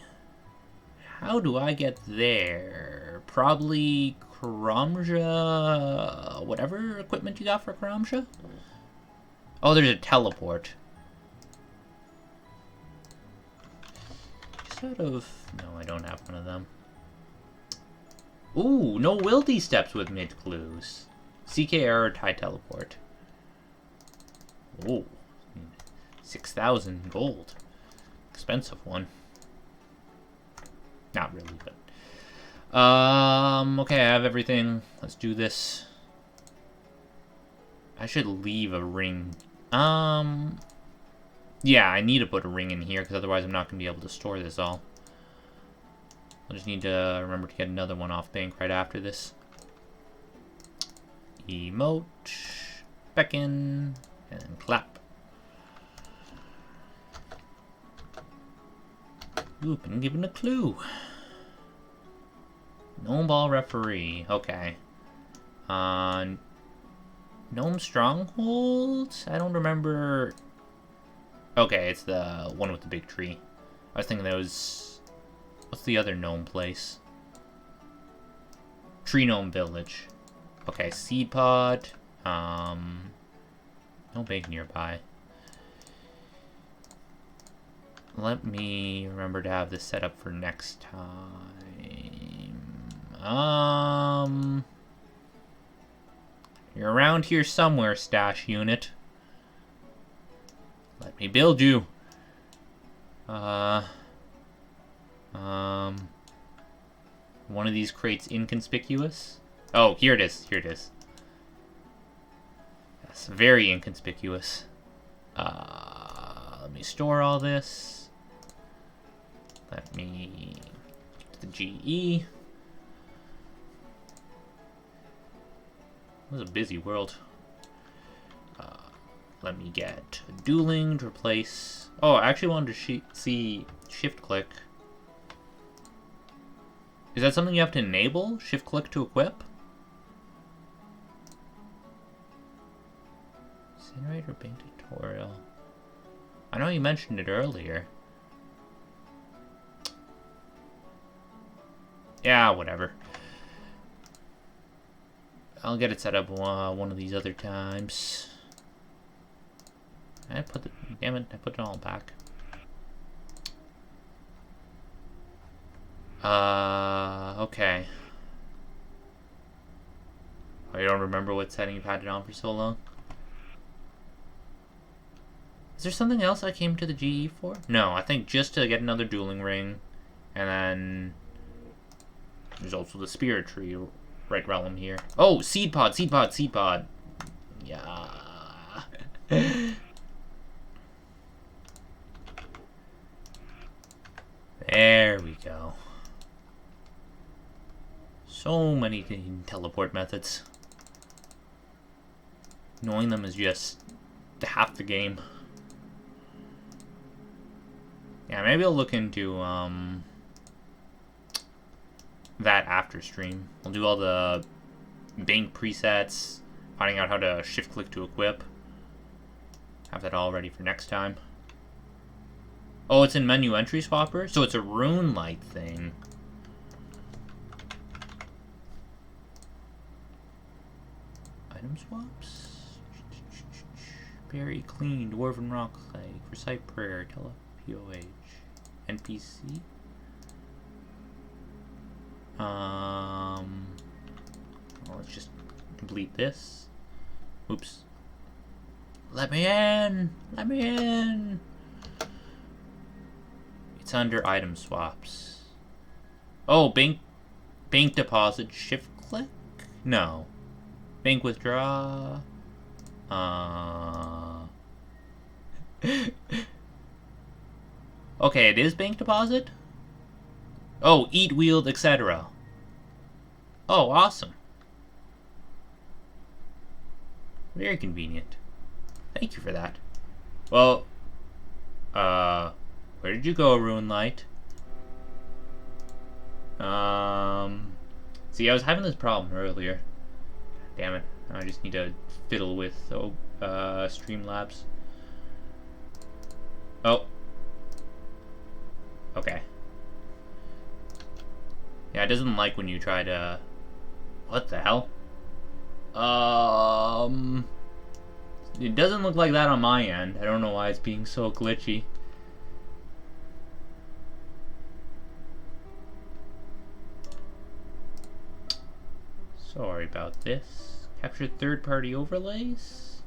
How do I get there? Probably Karamja. Whatever equipment you got for Karamja? Oh, there's a teleport. No, I don't have one of them. Ooh, no wildy steps with mid clues. CK error tie teleport. Ooh, 6,000 gold. Expensive one. Not really, but okay, I have everything. Let's do this. I should leave a ring. Yeah, I need to put a ring in here, because otherwise I'm not going to be able to store this all. I'll just need to remember to get another one off bank right after this. Emote, beckon, and clap. Ooh, been given a clue. Gnome ball referee, okay. Gnome strongholds? I don't remember. Okay, it's the one with the big tree. I was thinking that was... What's the other gnome place? Tree Gnome Village. Okay, seed pod. No bank nearby. Let me remember to have this set up for next time. You're around here somewhere, stash unit. Let me build you. One of these crates inconspicuous. Oh, here it is. Here it is. Yes, very inconspicuous. Let me store all this. Let me get the GE. It was a busy world. Let me get dueling to replace... Oh, I actually wanted to see shift click. Is that something you have to enable? Shift click to equip? Incinerator bank tutorial. I know you mentioned it earlier. Yeah, whatever. I'll get it set up one of these other times. Damn it, I put it all back. Okay. Oh, you don't remember what setting you've had it on for so long? Is there something else I came to the GE for? No, I think just to get another dueling ring. And then... There's also the spirit tree right realm here. Oh, seed pod, seed pod, seed pod. Yeah. There we go. So many teleport methods. Knowing them is just half the game. Yeah, maybe I'll look into that after stream. I'll do all the bank presets, finding out how to shift click to equip. Have that all ready for next time. Oh, it's in menu entry swapper? So it's a rune light thing. Item swaps. Very clean. Dwarven rock clay. Recite prayer. Tele POH. NPC. Well, let's just complete this. Oops. Let me in! Let me in! It's under item swaps. Oh, bank deposit. Shift click? No. Bank withdraw. Okay, it is bank deposit? Oh, eat, wield, etc. Oh, awesome. Very convenient. Thank you for that. Well, where did you go, Ruin Light? See, I was having this problem earlier. Damn it. I just need to fiddle with, Streamlabs. Oh. Okay. Yeah, it doesn't like when you try to... What the hell? It doesn't look like that on my end. I don't know why it's being so glitchy. Sorry about this. Capture third-party overlays?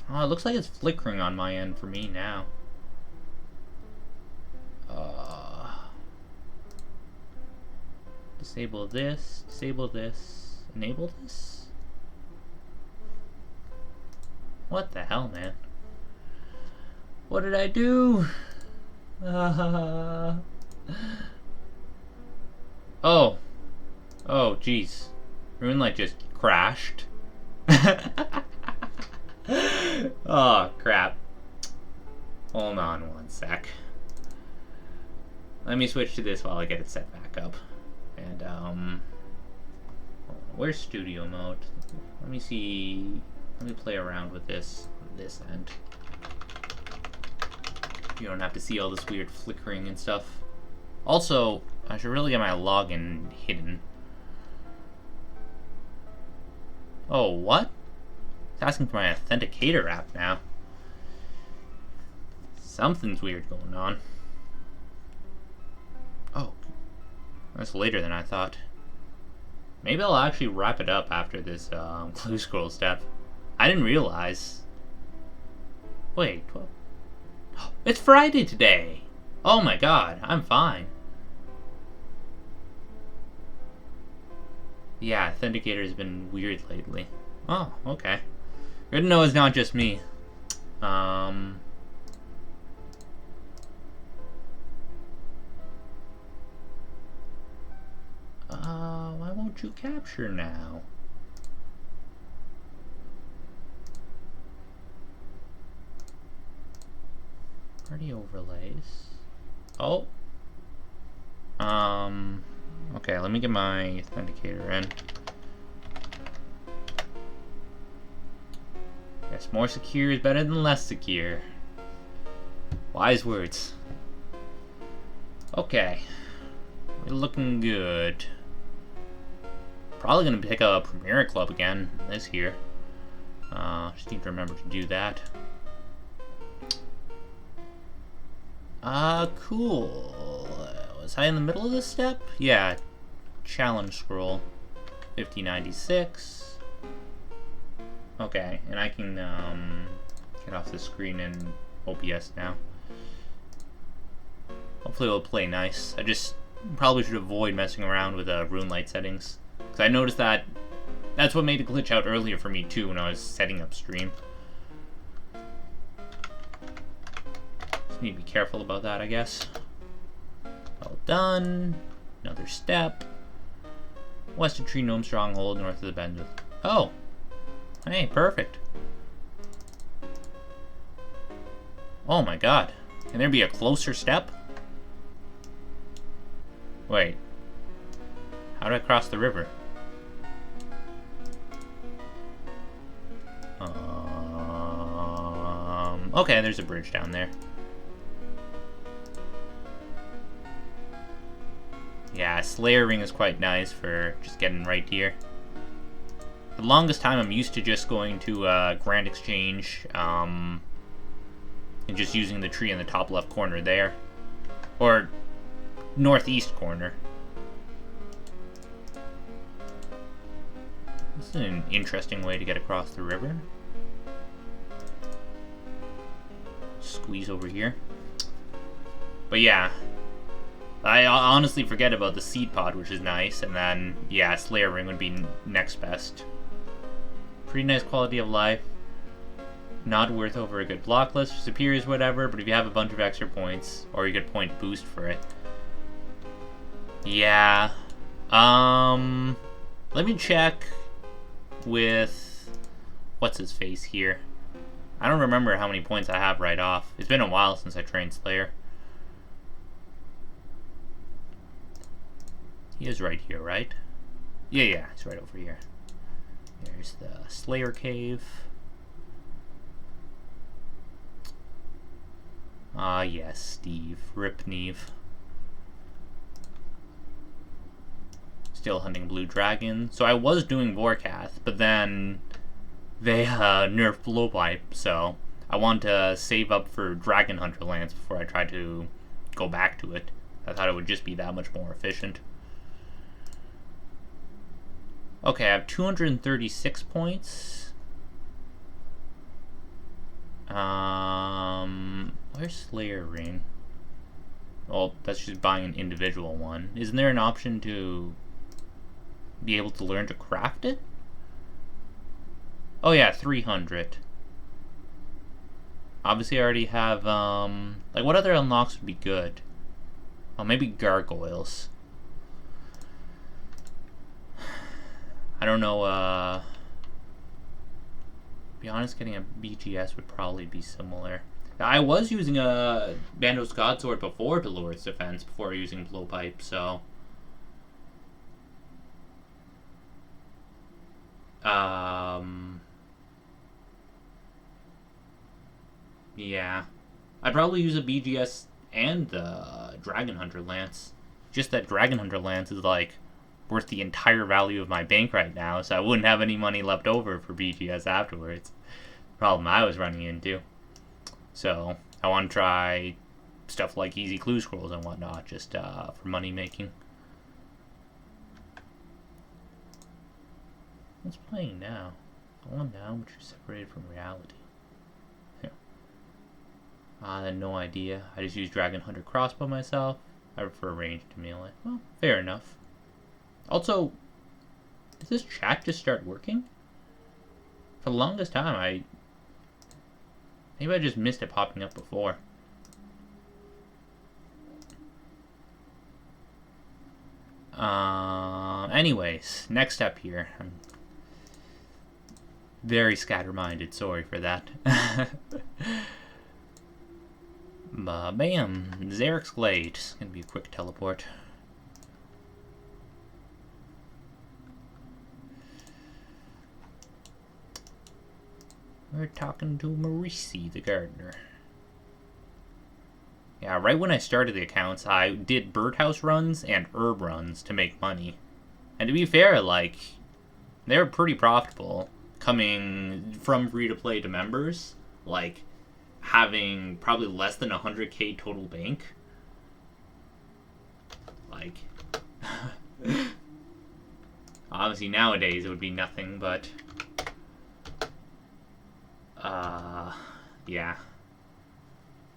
Oh, it looks like it's flickering on my end for me now. Disable this, enable this? What the hell, man? What did I do? Oh, jeez. Ruinlight just crashed. Oh, crap. Hold on one sec. Let me switch to this while I get it set back up. And, where's studio mode? Let me see. Let me play around with this on this end. You don't have to see all this weird flickering and stuff. Also, I should really get my login hidden. Oh, what? It's asking for my authenticator app now. Something's weird going on. Oh, that's later than I thought. Maybe I'll actually wrap it up after this clue scroll step. I didn't realize. Wait, what? It's Friday today! Oh my god, I'm fine. Yeah, Authenticator has been weird lately. Oh, okay. Good to know it's not just me. Why won't you capture now? Party overlays. Oh. Okay, let me get my authenticator in. Yes, more secure is better than less secure. Wise words. Okay. We're looking good. Probably gonna pick up Premier Club again this year. Just need to remember to do that. Cool. Was I in the middle of this step? Yeah. Challenge scroll. 5096. Okay, and I can get off the screen in OBS now. Hopefully it'll play nice. I just probably should avoid messing around with Rune Light settings. Because I noticed that that's what made it glitch out earlier for me too when I was setting up stream. Just need to be careful about that, I guess. Well done. Another step. West of Tree Gnome Stronghold, north of the bend with... Oh! Hey, perfect. Oh my god. Can there be a closer step? Wait. How do I cross the river? Okay, there's a bridge down there. Yeah, Slayer Ring is quite nice for just getting right here. For the longest time, I'm used to just going to Grand Exchange, and just using the tree in the top left corner there. Or northeast corner. This is an interesting way to get across the river. Squeeze over here. But yeah, I honestly forget about the seed pod, which is nice, and then, yeah, Slayer Ring would be next best. Pretty nice quality of life. Not worth over a good block list, superiors, whatever, but if you have a bunch of extra points, or you get point boost for it. Yeah. Let me check with what's his face here. I don't remember how many points I have right off. It's been a while since I trained Slayer. He is right here, right? Yeah, he's right over here. There's the Slayer Cave. Ah, yes, Steve. Rip Neve. Still hunting blue dragon. So I was doing Vorkath, but then they nerfed Blowpipe, so I want to save up for Dragon Hunter Lance before I try to go back to it. I thought it would just be that much more efficient. Okay, I have 236 points. Where's Slayer Ring? Well, that's just buying an individual one. Isn't there an option to be able to learn to craft it? Oh yeah, 300. Obviously I already have, like, what other unlocks would be good? Oh, maybe gargoyles. I don't know, to be honest, getting a BGS would probably be similar. Now, I was using a Bandos Godsword before to lower its defense, before using Blowpipe, so... yeah. I'd probably use a BGS and the Dragon Hunter Lance. Just that Dragon Hunter Lance is, like, worth the entire value of my bank right now, so I wouldn't have any money left over for BGS afterwards. Problem I was running into. So, I want to try stuff like easy clue scrolls and whatnot, just for money making. What's playing now? The one down, which is separated from reality. Yeah. I had no idea. I just use Dragon Hunter Crossbow myself. I prefer ranged to melee. Well, fair enough. Also, did this chat just start working? For the longest time, maybe I just missed it popping up before. Anyways, next up here. I'm very scatter-minded, sorry for that. Bam! Zarek's Glade. It's gonna be a quick teleport. We're talking to Marisi, the gardener. Yeah, right when I started the accounts, I did birdhouse runs and herb runs to make money. And to be fair, like, they were pretty profitable, coming from free-to-play to members, like, having probably less than 100k total bank. Like, obviously nowadays it would be nothing, but, yeah.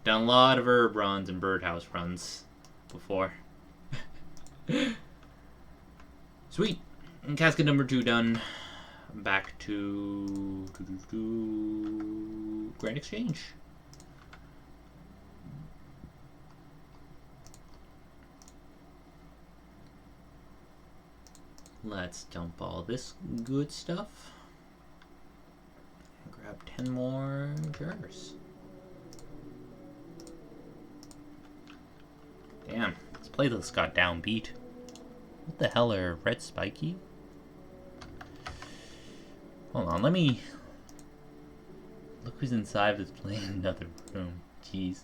Done a lot of herb runs and birdhouse runs before. Sweet. And casket number 2 done. Back to Grand Exchange. Let's dump all this good stuff. And grab 10 more jars. Damn, this playlist got downbeat. What the hell are red spiky? Hold on, let me look who's inside this plane in another room. Jeez.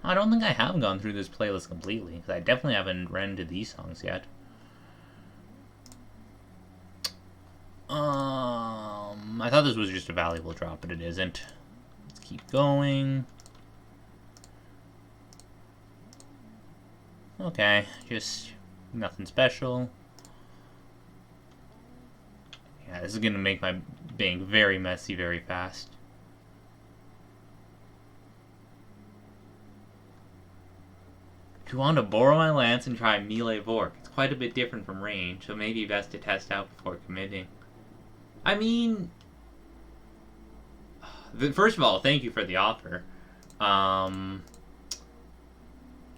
I don't think I have gone through this playlist completely, because I definitely haven't ran into these songs yet. I thought this was just a valuable drop, but it isn't. Let's keep going. Okay, just nothing special. Yeah, this is gonna make my bank very messy very fast. If you want to borrow my lance and try melee Vork, it's quite a bit different from range, so maybe best to test out before committing. I mean, first of all, thank you for the offer.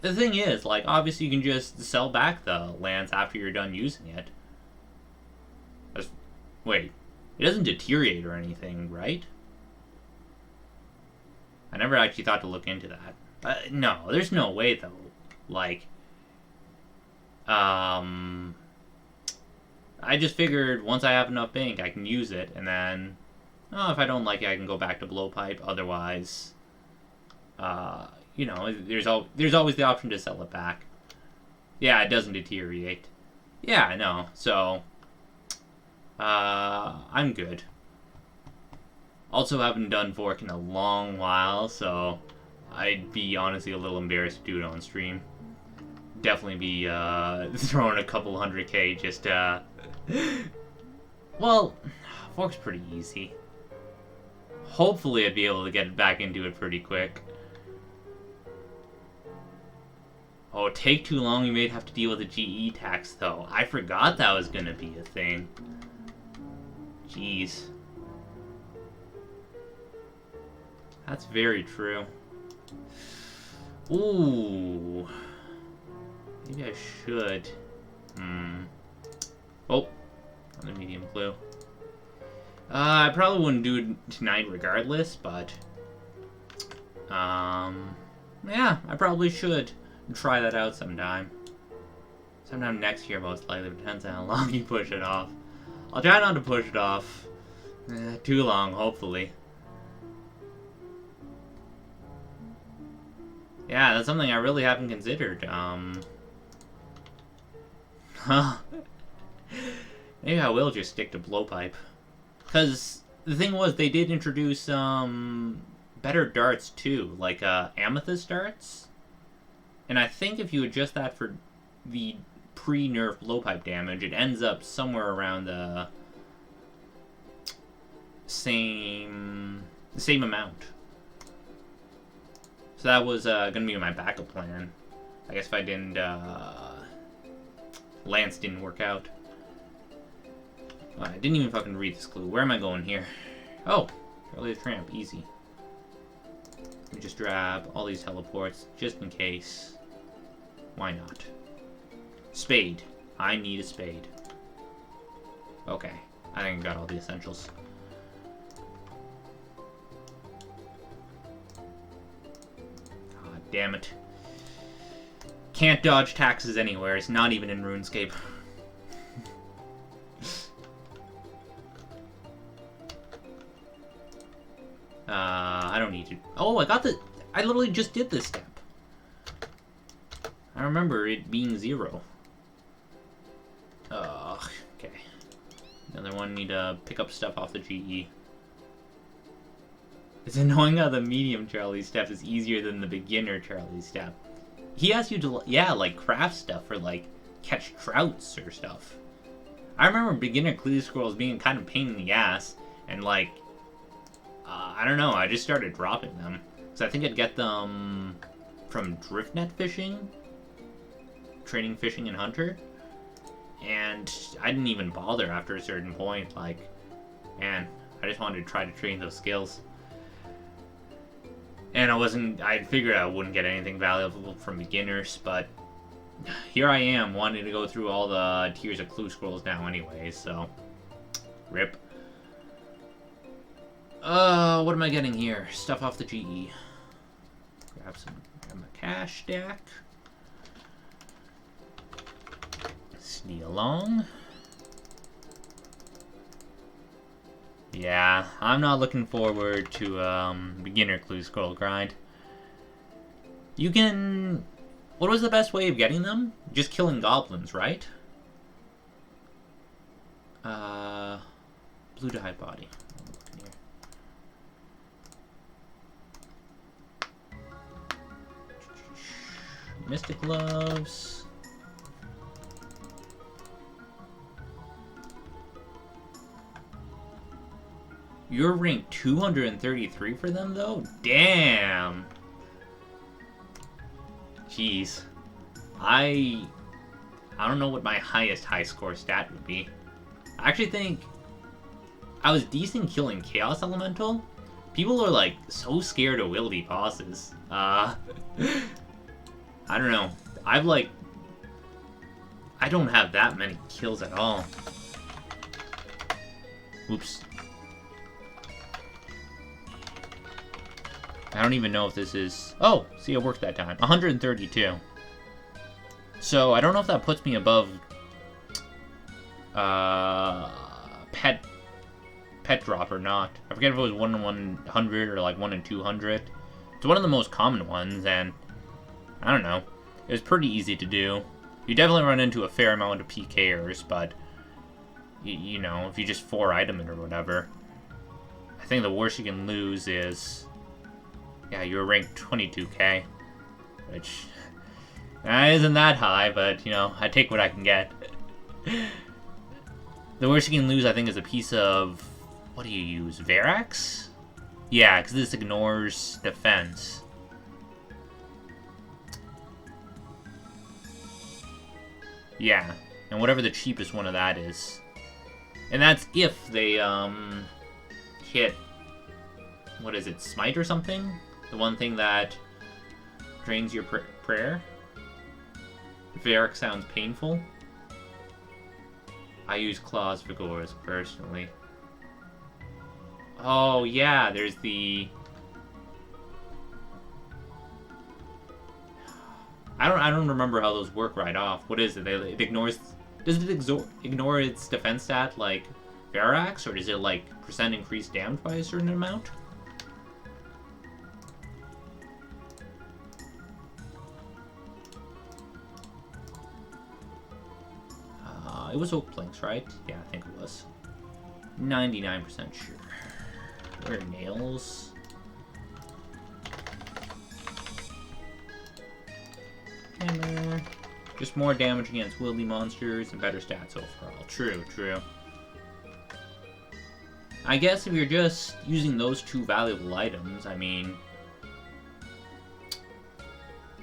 The thing is, like, obviously you can just sell back the lance after you're done using it. Wait, it doesn't deteriorate or anything, right? I never actually thought to look into that. No, there's no way, though. Like, I just figured once I have enough bank, I can use it, and then, if I don't like it, I can go back to blowpipe. Otherwise, you know, there's always the option to sell it back. Yeah, it doesn't deteriorate. Yeah, I know. So, I'm good. Also, haven't done Vork in a long while, so I'd be honestly a little embarrassed to do it on stream. Definitely be throwing a couple 100k just well, Vork's pretty easy. Hopefully I'd be able to get back into it pretty quick. Oh, take too long, you may have to deal with the GE tax, though. I forgot that was gonna be a thing. Jeez. That's very true. Ooh. Maybe I should. Oh. Another medium clue. I probably wouldn't do it tonight regardless, but... yeah, I probably should try that out sometime. Sometime next year, most likely. Depends on how long you push it off. I'll try not to push it off too long, hopefully. Yeah, that's something I really haven't considered. Maybe I will just stick to blowpipe. Because the thing was, they did introduce better darts too, like amethyst darts. And I think if you adjust that for the pre-nerf blowpipe damage, it ends up somewhere around the same amount. So that was gonna be my backup plan. I guess if I didn't, Lance didn't work out. I didn't even fucking read this clue. Where am I going here? Oh, Charlie the Tramp, easy. Let me just grab all these teleports, just in case. Why not? Spade. I need a spade. Okay, I think I got all the essentials. God damn it. Can't dodge taxes anywhere, it's not even in RuneScape. I don't need to. Oh, I got the. I literally just did this step. I remember it being 0. Okay. Another one, need to pick up stuff off the GE. It's annoying how the medium Charlie step is easier than the beginner Charlie step. He asks you to, yeah, like, craft stuff or, like, catch trouts or stuff. I remember beginner clue scrolls being kind of pain in the ass, and, like, I don't know, I just started dropping them. Because I think I'd get them from driftnet fishing, training fishing and hunter, and I didn't even bother after a certain point. Like, man, I just wanted to try to train those skills. And I figured I wouldn't get anything valuable from beginners, but here I am wanting to go through all the tiers of clue scrolls now anyway, so rip. What am I getting here? Stuff off the GE. Grab a cash stack. Sneak along. Yeah, I'm not looking forward to beginner clue scroll grind. You can... What was the best way of getting them? Just killing goblins, right? Blue dye body. Mystic gloves. You're ranked 233 for them, though? Damn! Jeez. I don't know what my highest high score stat would be. I actually think I was decent killing Chaos Elemental. People are, like, so scared of wieldy bosses. I don't know. I don't have that many kills at all. Oops. I don't even know if this is... Oh! See, it worked that time. 132. So, I don't know if that puts me above... Pet drop or not. I forget if it was 1 in 100 or like 1 in 200. It's one of the most common ones, and... I don't know. It was pretty easy to do. You definitely run into a fair amount of PKers, but... You know, if you just 4-item it or whatever. I think the worst you can lose is... Yeah, you're ranked 22k, which isn't that high, but, you know, I take what I can get. The worst you can lose, I think, is a piece of... What do you use? Verax? Yeah, because this ignores defense. Yeah, and whatever the cheapest one of that is. And that's if they, hit... What is it? Smite or something? The one thing that drains your prayer. Varric sounds painful. I use Claws for Gores personally. Oh yeah, there's the... I don't remember how those work right off. What is it? It ignores... Does it ignore its defense stat like Verax, or does it like percent increase damage by a certain amount? It was Oak Planks, right? Yeah, I think it was. 99% sure. Where are nails? Hammer. Just more damage against wieldy monsters and better stats overall. True, true. I guess if you're just using those two valuable items, I mean...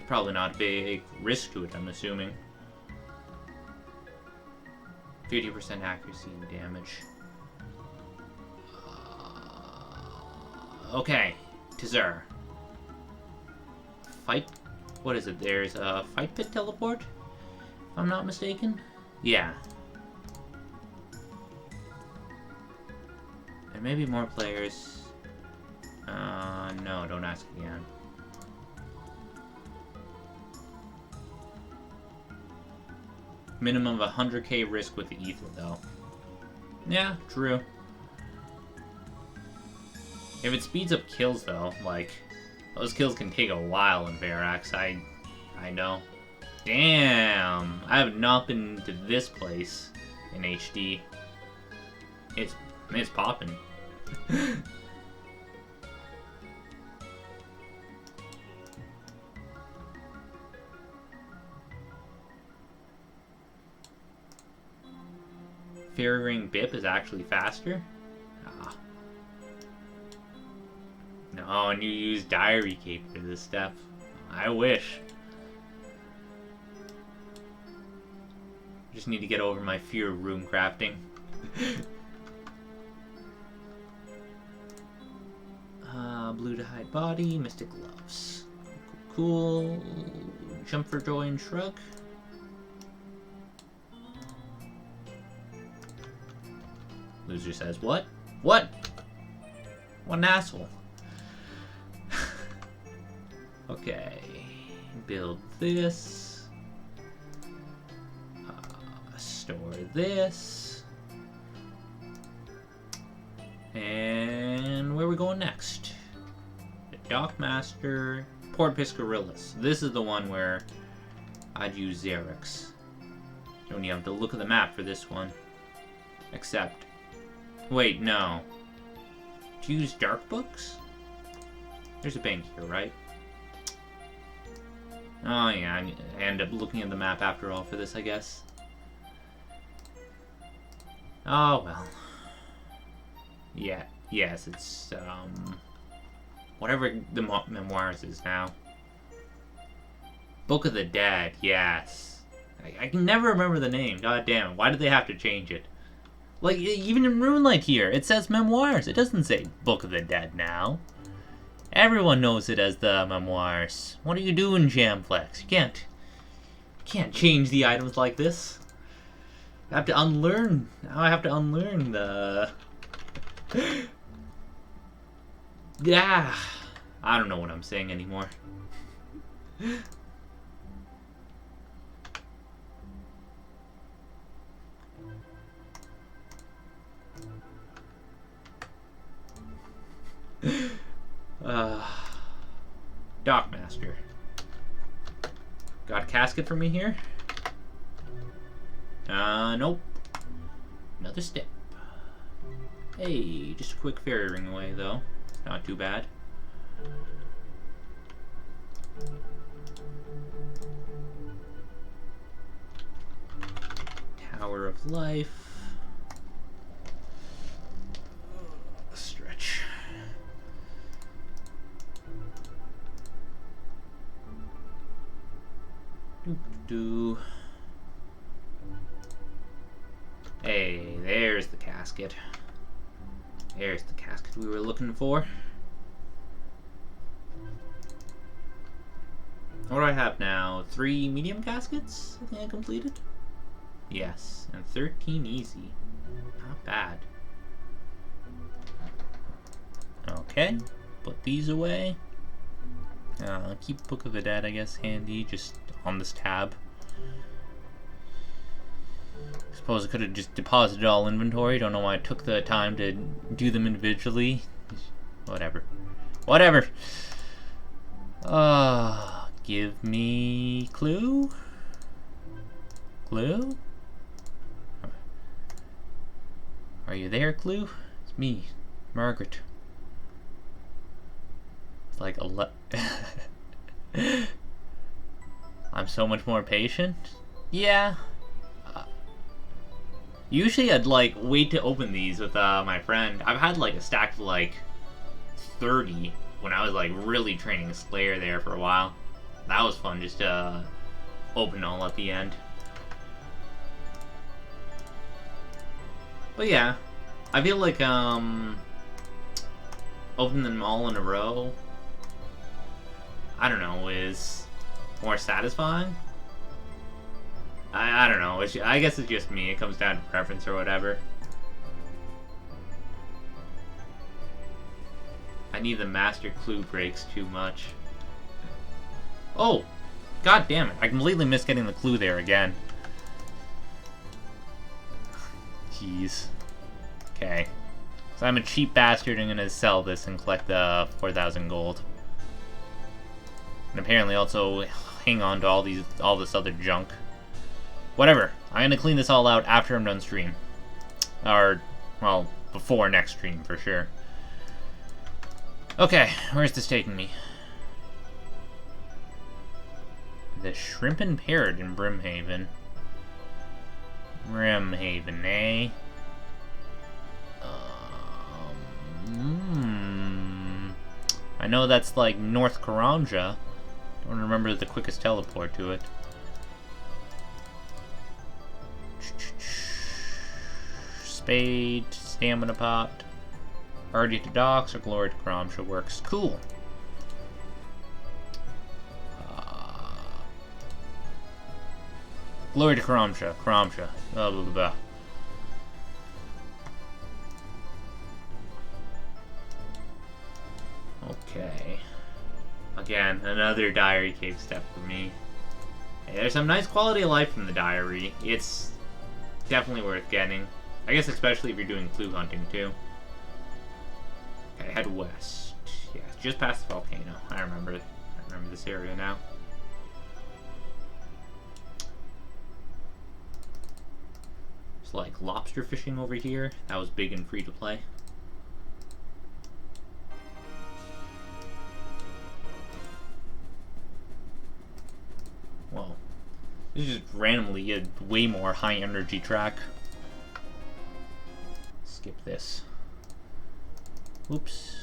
Probably not a big risk to it, I'm assuming. 50% accuracy and damage. Okay, Tizur. Fight... What is it? There's a Fight Pit teleport? If I'm not mistaken? Yeah. And maybe more players... no, don't ask again. Minimum of 100k risk with the ether, though. Yeah, true. If it speeds up kills, though, like, those kills can take a while in Verax, I know. Damn! I have not been to this place in HD. It's poppin'. Fairy Ring Bip is actually faster? Ah. No, and you use Diary Cape for this step. I wish. Just need to get over my fear of rune crafting. Blue to hide body, Mystic Gloves. Cool. Jump for joy and shrug. Loser says, what? What? What an asshole. Okay. Build this. Store this. And where are we going next? The Dockmaster Port Piscarillas. This is the one where I'd use Xerix. Don't even have to look at the map for this one. Except... Wait, no. To use Dark Books? There's a bank here, right? Oh yeah, I end up looking at the map after all for this, I guess. Oh well. Yeah, yes, it's, whatever the Memoirs is now. Book of the Dead, yes. I can never remember the name, god damn it. Why did they have to change it? Like, even in Moonlight here, it says Memoirs. It doesn't say Book of the Dead now. Everyone knows it as the Memoirs. What are you doing, Jamflex? You can't change the items like this. I have to unlearn. Now I have to unlearn the... Yeah. I don't know what I'm saying anymore. Dockmaster. Got a casket for me here? Nope. Another step. Hey, just a quick fairy ring away, though. Not too bad. Tower of Life. Stretch. Doo-doo. Hey, there's the casket. There's the casket we were looking for. What do I have now? 3 medium caskets? I think I completed? Yes, and 13 easy. Not bad. Okay, put these away. Keep Book of the Dead, I guess, handy, just on this tab. Suppose I could have just deposited all inventory. Don't know why I took the time to do them individually. Whatever. Whatever. Give me clue? Clue? Are you there, Clue? It's me, Margaret. It's like I'm so much more patient. Yeah. Usually I'd like wait to open these with my friend. I've had like a stack of like 30 when I was like really training Slayer there for a while. That was fun, just to open all at the end. But yeah, I feel like opening them all in a row, I don't know, is more satisfying. I don't know. I guess it's just me. It comes down to preference or whatever. I need the master clue breaks too much. Oh! God damn it. I completely missed getting the clue there again. Jeez. Okay. So I'm a cheap bastard and gonna sell this and collect the 4,000 gold. And apparently also hang on to all this other junk. Whatever. I'm gonna clean this all out after I'm done stream. Or, well, before next stream for sure. Okay, where's this taking me? The Shrimp and Parrot in Brimhaven. Brimhaven, eh? I know that's like North Karanja. Don't remember the quickest teleport to it. Spade, Stamina Pot, Party to Docks, or Glory to Karamsha works. Cool. Glory to Karamsha, blah blah blah. Okay. Again, another diary cave step for me. Hey, there's some nice quality of life from the diary. It's definitely worth getting. I guess especially if you're doing clue hunting too. Okay, head west. Yeah, just past the volcano. I remember remember this area now. It's like lobster fishing over here. That was big and free to play. Whoa. This is just randomly a way more high energy track. Skip this. Oops.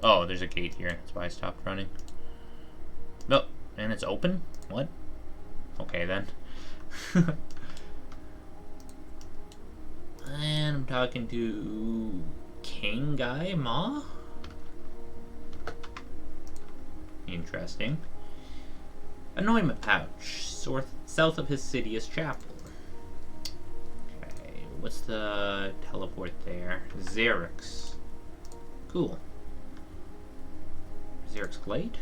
Oh, there's a gate here. That's why I stopped running. No, and it's open? What? Okay then. And I'm talking to King Guy Ma? Interesting. Anointment pouch. South of his city is chapel. Okay, what's the teleport there? Xerix. Cool. Xerix Glade?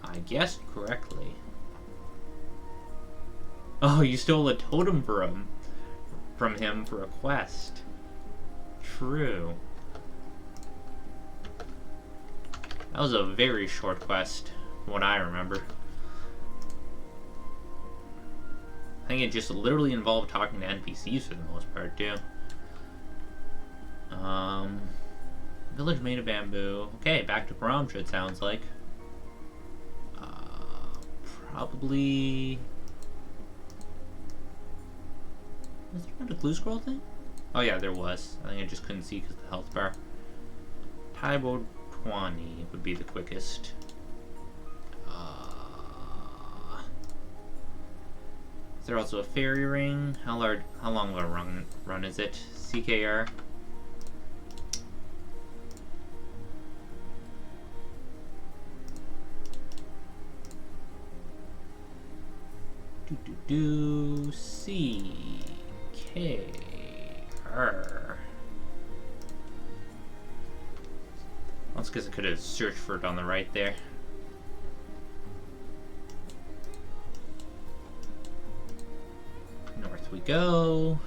I guessed correctly. Oh, you stole a totem from him for a quest. True. That was a very short quest, from what I remember. I think it just literally involved talking to NPCs for the most part, too. Village made of bamboo. Okay, back to Paramcha, it sounds like. Probably... Was there not a clue scroll thing? Oh yeah, there was. I think I just couldn't see because of the health bar. Taibo 20 would be the quickest. Is there also a fairy ring? How long of a run is it? CKR. CKR. That's because I could have searched for it on the right there. North we go.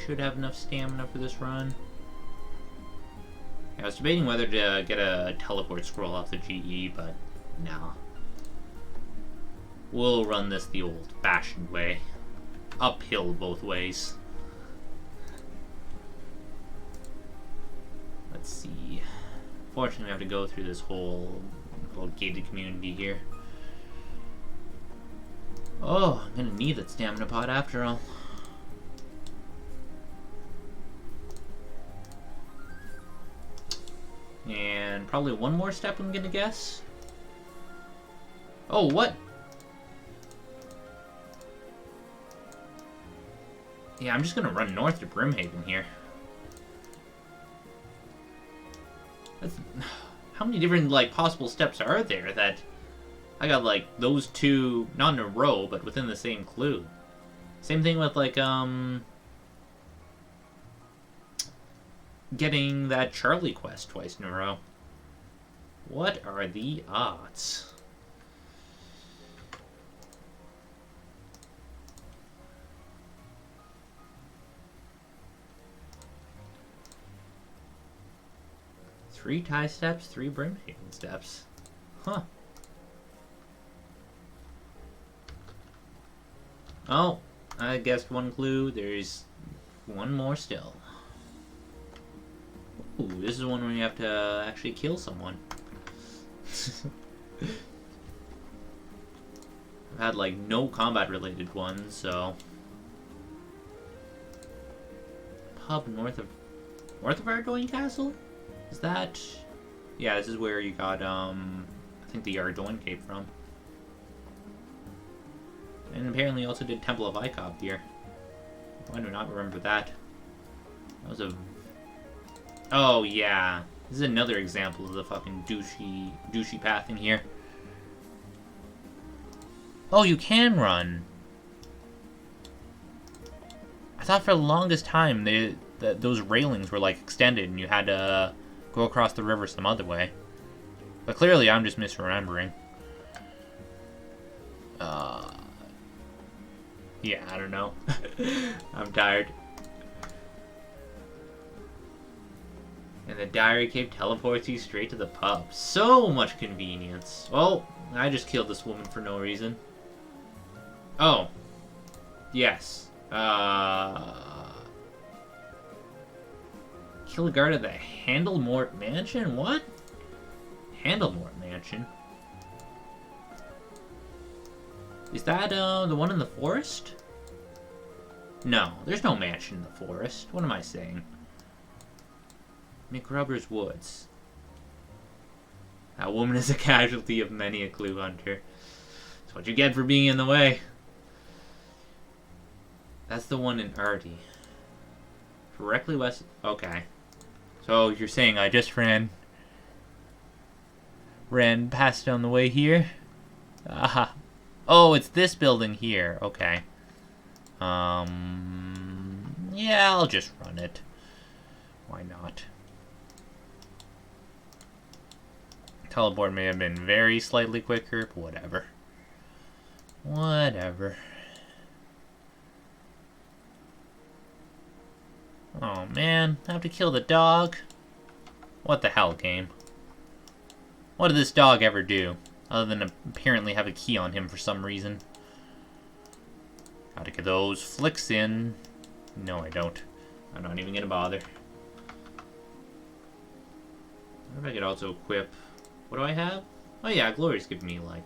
Should have enough stamina for this run. I was debating whether to get a teleport scroll off the GE, but no. We'll run this the old-fashioned way. Uphill both ways. Let's see. Fortunately, we have to go through this whole gated community here. Oh, I'm gonna need that stamina pot after all. And probably one more step, I'm gonna guess. Oh, what? Yeah, I'm just gonna run north to Brimhaven here. How many different, possible steps are there that I got, those two, not in a row, but within the same clue? Same thing with, getting that Charlie quest twice in a row. What are the odds? Three tie steps, 3 Brimhaven steps. Huh. Oh, I guessed one clue. There's one more still. Ooh, this is one where you have to actually kill someone. I've had, no combat-related ones, so... Pub north of Ardoin Castle? Is that... Yeah, this is where you got, I think the Ardoin Cape from. And apparently you also did Temple of Icop here. Why do I not remember that? That was a... Oh, yeah. This is another example of the fucking douchey path in here. Oh, you can run! I thought for the longest time those railings were, extended and you had to go across the river some other way. But clearly I'm just misremembering. Yeah, I don't know. I'm tired. And the diary cave teleports you straight to the pub. So much convenience. Well, I just killed this woman for no reason. Oh. Yes. Kill a guard at the Handelmort Mansion? What? Handelmort Mansion? Is that, the one in the forest? No, there's no mansion in the forest. What am I saying? McRubber's Woods. That woman is a casualty of many a clue hunter. That's what you get for being in the way. That's the one in Artie. Directly west... Okay. So you're saying I just ran past it on the way here? Aha. Oh, it's this building here. Okay. Yeah, I'll just run it. Why not? Teleport may have been very slightly quicker, but whatever. Whatever. Oh man, I have to kill the dog? What the hell, game? What did this dog ever do? Other than apparently have a key on him for some reason. Gotta get those flicks in. No, I don't. I'm not even gonna bother. I wonder if I could also equip... What do I have? Oh yeah, Glory's giving me, like,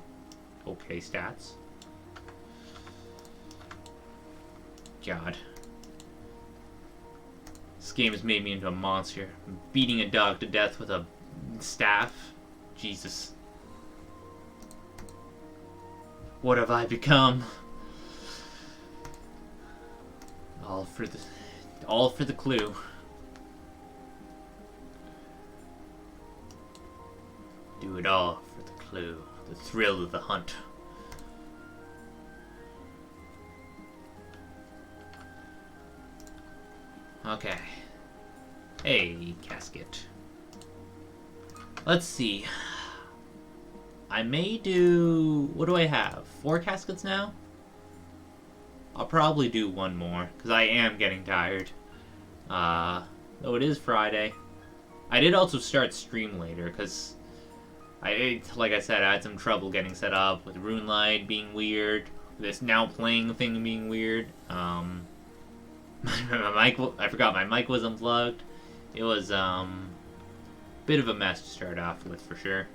okay stats. God. This game has made me into a monster. I'm beating a dog to death with a staff. Jesus. What have I become? All for the clue. Do it all for the clue. The thrill of the hunt. Okay. Hey, casket. Let's see. I may do... What do I have? 4 caskets now? I'll probably do one more, because I am getting tired. Though it is Friday. I did also start stream later, because... like I said, I had some trouble getting set up with RuneLight being weird, this now playing thing being weird. My mic, I forgot my mic was unplugged. It was bit of a mess to start off with for sure.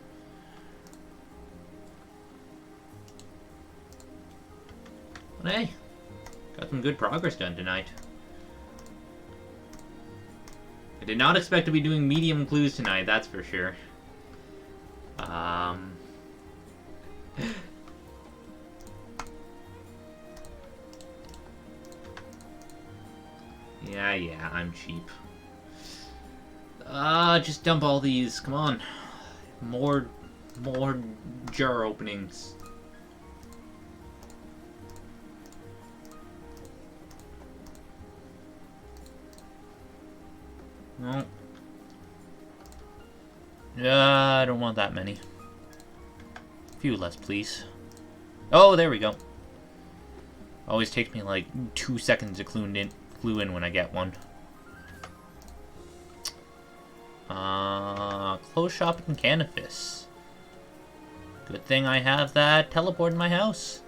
But hey, got some good progress done tonight. I did not expect to be doing medium clues tonight, that's for sure. Yeah, I'm cheap. Just dump all these, come on. More jar openings. No. I don't want that many. A few less, please. Oh, there we go. Always takes me like 2 seconds to clue in when I get one. Close shop in Canifis. Good thing I have that teleport in my house.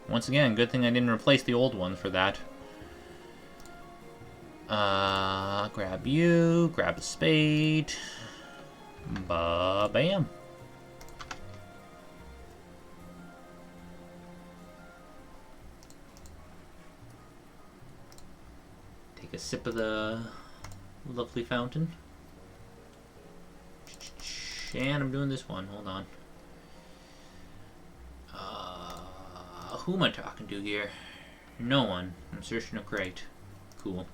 Once again, good thing I didn't replace the old one for that. Grab you, grab a spade. Ba-bam. Take a sip of the lovely fountain. And I'm doing this one, hold on. Who am I talking to here? No one. I'm searching a crate. Cool.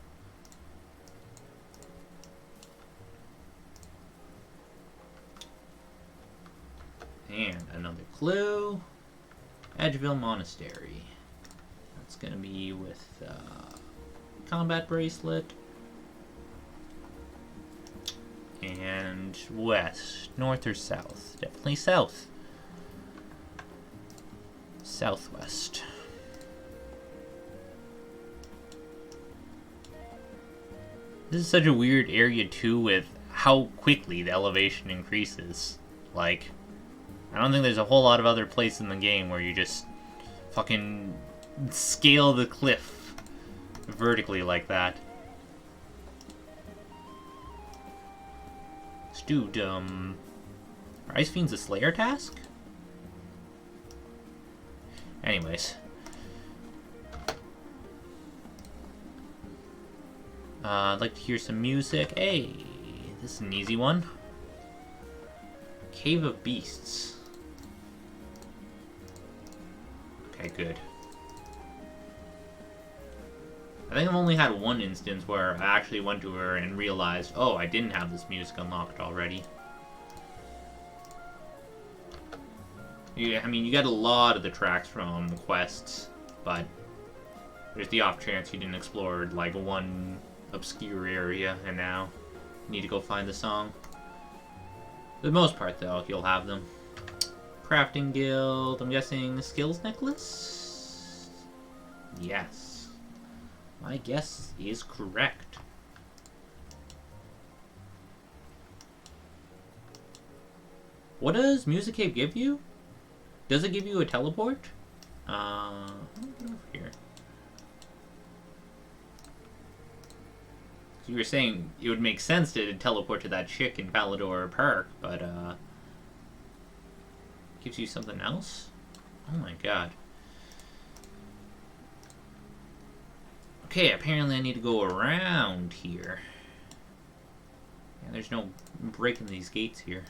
And another clue. Edgeville Monastery. That's gonna be with combat bracelet. And west, north or south? Definitely south. Southwest. This is such a weird area too, with how quickly the elevation increases. Like, I don't think there's a whole lot of other places in the game where you just fucking scale the cliff vertically like that. Dude, are Ice Fiend's a Slayer task? Anyways. I'd like to hear some music. Hey, this is an easy one. Cave of Beasts. Okay, good. I think I've only had one instance where I actually went to her and realized, oh, I didn't have this music unlocked already. Yeah, I mean, you get a lot of the tracks from the quests, but there's the off chance you didn't explore, like, one obscure area, and now you need to go find the song. For the most part, though, you'll have them. Crafting Guild, I'm guessing Skills Necklace? Yes. My guess is correct. What does Music Cave give you? Does it give you a teleport? Over here. You were saying it would make sense to teleport to that chick in Palador Park, but gives you something else? Oh my god. Okay, apparently I need to go around here. Yeah, there's no breaking these gates here.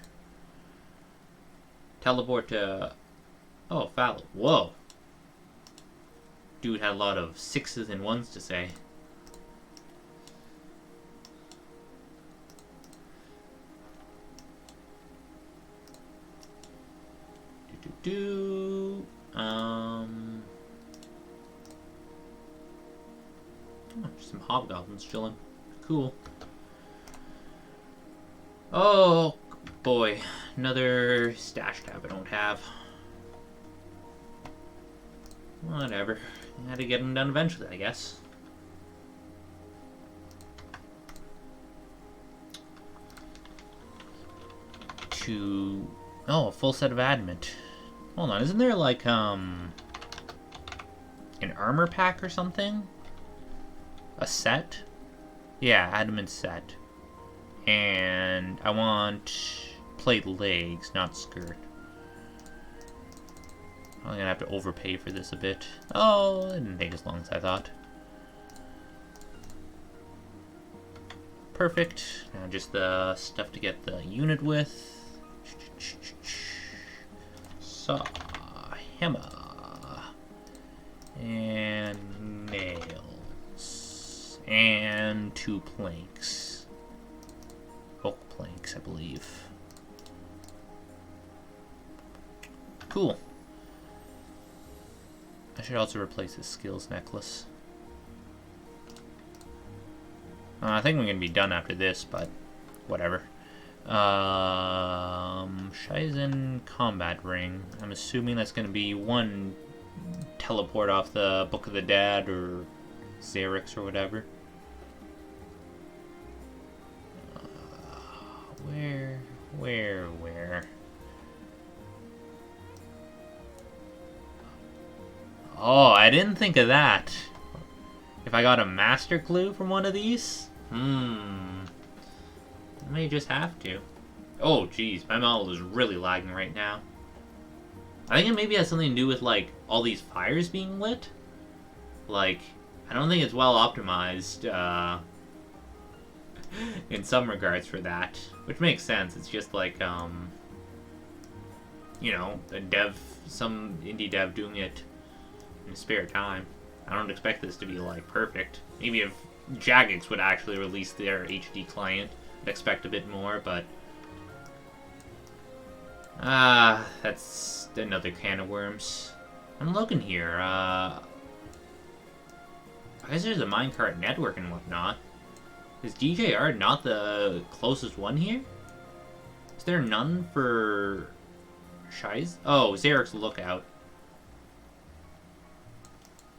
Teleport to... Oh, Fallow. Whoa. Dude had a lot of 6s and 1s to say. Oh, some hobgoblins chilling. Cool. Oh boy, another stash tab I don't have. Whatever. I had to get them done eventually, I guess. Oh, a full set of adamant. Hold on, isn't there like an armor pack or something? A set? Yeah, adamant set. And I want plate legs, not skirt. I'm gonna have to overpay for this a bit. Oh, it didn't take as long as I thought. Perfect. Now just the stuff to get the unit with. Saw, hammer, and nails, and 2 planks. Oak planks, I believe. Cool. I should also replace this skills necklace. I think we're gonna be done after this, but whatever. Shizen Combat Ring. I'm assuming that's gonna be one teleport off the Book of the Dead or Xerix or whatever. Where? Oh, I didn't think of that. If I got a master clue from one of these? I may just have to. Oh, jeez, my model is really lagging right now. I think it maybe has something to do with, like, all these fires being lit. Like, I don't think it's well optimized, in some regards for that. Which makes sense, it's just like, you know, some indie dev doing it in spare time. I don't expect this to be, like, perfect. Maybe if Jagex would actually release their HD client, I'd expect a bit more, but... that's another can of worms. I'm looking here, I guess there's a minecart network and whatnot. Is DJR not the closest one here? Is there none for... Shiz? Oh, Xerix Lookout.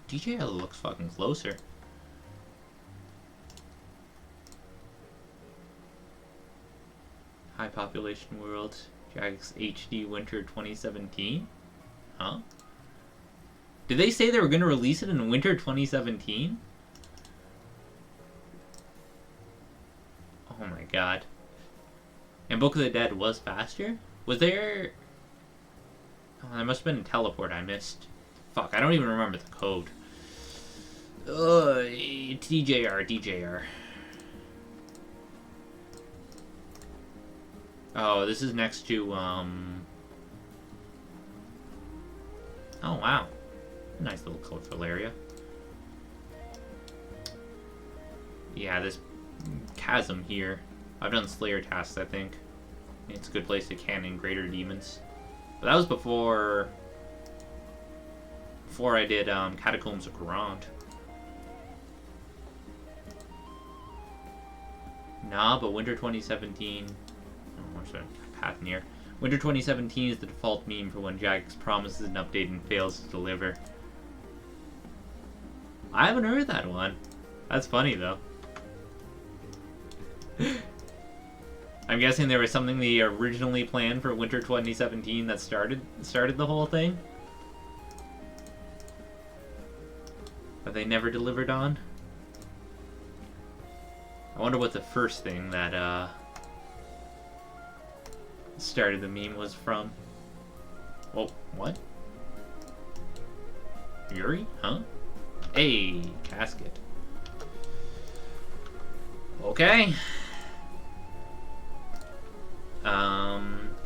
DJL looks fucking closer. High population world. Jagex HD Winter 2017? Huh? Did they say they were going to release it in Winter 2017? Oh my god. And Book of the Dead was faster? Was there... Oh, there must have been a teleport I missed. Fuck, I don't even remember the code. DJR. Oh, this is next to, Oh, wow. Nice little colorful area. Yeah, this chasm here. I've done Slayer tasks, I think. It's a good place to cannon greater demons. But that was before I did Catacombs of Garand. Nah, but Winter 2017... Oh, where's the path near? Winter 2017 is the default meme for when Jagex promises an update and fails to deliver. I haven't heard that one. That's funny, though. I'm guessing there was something they originally planned for Winter 2017 that started the whole thing? But they never delivered on? I wonder what the first thing that, started the meme was from. Oh, what? Yuri? Huh? Hey, casket. Okay.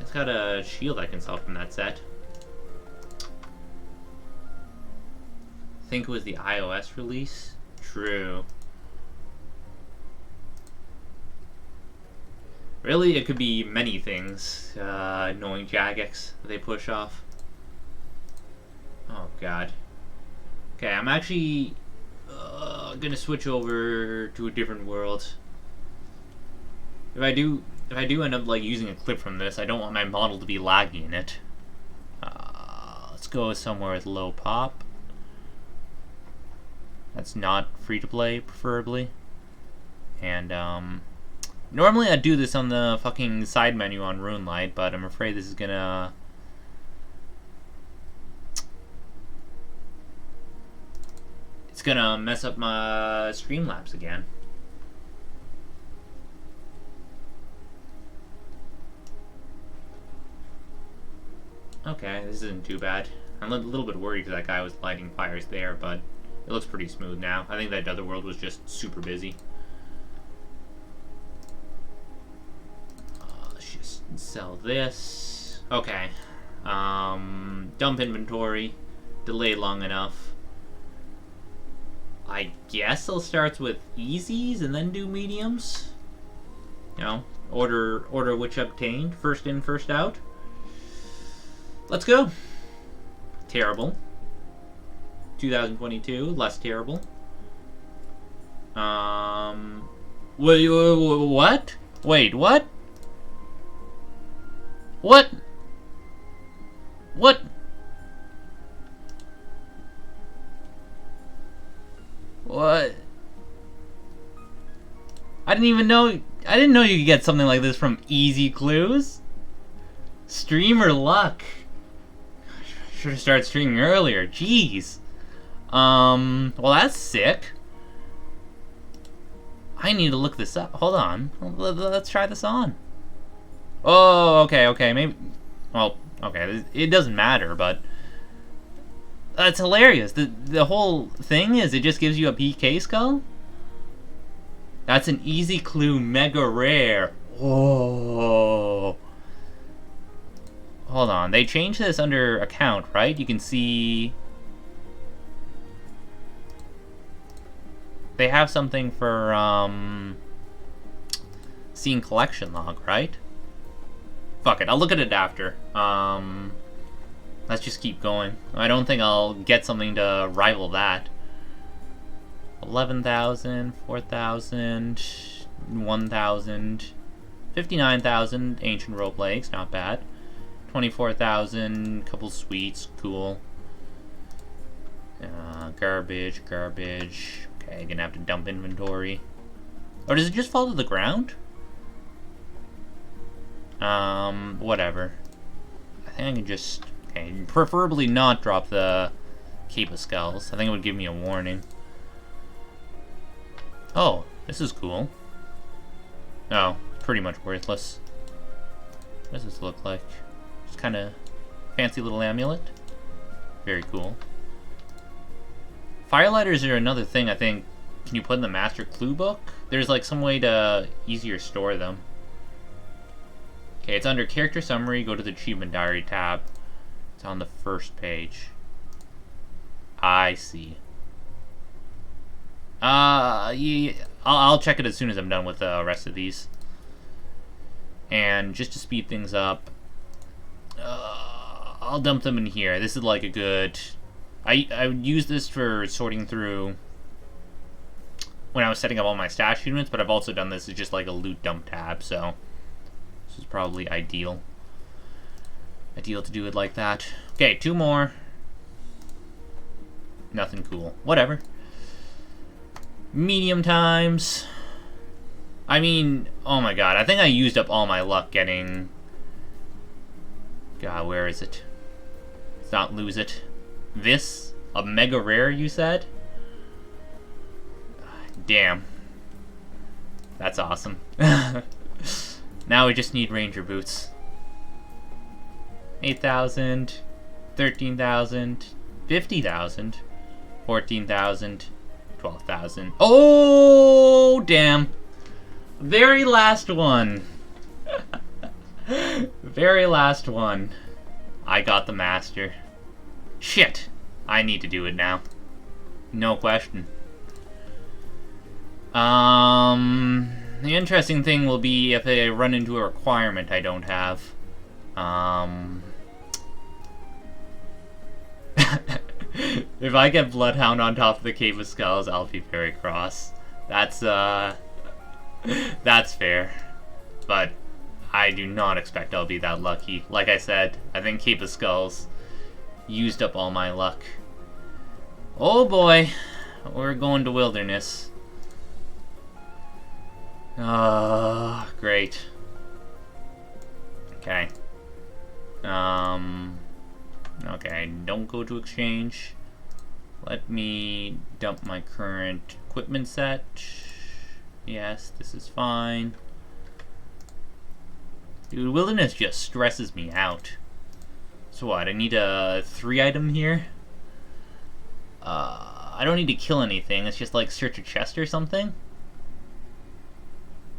It's got a shield I can sell from that set. I think it was the iOS release. True. Really, it could be many things, knowing Jagex they push off. Oh, God. Okay, I'm actually gonna switch over to a different world. If I do end up like using a clip from this, I don't want my model to be laggy in it. Let's go somewhere with low pop. That's not free to play, preferably. And normally I'd do this on the fucking side menu on RuneLite, but I'm afraid this is gonna... It's gonna mess up my Streamlabs again. Okay, this isn't too bad. I'm a little bit worried because that guy was lighting fires there, but it looks pretty smooth now. I think that other world was just super busy. Let's just sell this. Okay. Dump inventory. Delayed long enough. I guess I'll start with easies and then do mediums. You know, order which obtained. First in, first out. Let's go. Terrible. 2022, less terrible. Wait, what? Wait, what? What? What? What? I didn't know you could get something like this from Easy Clues. Streamer luck. Should have started streaming earlier. Jeez. Well, that's sick. I need to look this up. Hold on. Let's try this on. Oh, okay, maybe... Well, okay, it doesn't matter, but... That's hilarious. The whole thing is it just gives you a PK skull? That's an Easy Clue mega rare. Oh. Hold on. They changed this under account, right? You can see... They have something for, seeing collection log, right? Fuck it. I'll look at it after. Let's just keep going. I don't think I'll get something to rival that. 11,000, 4,000, 1,000, 59,000 ancient roleplays, not bad. 24,000, couple sweets, cool. Garbage. Okay, gonna have to dump inventory. Or does it just fall to the ground? Whatever. I think I can just... Okay, preferably not drop the Cape of Skulls. I think it would give me a warning. Oh, this is cool. Oh, pretty much worthless. What does this look like? Just kind of fancy little amulet. Very cool. Firelighters are another thing, I think. Can you put in the master clue book? There's like some way to easier store them. Okay, it's under character summary. Go to the achievement diary tab. It's on the first page. I see. Yeah, I'll check it as soon as I'm done with the rest of these. And just to speed things up, I'll dump them in here. This is like a good... I would use this for sorting through when I was setting up all my stash units, but I've also done this as just like a loot dump tab, so this is probably ideal. Ideal to do it like that. Okay, 2 more. Nothing cool. Whatever. Medium times. I mean, oh my god, I think I used up all my luck getting... God, where is it? Let's not lose it. This? A mega rare, you said? Damn. That's awesome. Now we just need ranger boots. 8,000, 13,000, 50,000, 14,000, 12,000. Oh, damn. Very last one. Very last one. I got the master. Shit. I need to do it now. No question. The interesting thing will be if I run into a requirement I don't have. If I get Bloodhound on top of the Cave of Skulls, I'll be very cross. That's fair. But I do not expect I'll be that lucky. Like I said, I think Cave of Skulls used up all my luck. Oh boy, we're going to Wilderness. Great. Okay. Okay, don't go to exchange. Let me dump my current equipment set. Yes, this is fine. Dude, Wilderness just stresses me out. So what, I need a 3-item here? I don't need to kill anything, it's just like search a chest or something?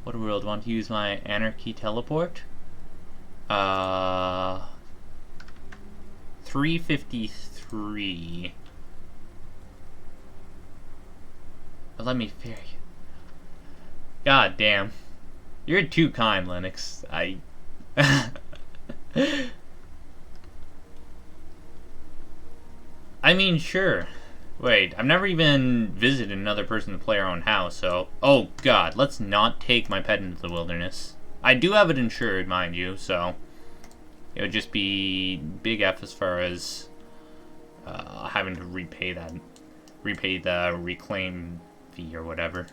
What world? Want to use my Anarchy teleport? 353. But let me ferry you. God damn. You're too kind, Lennox. I mean, sure. Wait, I've never even visited another person to play our own house, so... Oh, God, let's not take my pet into the wilderness. I do have it insured, mind you, so... It would just be big F as far as... having to repay the reclaim fee or whatever.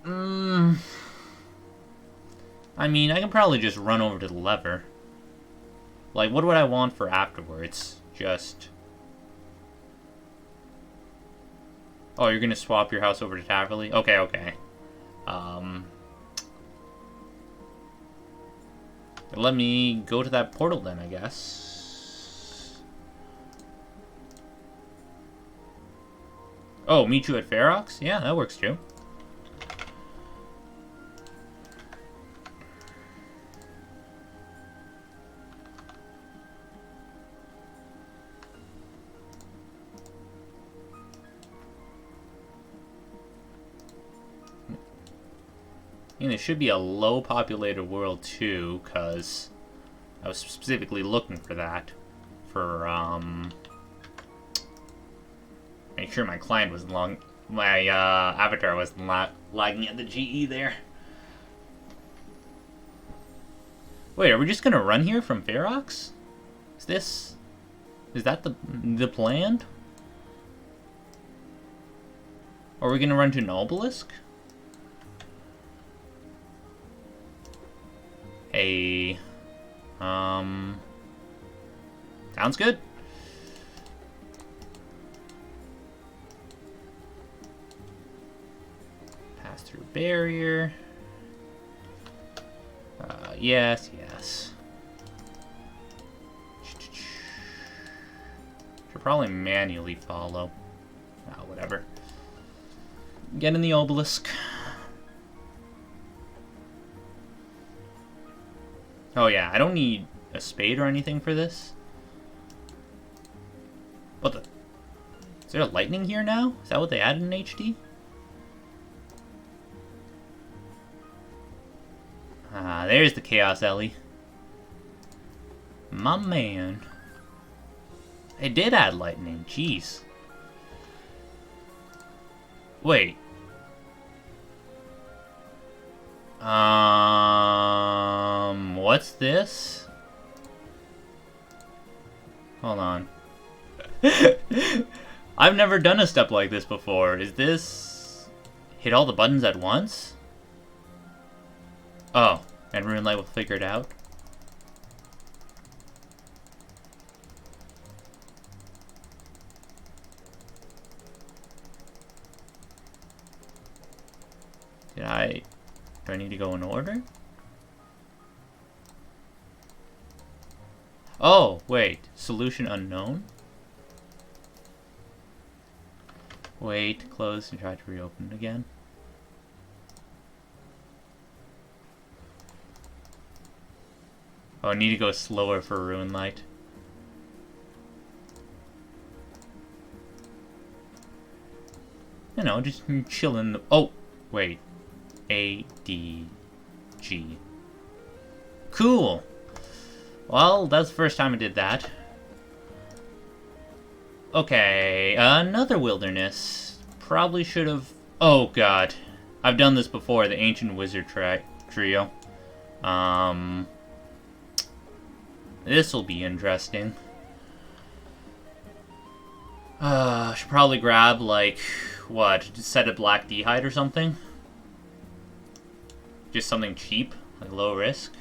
I mean, I can probably just run over to the lever. Like, what would I want for afterwards? Just... Oh, you're gonna swap your house over to Taverley? Okay, okay. Let me go to that portal then, I guess. Oh, meet you at Ferox? Yeah, that works too. And it should be a low-populated world, too, because I was specifically looking for that. For, make sure my client wasn't my, avatar wasn't lagging at the GE there. Wait, are we just gonna run here from Ferox? Is that the plan? Or are we gonna run to an obelisk? A. Sounds good. Pass through barrier. Yes, yes. Should probably manually follow. Whatever. Get in the obelisk. Oh yeah, I don't need a spade or anything for this. What the? Is there lightning here now? Is that what they added in HD? Ah, there's the Chaos Ellie. My man. They did add lightning, jeez. Wait. What's this? Hold on. I've never done a step like this before. Is this... hit all the buttons at once? Oh, and Runelight will figure it out. Do I need to go in order? Oh, wait. Solution unknown? Wait, close, and try to reopen it again. Oh, I need to go slower for Runelight. You know, just chill in the... Oh, wait. A, D, G. Cool! Well, that's the first time I did that. Okay, another wilderness. Probably should have... Oh, God. I've done this before, the Ancient Wizard Trio. This'll be interesting. Should probably grab, like, what? Just set a black D-hide or something? Just something cheap, like low risk.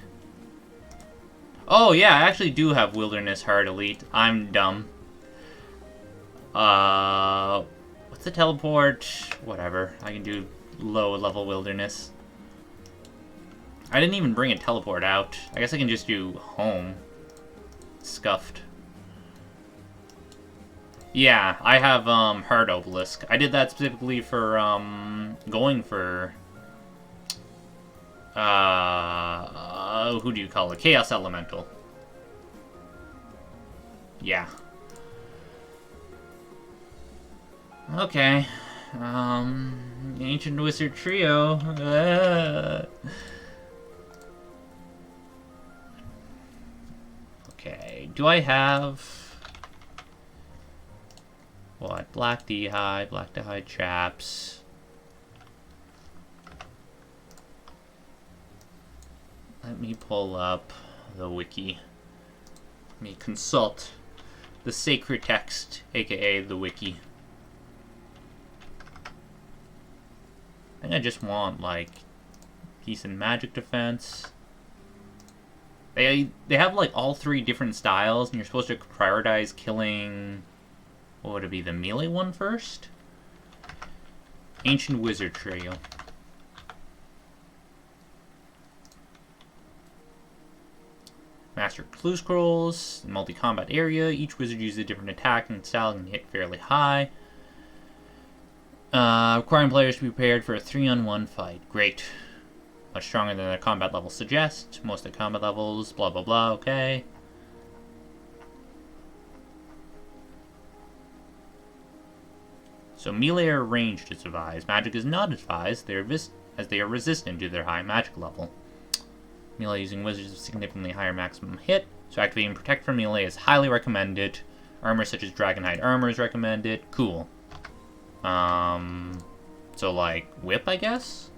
Oh, yeah, I actually do have Wilderness Hard Elite. I'm dumb. What's the teleport? Whatever. I can do low-level Wilderness. I didn't even bring a teleport out. I guess I can just do home. Scuffed. Yeah, I have, Hard Obelisk. I did that specifically for, going for... who do you call it? Chaos Elemental. Yeah. Okay. Ancient Wizard Trio. Okay, do I have... what? Black D-hide, black D-hide chaps. Let me pull up the wiki. Let me consult the sacred text, aka the wiki. I think I just want, like, peace and magic defense. They have, like, all three different styles, and you're supposed to prioritize killing... what would it be, the melee one first? Ancient Wizard Trio. Master Clue Scrolls, multi-combat area. Each wizard uses a different attack and style and hit fairly high. Requiring players to be prepared for a 3-on-1 fight. Great. Much stronger than their combat levels suggest. Most of the combat levels, blah blah blah, okay. So melee are ranged is advised. Magic is not advised, as they are resistant to their high magic level. Melee using wizards with significantly higher maximum hit, so activating Protect from melee is highly recommended. Armor such as Dragonhide armor is recommended. Cool. So like Whip, I guess?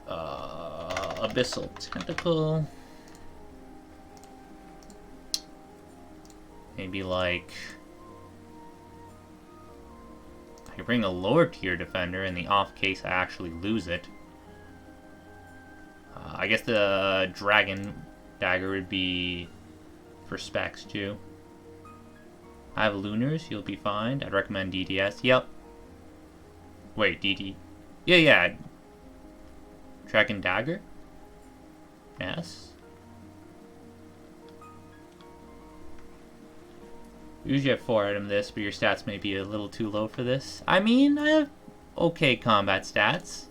Abyssal Tentacle. Maybe like... I could bring a lower tier defender in the off case I actually lose it. I guess the dragon dagger would be for specs too. I have lunars, you'll be fine. I'd recommend DDS. Yep. Wait, DD. Yeah. Dragon dagger? Yes. Usually have 4 item this, but your stats may be a little too low for this. I mean, I have okay combat stats.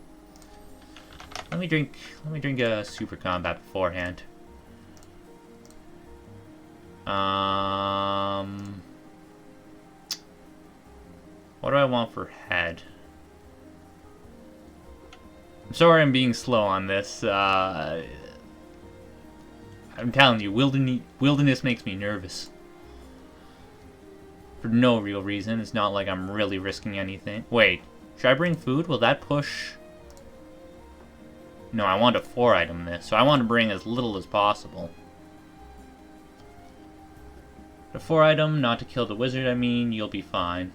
Let me drink a super combat beforehand. What do I want for head? I'm sorry I'm being slow on this. I'm telling you, wilderness makes me nervous. For no real reason. It's not like I'm really risking anything. Wait, should I bring food? Will that push? No, I want a 4 item this, so I want to bring as little as possible. The 4 item, not to kill the wizard, I mean, you'll be fine.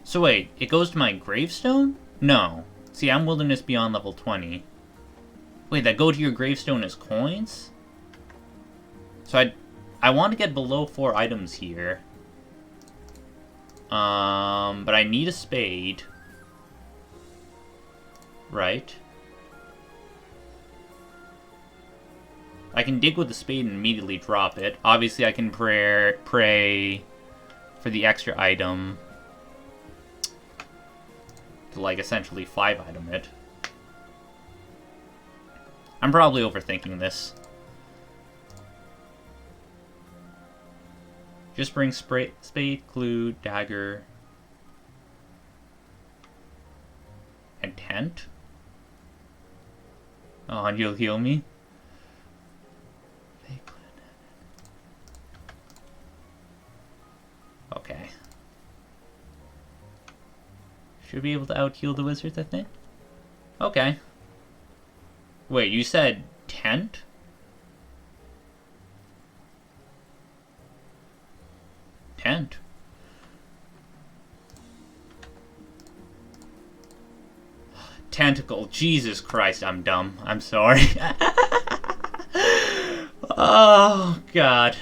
So wait, it goes to my gravestone? No. See, I'm Wilderness Beyond level 20. Wait, that go to your gravestone as coins? So I want to get below 4 items here. But I need a spade. Right. I can dig with the spade and immediately drop it. Obviously, I can pray for the extra item to, like, essentially 5 item it. I'm probably overthinking this. Just bring spade, clue, dagger, and tent. Oh, and you'll heal me? Okay. Should be able to out-heal the wizards, I think. Okay. Wait, you said tent? Tent? Tentacle. Jesus Christ, I'm dumb. I'm sorry. Oh, God.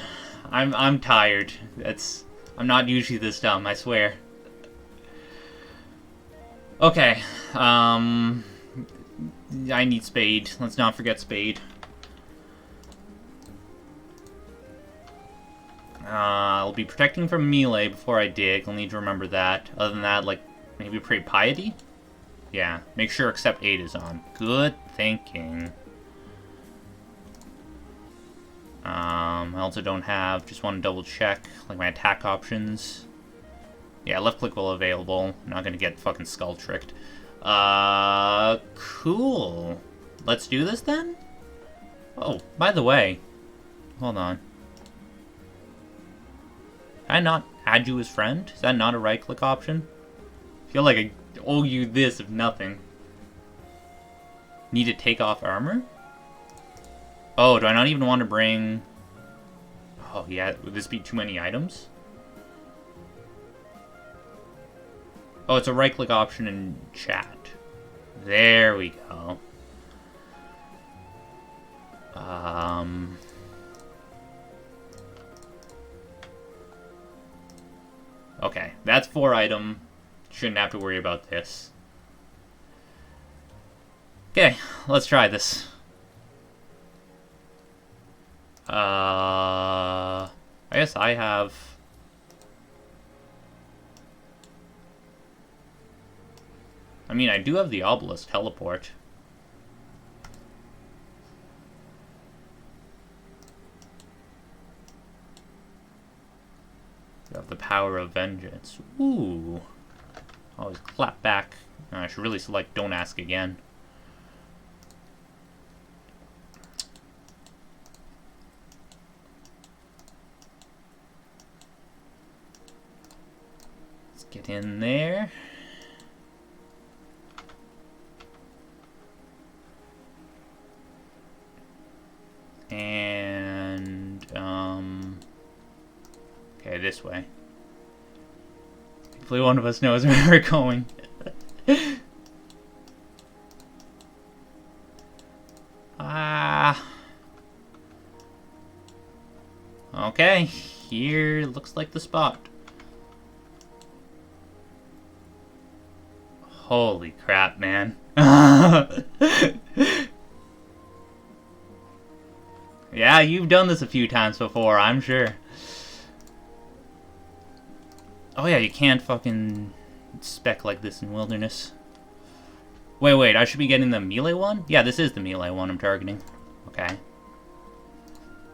I'm tired. I'm not usually this dumb, I swear. Okay, I need spade. Let's not forget spade. I'll be protecting from melee before I dig. I'll need to remember that. Other than that, like, maybe pray piety? Yeah, make sure accept 8 is on. Good thinking. I also don't have, just want to double check, like, my attack options. Yeah, left click while available. I'm not gonna get fucking skull tricked. Cool. Let's do this then? Oh, by the way. Hold on. Can I not add you as friend? Is that not a right click option? I feel like I owe you this if nothing. Need to take off armor? Oh, do I not even want to bring... Oh, yeah, would this be too many items? Oh, it's a right-click option in chat. There we go. Okay, that's 4 item. Shouldn't have to worry about this. Okay, let's try this. I guess I have... I mean, I do have the obelisk teleport. You have the power of vengeance. Ooh. Always clap back. I should really select don't ask again. Let's get in there. And, okay, this way. Hopefully one of us knows where we're going. Okay, here looks like the spot. Holy crap, man. Yeah, you've done this a few times before, I'm sure. Oh yeah, you can't fucking spec like this in Wilderness. Wait, I should be getting the melee one? Yeah, this is the melee one I'm targeting. Okay.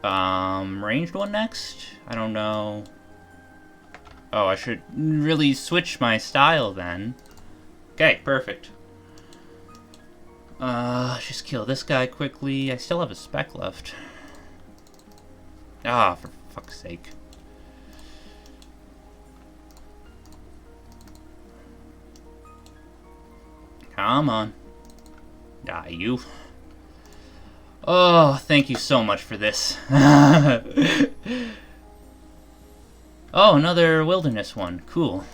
Ranged one next? I don't know. Oh, I should really switch my style then. Okay, perfect. Just kill this guy quickly. I still have a spec left. Ah, for fuck's sake. Come on. Die, you. Oh, thank you so much for this. Oh, another Wilderness one. Cool.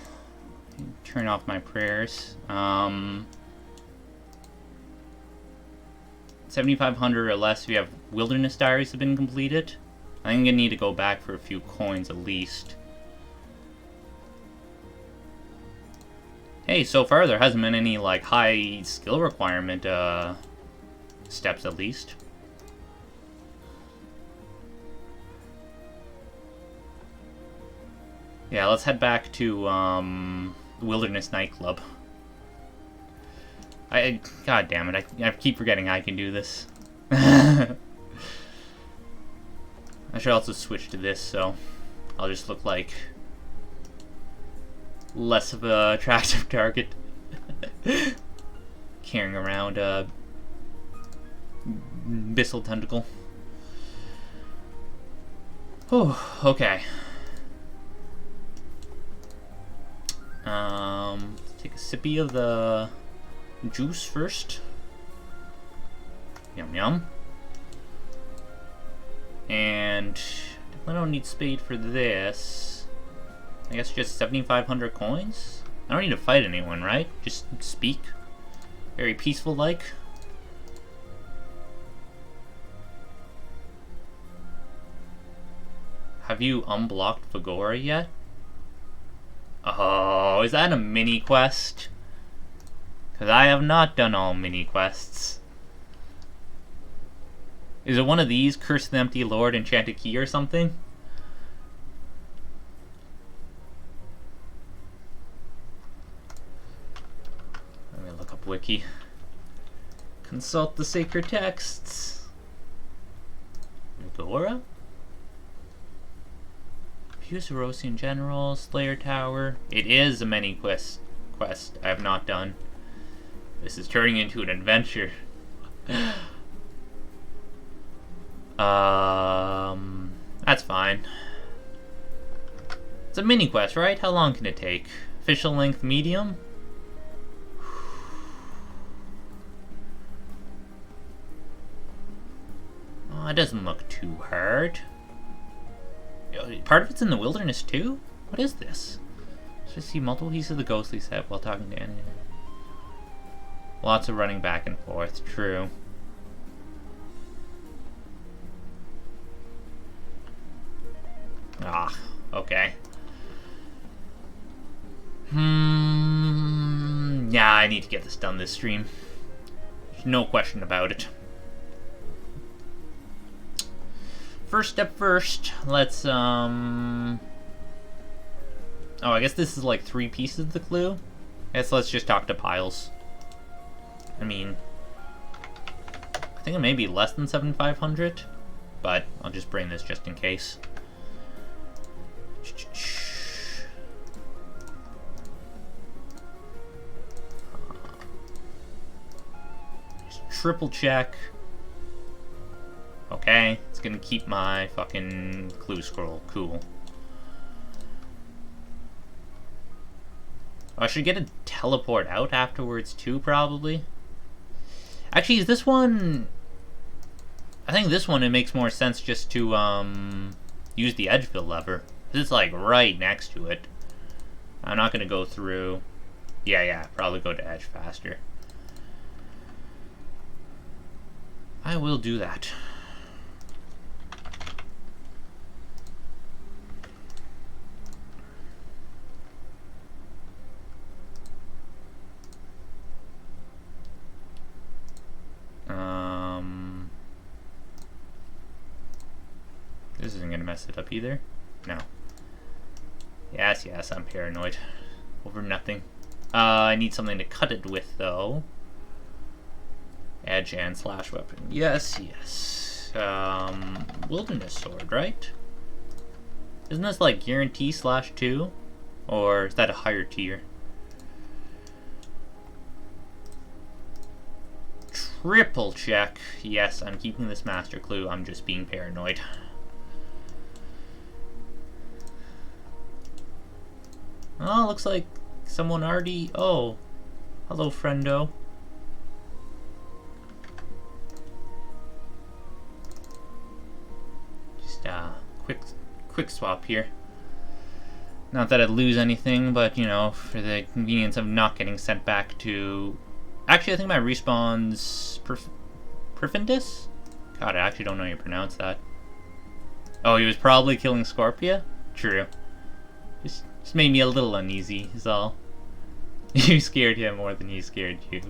Turn off my prayers. 7,500 or less if you have Wilderness diaries have been completed. I think I'm gonna need to go back for a few coins at least. Hey, so far there hasn't been any, like, high skill requirement, steps at least. Yeah, let's head back to, Wilderness Nightclub. God damn it, I keep forgetting I can do this. I should also switch to this, so I'll just look like less of a attractive target. Carrying around a Bissell tentacle. Oh, okay. Let's take a sippy of the juice first. Yum yum. And I don't need spade for this. I guess just 7,500 coins? I don't need to fight anyone, right? Just speak. Very peaceful like. Have you unblocked Vagora yet? Oh, is that a mini quest? Because I have not done all mini quests. Is it one of these? Curse the Empty Lord, Enchanted Key or something? Let me look up Wiki. Consult the sacred texts. Vagora? Fuse Erosian General, Slayer Tower. It is a mini quest I have not done. This is turning into an adventure. That's fine. It's a mini quest, right? How long can it take? Official length medium? Oh, it doesn't look too hard. Part of it's in the Wilderness too? What is this? Just see multiple pieces of the ghostly set while talking to anyone. Lots of running back and forth, true. Ah, okay. Yeah, I need to get this done this stream. There's no question about it. First step first, let's, oh, I guess this is like 3 pieces of the clue. I guess let's just talk to Piles. I mean, I think it may be less than 7,500, but I'll just bring this just in case. Just triple check. Okay, it's gonna keep my fucking clue scroll. Cool. I should get a teleport out afterwards too, probably. Actually, is this one... I think this one, it makes more sense just to, use the edge fill lever. It's like right next to it. I'm not gonna go through. Yeah, probably go to edge faster. I will do that. This isn't gonna mess it up either. No. Yes, I'm paranoid. Over nothing. I need something to cut it with, though. Edge and slash weapon. Yes. Wilderness sword, right? Isn't this like guarantee /2? Or is that a higher tier? Triple check. Yes, I'm keeping this master clue. I'm just being paranoid. Oh, looks like someone already... Oh, hello, friendo. Just quick swap here. Not that I'd lose anything, but, you know, for the convenience of not getting sent back to... Actually, I think my respawn's... Perfindus? God, I actually don't know how you pronounce that. Oh, he was probably killing Scorpia? True. Just made me a little uneasy, is all. You scared him more than he scared you.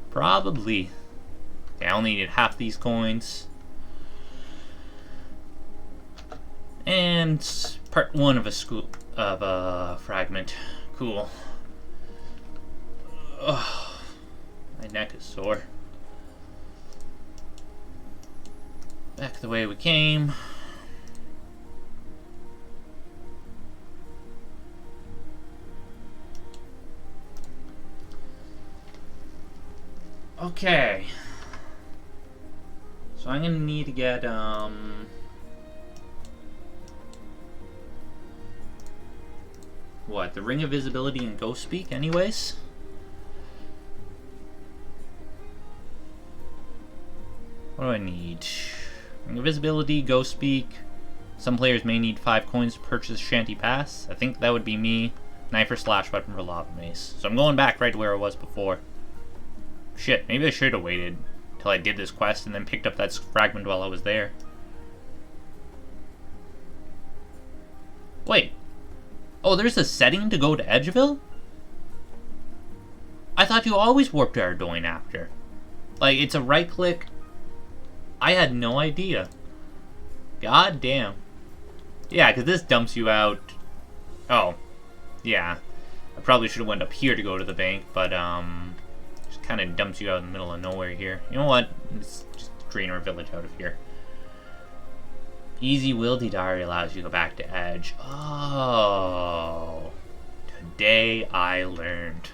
Probably. Okay, I only needed half these coins. And part 1 of a fragment. Cool. Ugh, my neck is sore. Back the way we came. Okay. So I'm gonna need to get what, the Ring of Visibility and Ghost Speak anyways? What do I need? Ring of Visibility, Ghost Speak. Some players may need 5 coins to purchase Shanty Pass. I think that would be me. Knife or slash weapon for Lava Mace. So I'm going back right to where I was before. Shit, maybe I should have waited till I did this quest and then picked up that fragment while I was there. Wait. Oh, there's a setting to go to Edgeville? I thought you always warped to Ardoin after. Like, it's a right click. I had no idea. God damn. Yeah, because this dumps you out. Oh. Yeah. I probably should have went up here to go to the bank, but, just kind of dumps you out in the middle of nowhere here. You know what? Let's just drain our village out of here. Easy Wildy Diary allows you to go back to Edge. Oh. Today I learned.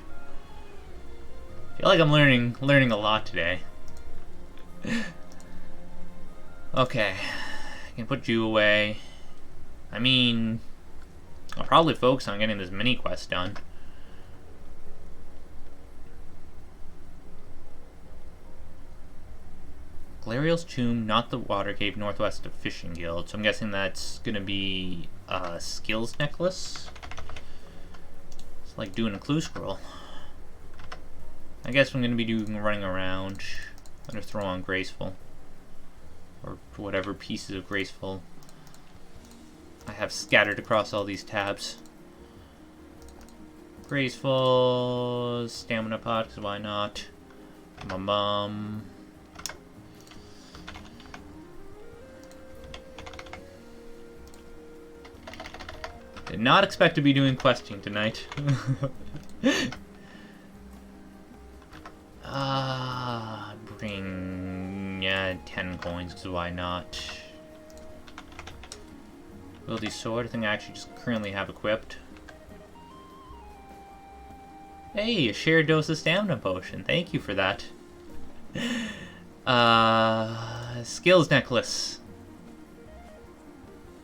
I feel like I'm learning a lot today. Okay. I can put you away. I mean, I'll probably focus on getting this mini quest done. Glariel's Tomb, not the water cave northwest of Fishing Guild. So I'm guessing that's gonna be a skills necklace. It's like doing a clue scroll. I guess I'm gonna be doing running around. I'm gonna throw on Graceful. Or whatever pieces of Graceful I have scattered across all these tabs. Graceful, Stamina Pot, because why not? My mom. Did not expect to be doing questing tonight. Bring 10 coins, because why not? Wildy Sword, I think I actually just currently have equipped. Hey, a shared dose of stamina potion. Thank you for that. Skills necklace.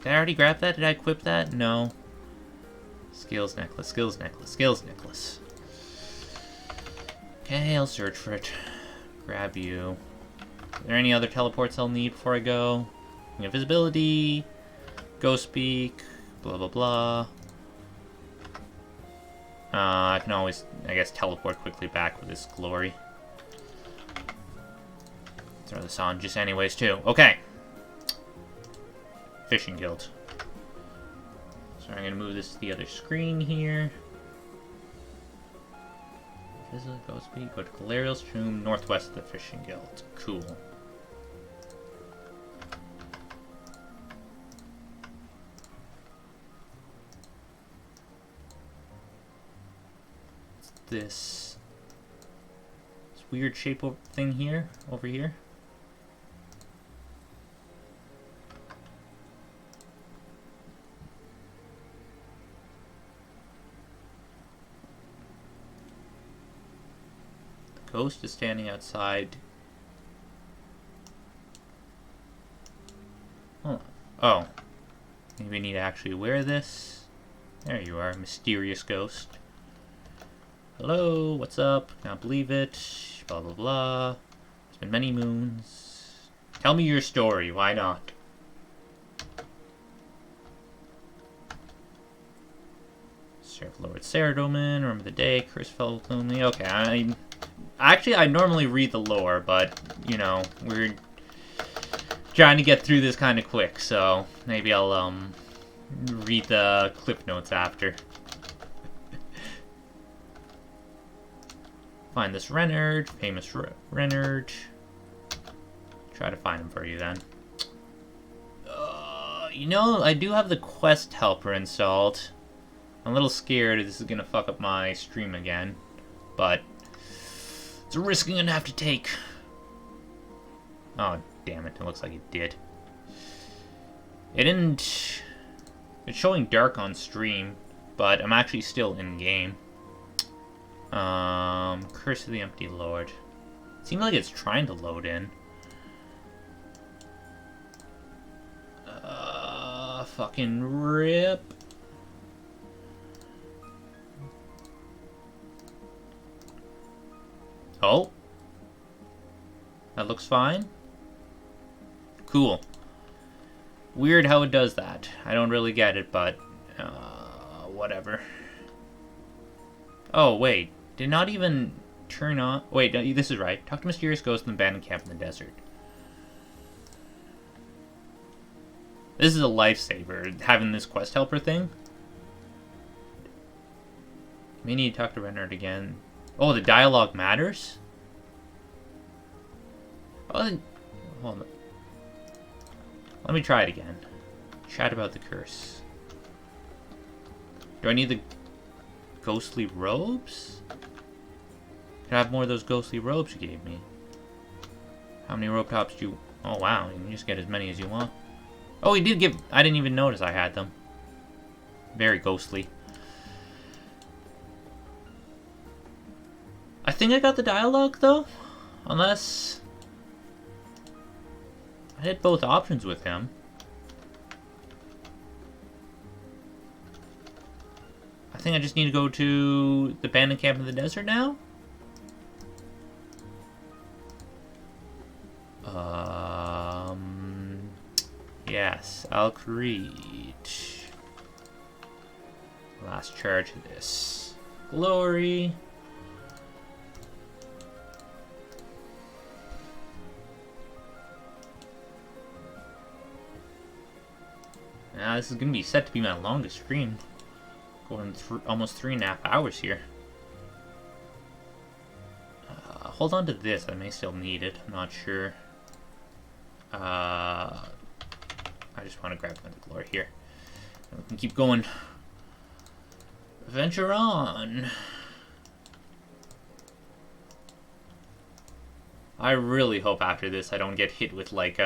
Did I already grab that? Did I equip that? No. Skills necklace, skills necklace, skills necklace. Okay, I'll search for it. Grab you. Are there any other teleports I'll need before I go? Invisibility, Ghost Speak, blah blah blah. I can always, I guess, teleport quickly back with this glory. Throw this on just anyways, too. Okay. Fishing Guild. So I'm going to move this to the other screen here. Visit Ghost Peak, go to Galarial's Tomb, northwest of the Fishing Guild. Cool. This weird shape thing here, over here. The ghost is standing outside. Hold on. Oh. Maybe we need to actually wear this. There you are, mysterious ghost. Hello, what's up? Can't believe it. Blah, blah, blah. It's been many moons. Tell me your story, why not? Serve Lord Saradomin, remember the day, curse fell lonely. Okay, I normally read the lore, but, you know, we're trying to get through this kind of quick, so maybe I'll, read the clip notes after. Find this Renard, famous Renard. Try to find him for you then. You know, I do have the quest helper installed. I'm a little scared this is gonna fuck up my stream again, but it's a risk I'm gonna have to take. Oh, damn it, it looks like it did. It didn't... It's showing dark on stream, but I'm actually still in game. Curse of the Empty Lord. Seems like it's trying to load in. Fucking rip. Oh. That looks fine. Cool. Weird how it does that. I don't really get it, but whatever. Oh, wait. Did not even turn on... Wait, no, this is right. Talk to Mysterious Ghost in the abandoned camp in the desert. This is a lifesaver, having this quest helper thing. We need to talk to Renard again. Oh, the dialogue matters? Oh, hold on. Let me try it again. Chat about the curse. Do I need the ghostly robes? Can I have more of those ghostly robes you gave me? How many rope tops do you... Oh, wow. You can just get as many as you want. Oh, he did give... I didn't even notice I had them. Very ghostly. I think I got the dialogue, though. Unless... I had both options with him. I think I just need to go to the abandoned camp in the desert now? Yes, I'll create. Last charge of this. Glory. Now this is gonna be set to be my longest stream. Going almost 3.5 hours here. Hold on to this, I may still need it, I'm not sure. I just want to grab another glory here. And we can keep going. Venture on! I really hope after this I don't get hit with, like,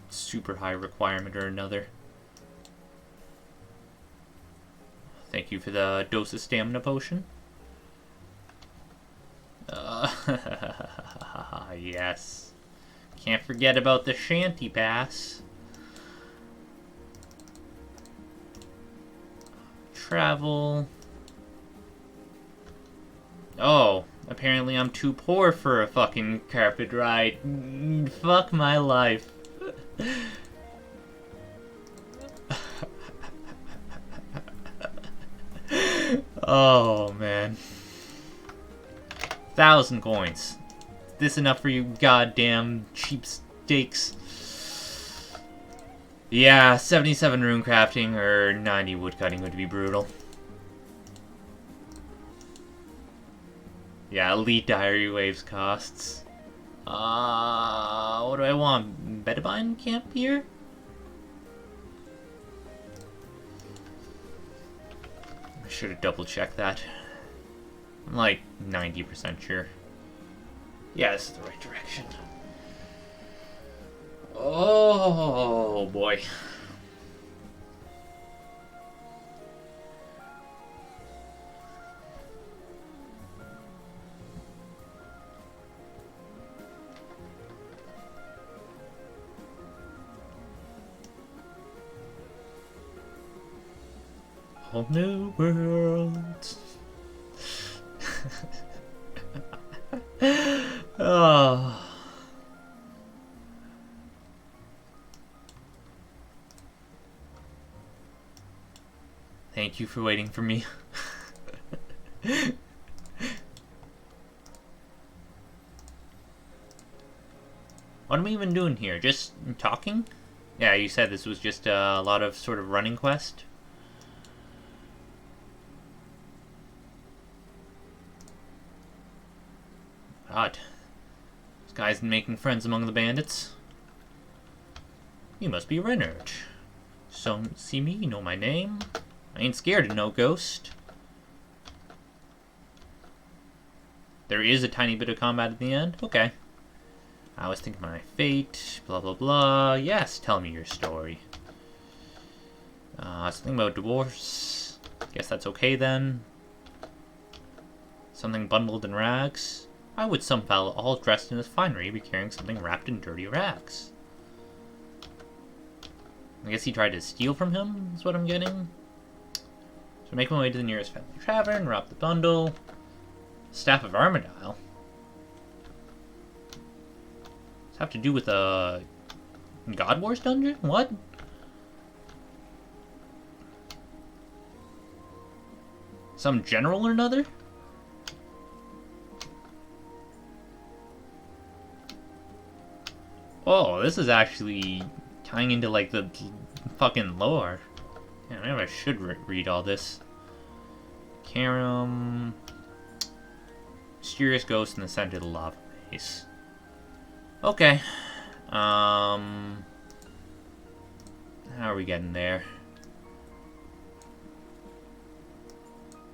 super high requirement or another. Thank you for the dose of stamina potion. Yes. Can't forget about the shanty pass. Travel. Oh, apparently I'm too poor for a fucking carpet ride. Fuck my life. Oh, man. 1,000 coins. This enough for you goddamn cheapskates? Yeah, 77 rune crafting or 90 woodcutting would be brutal. Yeah, elite diary waves costs. What do I want? Bedabine camp here? I should have double checked that. I'm like 90% sure. Yeah, this is the right direction. Oh boy. Whole new world. Oh. Thank you for waiting for me. What am I even doing here? Just talking? Yeah, you said this was just a lot of sort of running quest. God. This guy's making friends among the bandits. You must be Reynard. So, see me, you know my name. I ain't scared of no ghost. There is a tiny bit of combat at the end? Okay. I was thinking my fate, blah blah blah. Yes, tell me your story. Something about divorce. Guess that's okay then. Something bundled in rags. Why would some fellow all dressed in his finery be carrying something wrapped in dirty rags? I guess he tried to steal from him, is what I'm getting. So make my way to the nearest family tavern, rob the bundle. Staff of Armadile. Does it have to do with a God Wars dungeon? What? Some general or another? Oh, this is actually tying into like the fucking lore. Yeah, maybe I should read all this. Karam. Mysterious ghost in the center of the lava base. Okay. How are we getting there?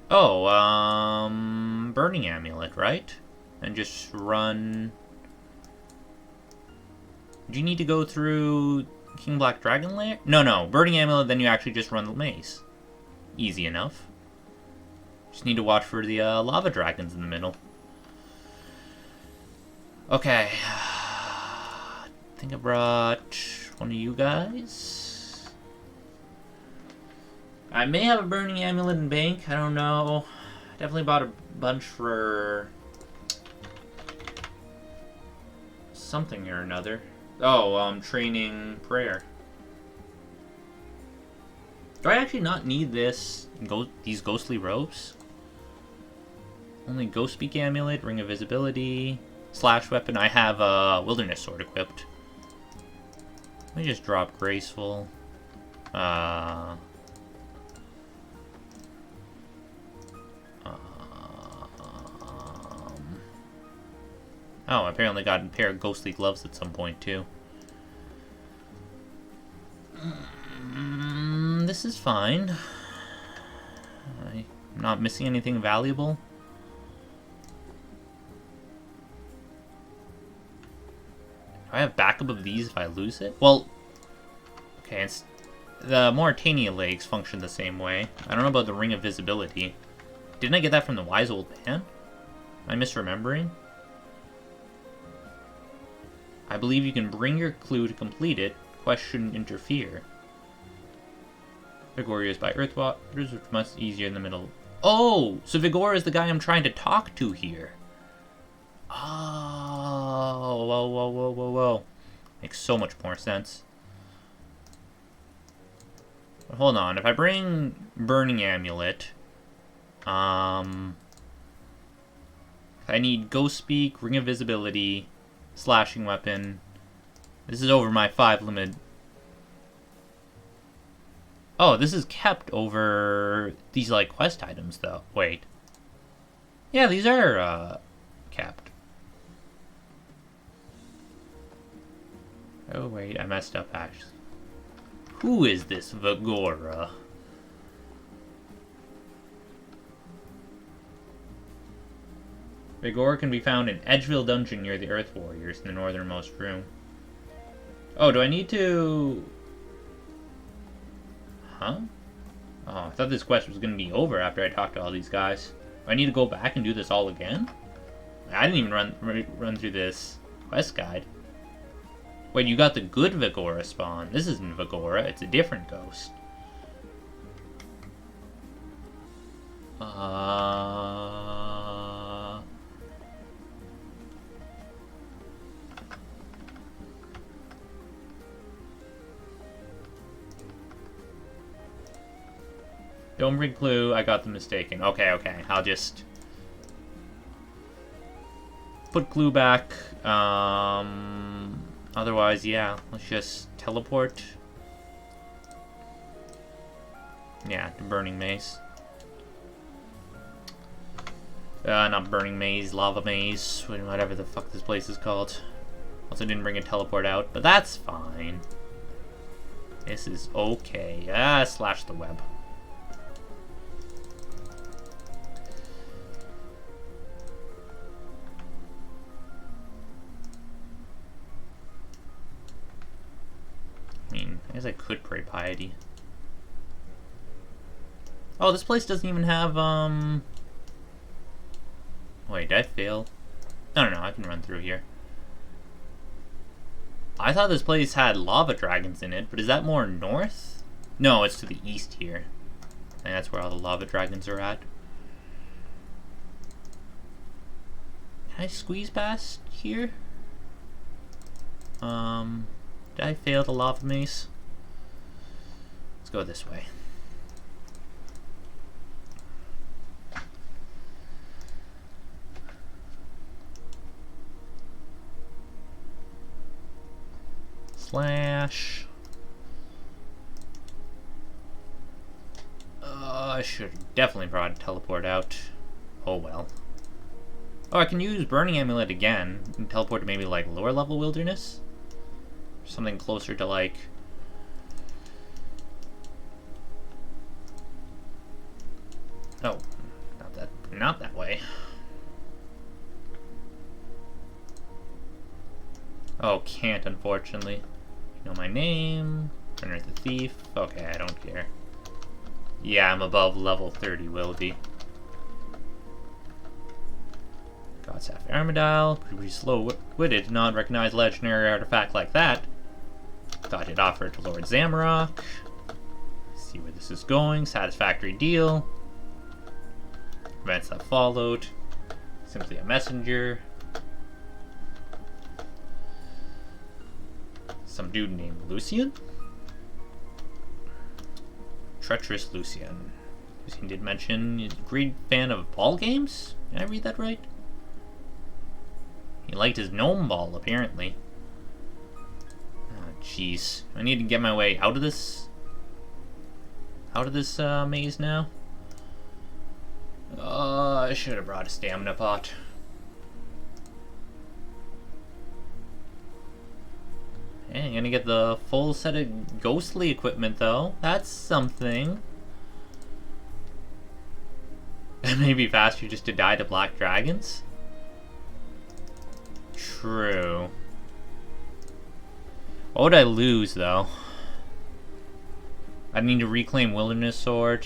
Oh, burning amulet, right? And just run. Do you need to go through King Black Dragon Lair? No, burning amulet, then you actually just run the maze. Easy enough. Just need to watch for the lava dragons in the middle. Okay. I think I brought one of you guys. I may have a burning amulet in bank. I don't know. Definitely bought a bunch for something or another. Oh, training prayer. Do I actually not need these ghostly robes? Only Ghost Speak amulet, ring of visibility, slash weapon. I have a wilderness sword equipped. Let me just drop graceful. Oh, I apparently got a pair of ghostly gloves at some point, too. This is fine. I'm not missing anything valuable. Do I have backup of these if I lose it? Well, okay, the Mauritania legs function the same way. I don't know about the Ring of Visibility. Didn't I get that from the Wise Old Man? Am I misremembering? I believe you can bring your clue to complete it. Quest shouldn't interfere. Vigor is by Earthwaters, which much easier in the middle. Oh! So Vigor is the guy I'm trying to talk to here. Oh, whoa. Makes so much more sense. But hold on, if I bring Burning Amulet, I need Ghost Speak, Ring of Visibility, Slashing Weapon. This is over my 5 limit. Oh, this is kept over these, like, quest items, though. Wait. Yeah, these are, kept. Oh, wait, I messed up, actually. Who is this Vagora? Vagora can be found in Edgeville Dungeon near the Earth Warriors in the northernmost room. Oh, do I need to... Huh? Oh, I thought this quest was going to be over after I talked to all these guys. Do I need to go back and do this all again? I didn't even run through this quest guide. Wait, you got the good Vagora spawn. This isn't Vagora, it's a different ghost. Don't bring clue, I got the mistaken. Okay, okay, I'll just put clue back. Otherwise, yeah, let's just teleport. Yeah, to Burning Maze. Not Burning Maze, Lava Maze, whatever the fuck this place is called. Also didn't bring a teleport out, but that's fine. This is okay. Slash the web. I guess I could pray piety. Oh, this place doesn't even have, Wait, did I fail? No, I can run through here. I thought this place had lava dragons in it, but is that more north? No, it's to the east here. I think that's where all the lava dragons are at. Can I squeeze past here? Did I fail the lava maze? Let's go this way. Slash. I should have definitely brought a teleport out. Oh well. Oh, I can use Burning Amulet again and teleport to maybe like lower level wilderness? Something closer to like... Oh, not that way. Oh, can't, unfortunately. You know my name. Runner the Thief. Okay, I don't care. Yeah, I'm above level 30, Willoughby. Godstaff Armadile. Pretty slow-witted to not recognize a legendary artifact like that. Thought he'd offer it to Lord Zamorak. See where this is going. Satisfactory deal. Events that followed. Simply a messenger. Some dude named Lucian? Treacherous Lucian. Lucian did mention he's a great fan of ball games? Did I read that right? He liked his gnome ball, apparently. Oh, jeez. I need to get my way out of this... maze now? I should have brought a stamina pot. Hey, I'm gonna get the full set of ghostly equipment, though. That's something. It may be faster just to die to black dragons. True. What would I lose, though? I need to reclaim Wilderness Sword.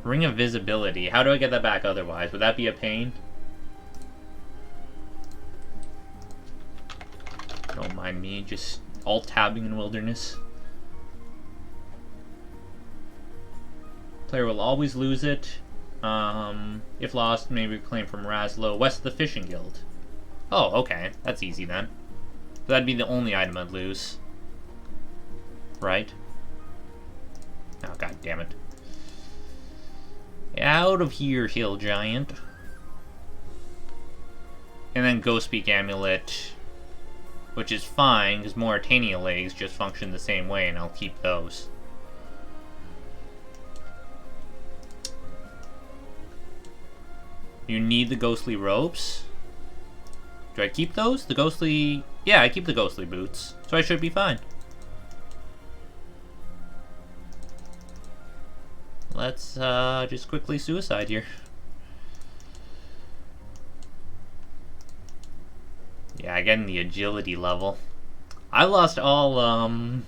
Ring of Visibility. How do I get that back otherwise? Would that be a pain? Don't mind me, just alt-tabbing in Wilderness. Player will always lose it. If lost, may reclaim from Raslo, west of the Fishing Guild. Oh, okay. That's easy then. That'd be the only item I'd lose. Right? god damn it. Out of here, Hill Giant. And then Ghostbeak Amulet, which is fine, because Moritania legs just function the same way, and I'll keep those. You need the ghostly ropes? Do I keep those? The ghostly... Yeah, I keep the ghostly boots, so I should be fine. Let's just quickly suicide here. Yeah, again, the agility level. I lost all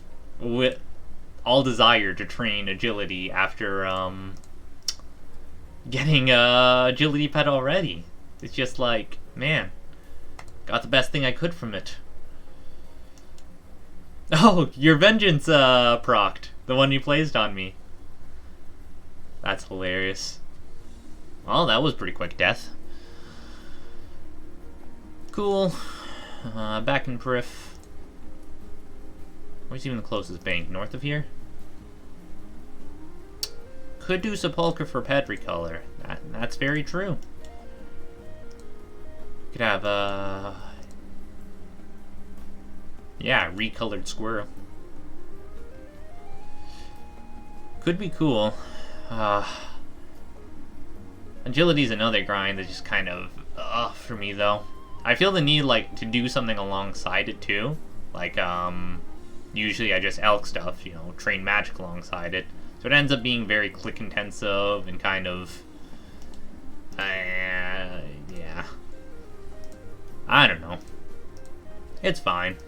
desire to train agility after getting agility pet already. It's just like, man, got the best thing I could from it. Oh, your vengeance procced, the one you placed on me. That's hilarious. Well, that was pretty quick death. Cool. Back in Perif. Where's even the closest bank? North of here? Could do Sepulchre for pet recolor. That's very true. Could have yeah, recolored squirrel. Could be cool. Agility's another grind that's just kind of for me though. I feel the need like to do something alongside it too. Like usually I just elk stuff, you know, train magic alongside it. So it ends up being very click intensive and kind of yeah. I don't know. It's fine.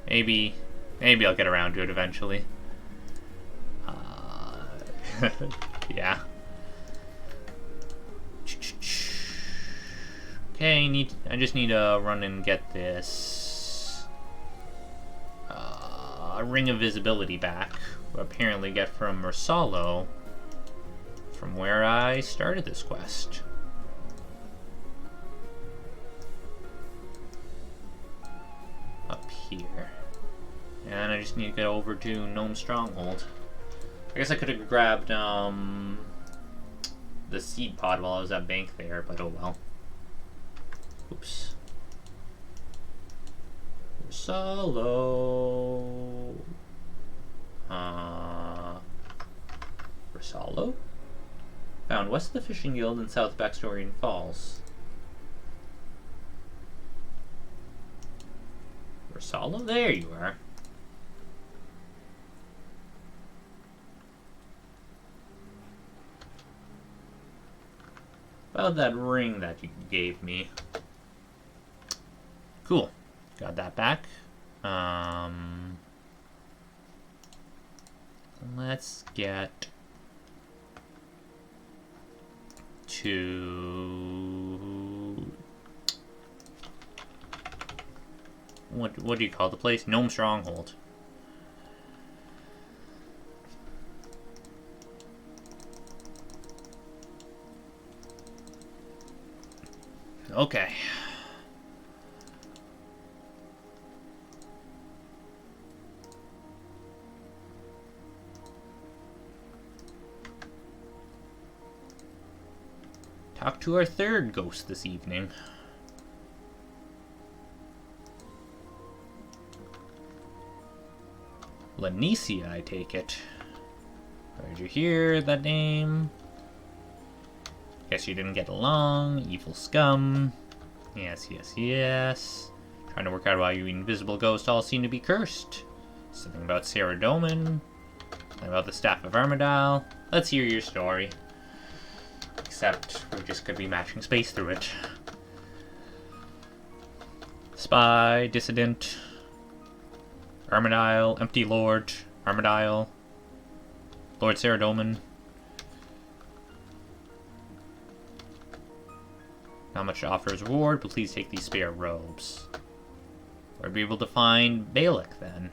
Maybe I'll get around to it eventually. Yeah. Okay, I just need to run and get this Ring of Visibility back. Apparently get from Mersalo, from where I started this quest. Up here. And I just need to get over to Gnome Stronghold. I guess I could have grabbed the seed pod while I was at bank there, but oh well. Oops. Mersalo. Mersalo? Found west of the Fishing Guild and south of Backstorian Falls. Mersalo? There you are. About that ring that you gave me. Cool. Got that back. Let's get to what do you call the place? Gnome Stronghold. Okay. Talk to our third ghost this evening. Lanicia, I take it. Where did you hear that name? Guess you didn't get along. Evil scum. Yes, yes, yes. Trying to work out why you invisible ghosts all seem to be cursed. Something about Sarah Doman. Something about the Staff of Armadale. Let's hear your story. Except we're just going to be matching space through it. Spy, Dissident, Armadale, Empty Lord, Armadale, Lord Saradomin. Not much to offer as reward, but please take these spare robes. We'll be able to find Balak then.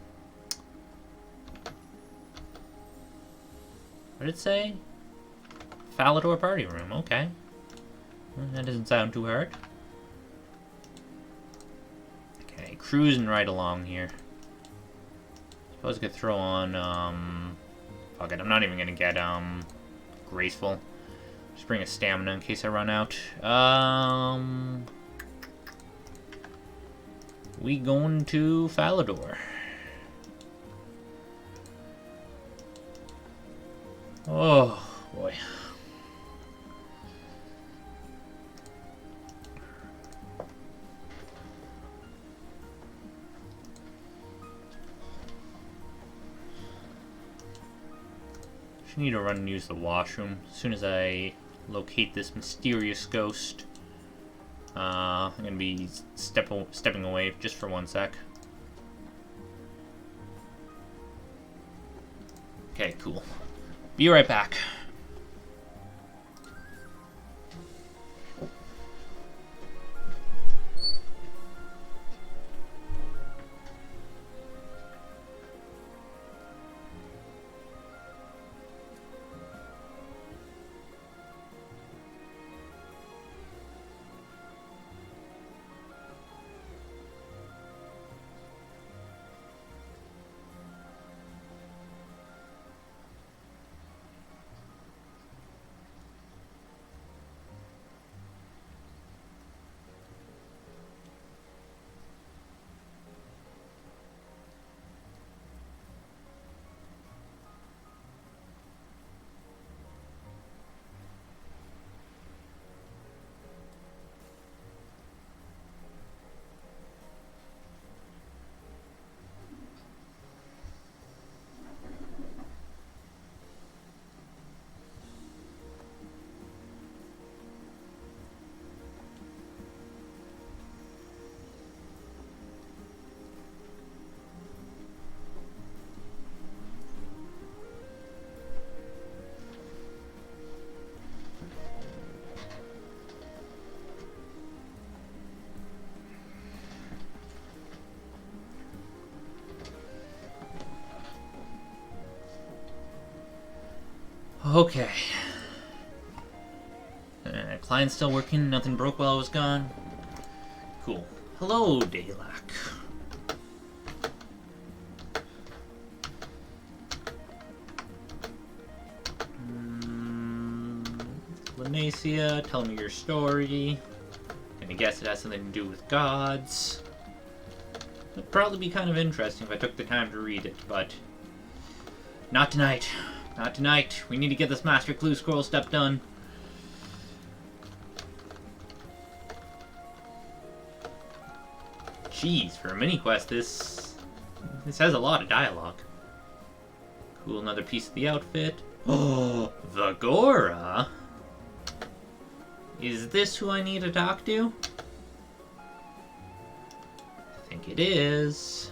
What did it say? Falador party room, okay. Well, that doesn't sound too hard. Okay, cruising right along here. Suppose I could throw on, Fuck it, I'm not even gonna get, graceful. Just bring a stamina in case I run out. We going to Falador. Oh, boy. Just need to run and use the washroom as soon as I locate this mysterious ghost. I'm gonna be stepping away just for 1 sec. Okay, cool. Be right back. Okay. Client's still working, nothing broke while I was gone. Cool. Hello, Daylac. Lanacia, tell me your story. Gonna guess it has something to do with gods. It'd probably be kind of interesting if I took the time to read it, but not tonight. Not tonight. We need to get this Master Clue Scroll step done. Jeez, for a mini quest, this has a lot of dialogue. Cool, another piece of the outfit. Oh, Vagora. Is this who I need to talk to? I think it is.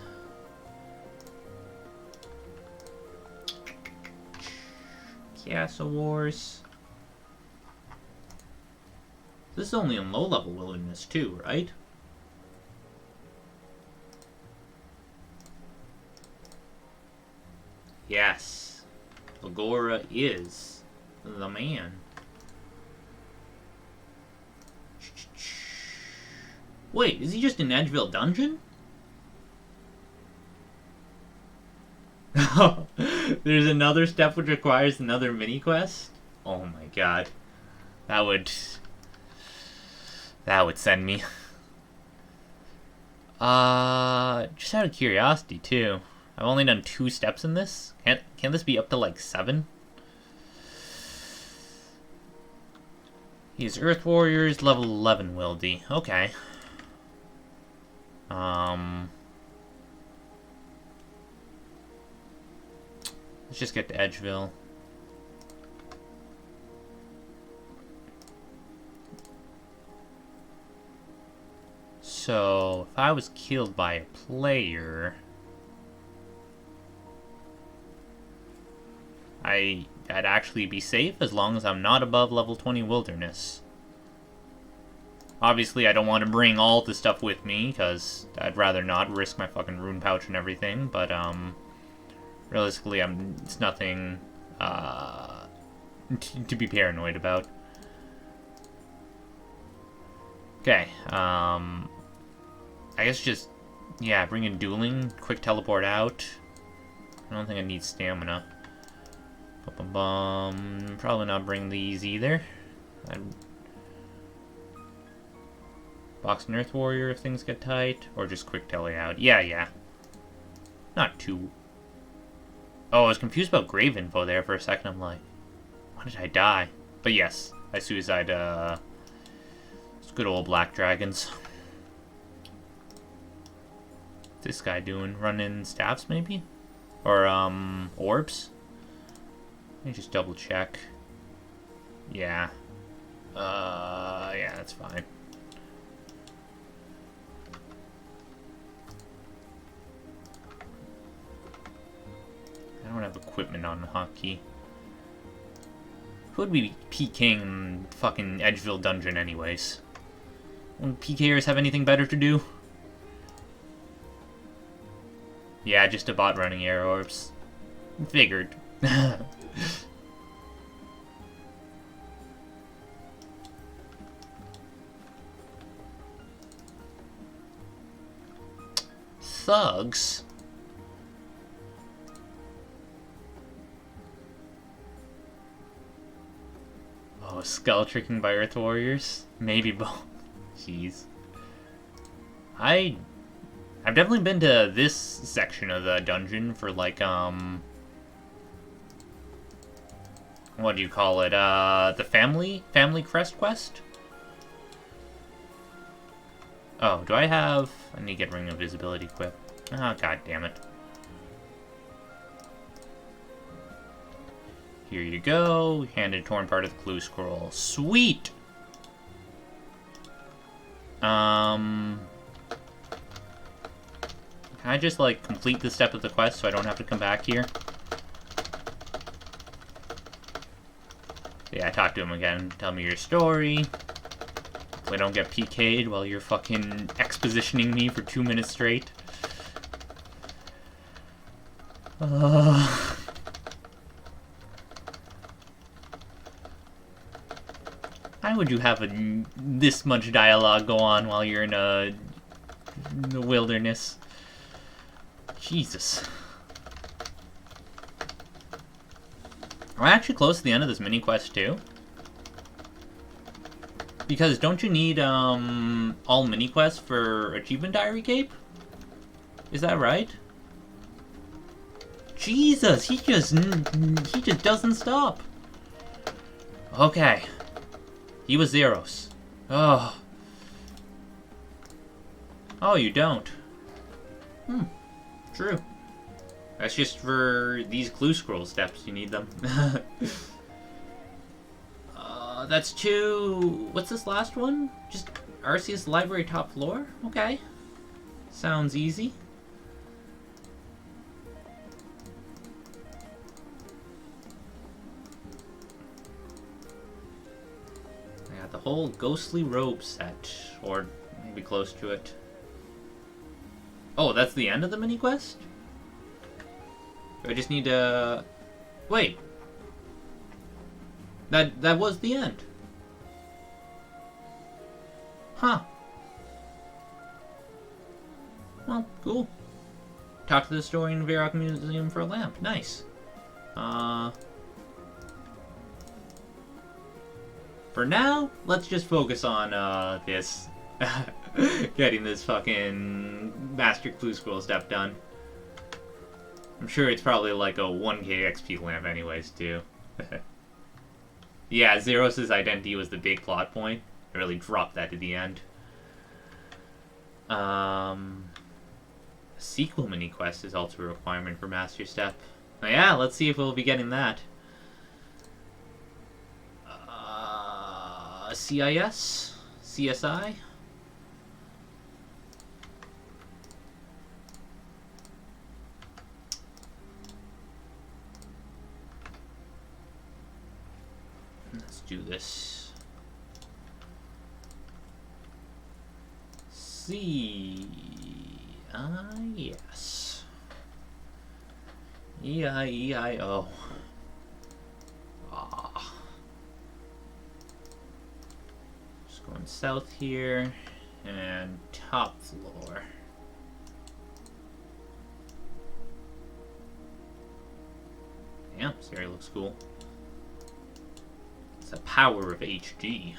Castle Wars. This is only in low-level wilderness too, right? Yes. Agora is the man. Wait, is he just in Edgeville Dungeon? There's another step which requires another mini quest? Oh my god. That would send me. Just out of curiosity too. I've only done 2 steps in this. Can this be up to like 7? He's Earth Warriors, level 11 Wildy. Okay. Let's just get to Edgeville. So, if I was killed by a player, I'd actually be safe as long as I'm not above level 20 Wilderness. Obviously, I don't want to bring all the stuff with me, because I'd rather not risk my fucking rune pouch and everything, but, realistically, it's nothing, to be paranoid about. Okay, I guess just, yeah, bring in dueling, quick teleport out. I don't think I need stamina. Bum. Probably not bring these either. Box and Earth Warrior if things get tight, or just quick tele out. Yeah. Not too. Oh, I was confused about grave info there for a second. I'm like, why did I die? But yes, I suicide. It's good old black dragons. What's this guy doing? Running staffs maybe, or orbs? Let me just double check. Yeah. Yeah, that's fine. I don't have equipment on the hotkey. Who would be PKing fucking Edgeville Dungeon anyways? Wouldn't PKers have anything better to do? Yeah, just a bot running air orbs. Figured. Thugs? Oh, skull tricking by Earth Warriors? Maybe both. Jeez. I've definitely been to this section of the dungeon for like, what do you call it? The family crest quest? Oh, do I have... I need to get Ring of Visibility equipped. Oh, god damn it. Here you go. Handed torn part of the clue scroll. Sweet! Can I just, like, complete this step of the quest so I don't have to come back here? Yeah, talk to him again. Tell me your story. So I don't get PK'd while you're fucking expositioning me for 2 minutes straight. Why would you have this much dialogue go on while you're in the wilderness? Jesus. Am I actually close to the end of this mini quest too? Because don't you need all mini quests for Achievement Diary Cape? Is that right? Jesus, he just doesn't stop. Okay. He was Zeros. Oh. Oh, you don't. True. That's just for these clue scroll steps. You need them. That's 2... What's this last one? Just Arceus Library top floor? Okay. Sounds easy. I got the whole ghostly robe set. Or maybe close to it. Oh, that's the end of the mini quest? I just need to... Wait. That was the end. Huh. Well, cool. Talk to the historian in Varrock Museum for a lamp. Nice. For now, let's just focus on this. Getting this fucking Master Clue Scroll step done. I'm sure it's probably like a 1k XP lamp anyways, too. Yeah, Zeros' identity was the big plot point. I really dropped that to the end. Sequel mini quest is also a requirement for Master Step. Yeah, let's see if we'll be getting that. CIS? CSI? Let's do this. yes. E-I-E-I-O. Just going south here, and top floor. Yeah, this area looks cool. It's the power of HG.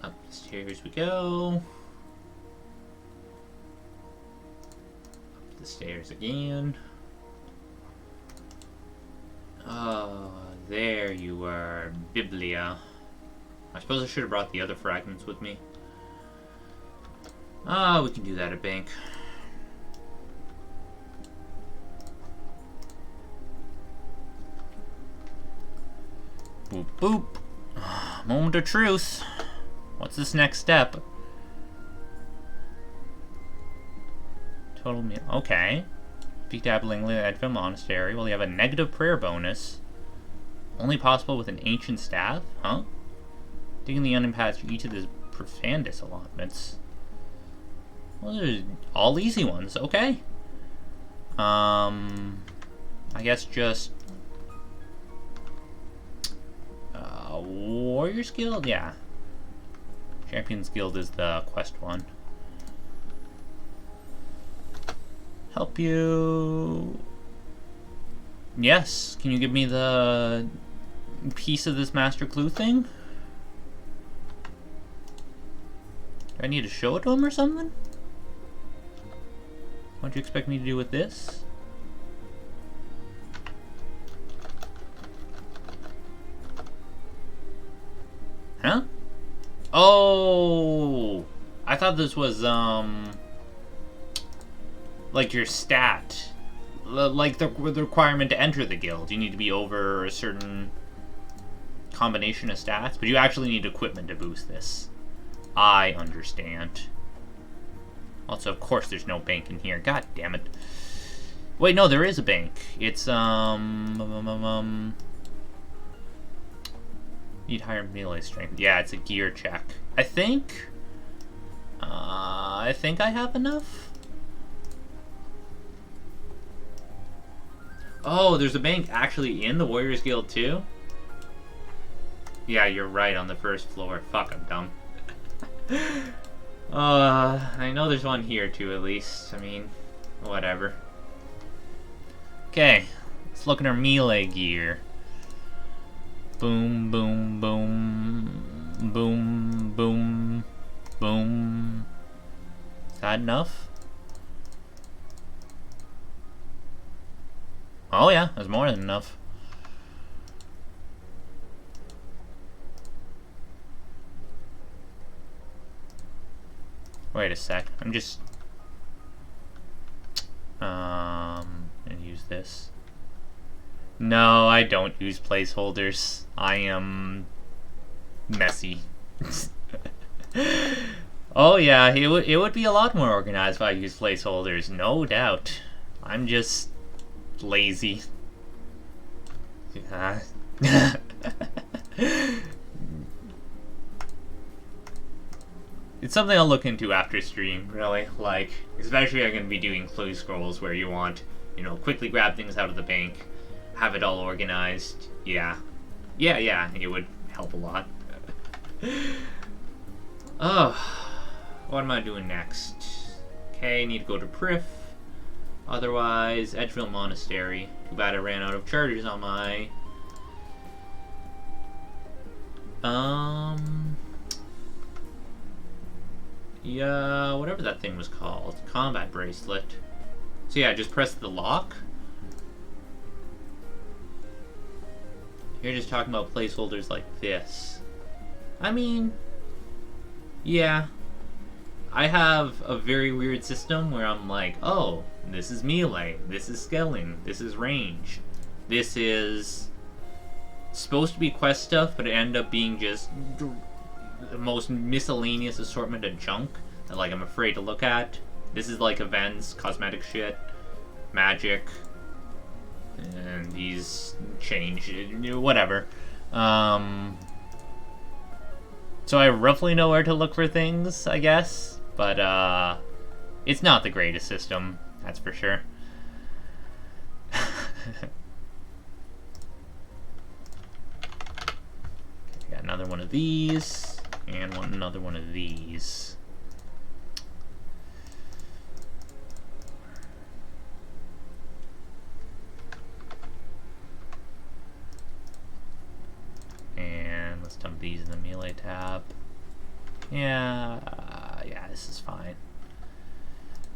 Up the stairs we go. Up the stairs again. Oh, there you are, Biblia. I suppose I should have brought the other fragments with me. We can do that at bank. Boop, boop. Moment of truth. What's this next step? Total meal. Okay. Speak to Abilingly at Edville Monastery. Well, you have a negative prayer bonus. Only possible with an ancient staff? Huh? Digging the onion paths for each of the profandus allotments. Well, there's all easy ones. Okay. I guess just... Warriors Guild? Yeah. Champions Guild is the quest one. Help you... Yes. Can you give me the piece of this master clue thing? Do I need to show it to him or something? What do you expect me to do with this? Huh? Oh! I thought this was, like your stat. Like the requirement to enter the guild. You need to be over a certain combination of stats, but you actually need equipment to boost this. I understand. Also, of course, there's no bank in here. God damn it. Wait, no, there is a bank. It's, need higher melee strength. Yeah, it's a gear check. I think I have enough. Oh, there's a bank actually in the Warriors Guild too? Yeah, you're right, on the first floor. Fuck, I'm dumb. I know there's one here too, at least. I mean, whatever. Okay, let's look at our melee gear. Boom, boom, boom. Boom, boom, boom. Is that enough? Oh yeah, that's more than enough. Wait a sec. I'm just gonna use this. No, I don't use placeholders. I am messy. Oh yeah, it would be a lot more organized if I used placeholders, no doubt. I'm just lazy. It's something I'll look into after stream, really. Like, especially I'm going to be doing clue scrolls where you want, you know, quickly grab things out of the bank, have it all organized. Yeah. Yeah, it would help a lot. Oh, what am I doing next? Okay, need to go to Prif. Otherwise, Edgeville Monastery. Too bad I ran out of charges on my... Yeah, whatever that thing was called. Combat bracelet. So yeah, just press the lock. You're just talking about placeholders like this. I mean, yeah. I have a very weird system where I'm like, oh, this is melee, this is scaling, this is range, this is supposed to be quest stuff, but it ended up being just the most miscellaneous assortment of junk that, like, I'm afraid to look at. This is like events, cosmetic shit, magic, and these change, whatever. So I roughly know where to look for things, I guess, but it's not the greatest system, that's for sure. Got another one of these, and another one of these. using the melee tab. Yeah, yeah, this is fine.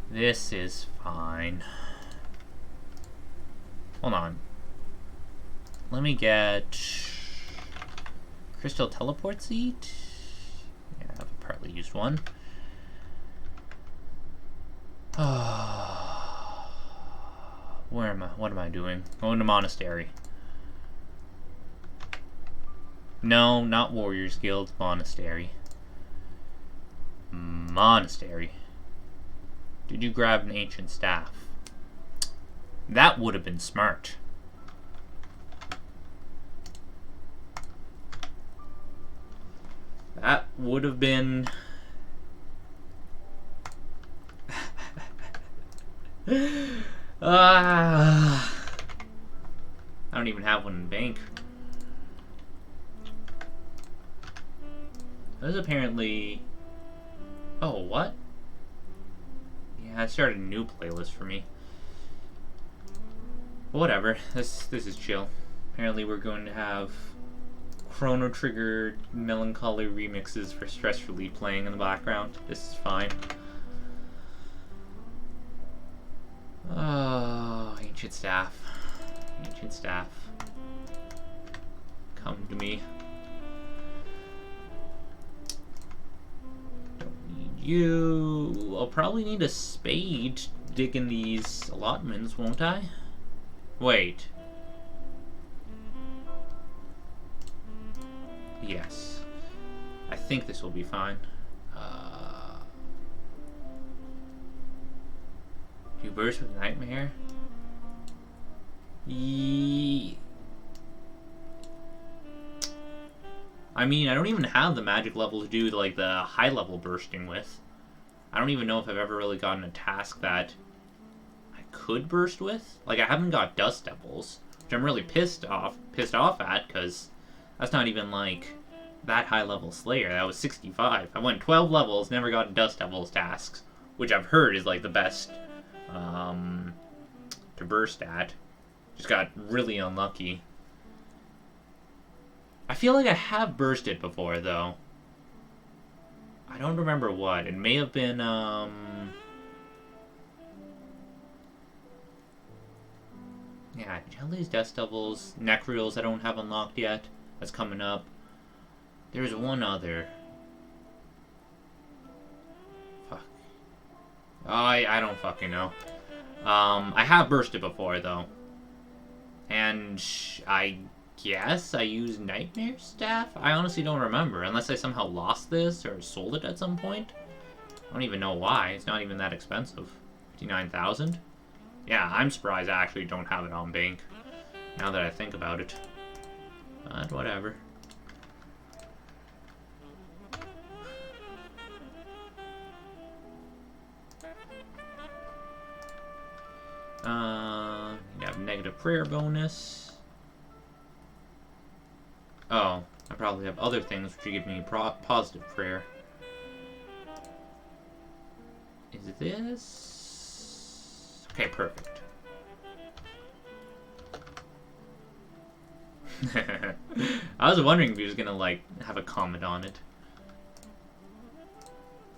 This is fine. Hold on. Let me get Crystal Teleport Seed. Yeah, I have a partly used one. Where am I? What am I doing? Going to Monastery. No, not Warriors Guild. Monastery. Monastery. Did you grab an ancient staff? That would have been smart. That would have been... I don't even have one in bank. There's apparently... Oh, what? Yeah, I started a new playlist for me. Whatever. This is chill. Apparently we're going to have Chrono Trigger melancholy remixes for stress relief playing in the background. This is fine. Oh, ancient staff. Ancient staff. Come to me. Don't need you. I'll probably need a spade digging these allotments, won't I? Wait. Yes. I think this will be fine. Do you burst with Nightmare? I mean, I don't even have the magic level to do like the high level bursting with. I don't even know if I've ever really gotten a task that I could burst with. Like, I haven't got Dust Devils, which I'm really pissed off at, because that's not even like that high level Slayer. That was 65. I went 12 levels, never got Dust Devils tasks, which I've heard is like the best to burst at. Just got really unlucky. I feel like I have bursted before, though. I don't remember what. It may have been, yeah, Jelly's Dust Devils, Necreals I don't have unlocked yet. That's coming up. There's one other. Fuck. I don't fucking know. I have bursted before, though. And I guess I used Nightmare Staff? I honestly don't remember, unless I somehow lost this or sold it at some point. I don't even know why. It's not even that expensive. 59,000? Yeah, I'm surprised I actually don't have it on bank, now that I think about it. But whatever. You have negative prayer bonus. Oh, I probably have other things which give me positive prayer. Is this? Okay, perfect. I was wondering if he was gonna, like, have a comment on it.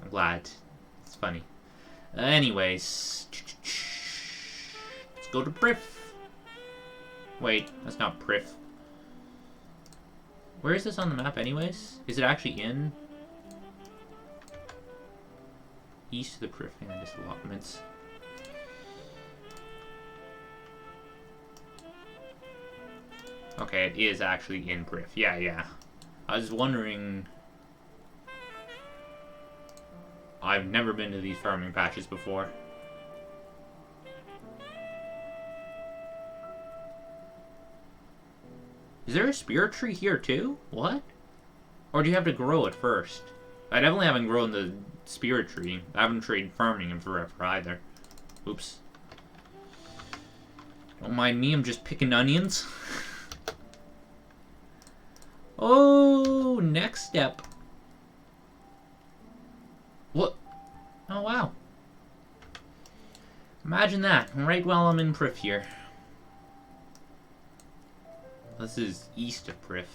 I'm glad. It's funny. Anyways. Let's go to Prif. Wait, that's not Prif. Where is this on the map anyways? Is it actually in? East of the Prif and allotments. Okay, it is actually in Prif. Yeah. I was wondering... I've never been to these farming patches before. Is there a spirit tree here too? What? Or do you have to grow it first? I definitely haven't grown the spirit tree. I haven't tried farming in forever either. Oops. Don't mind me, I'm just picking onions. Oh, next step. What? Oh, wow. Imagine that, right while I'm in Prif here. This is east of Prif.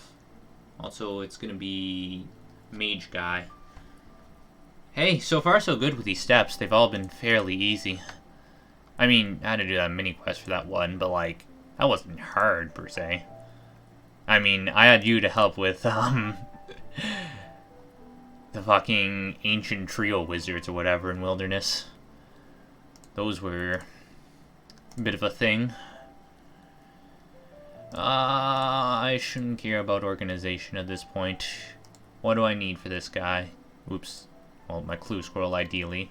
Also, it's gonna be mage guy. Hey, so far so good with these steps. They've all been fairly easy. I mean, I had to do that mini quest for that one, but like, that wasn't hard per se. I mean, I had you to help with, the fucking ancient trio wizards or whatever in Wilderness. Those were a bit of a thing. I shouldn't care about organization at this point. What do I need for this guy? Oops. Well, my clue scroll, ideally.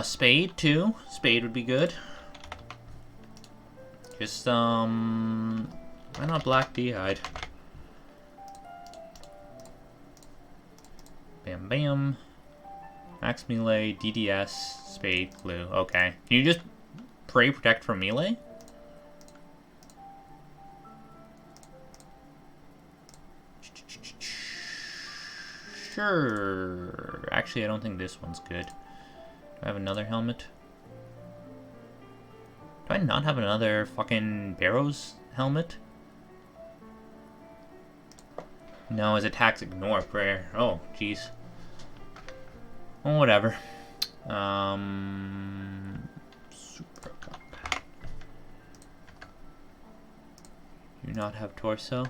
Spade, too. Spade would be good. Just, why not black d'hide? Bam, bam. Max melee, DDS, spade, clue. Okay. Can you just pray protect from melee? Sure. Actually, I don't think this one's good. Do I have another helmet? Do I not have another fucking Barrows helmet? No, his attacks ignore prayer. Oh, jeez. Well, whatever. Super cup. Do not have torso.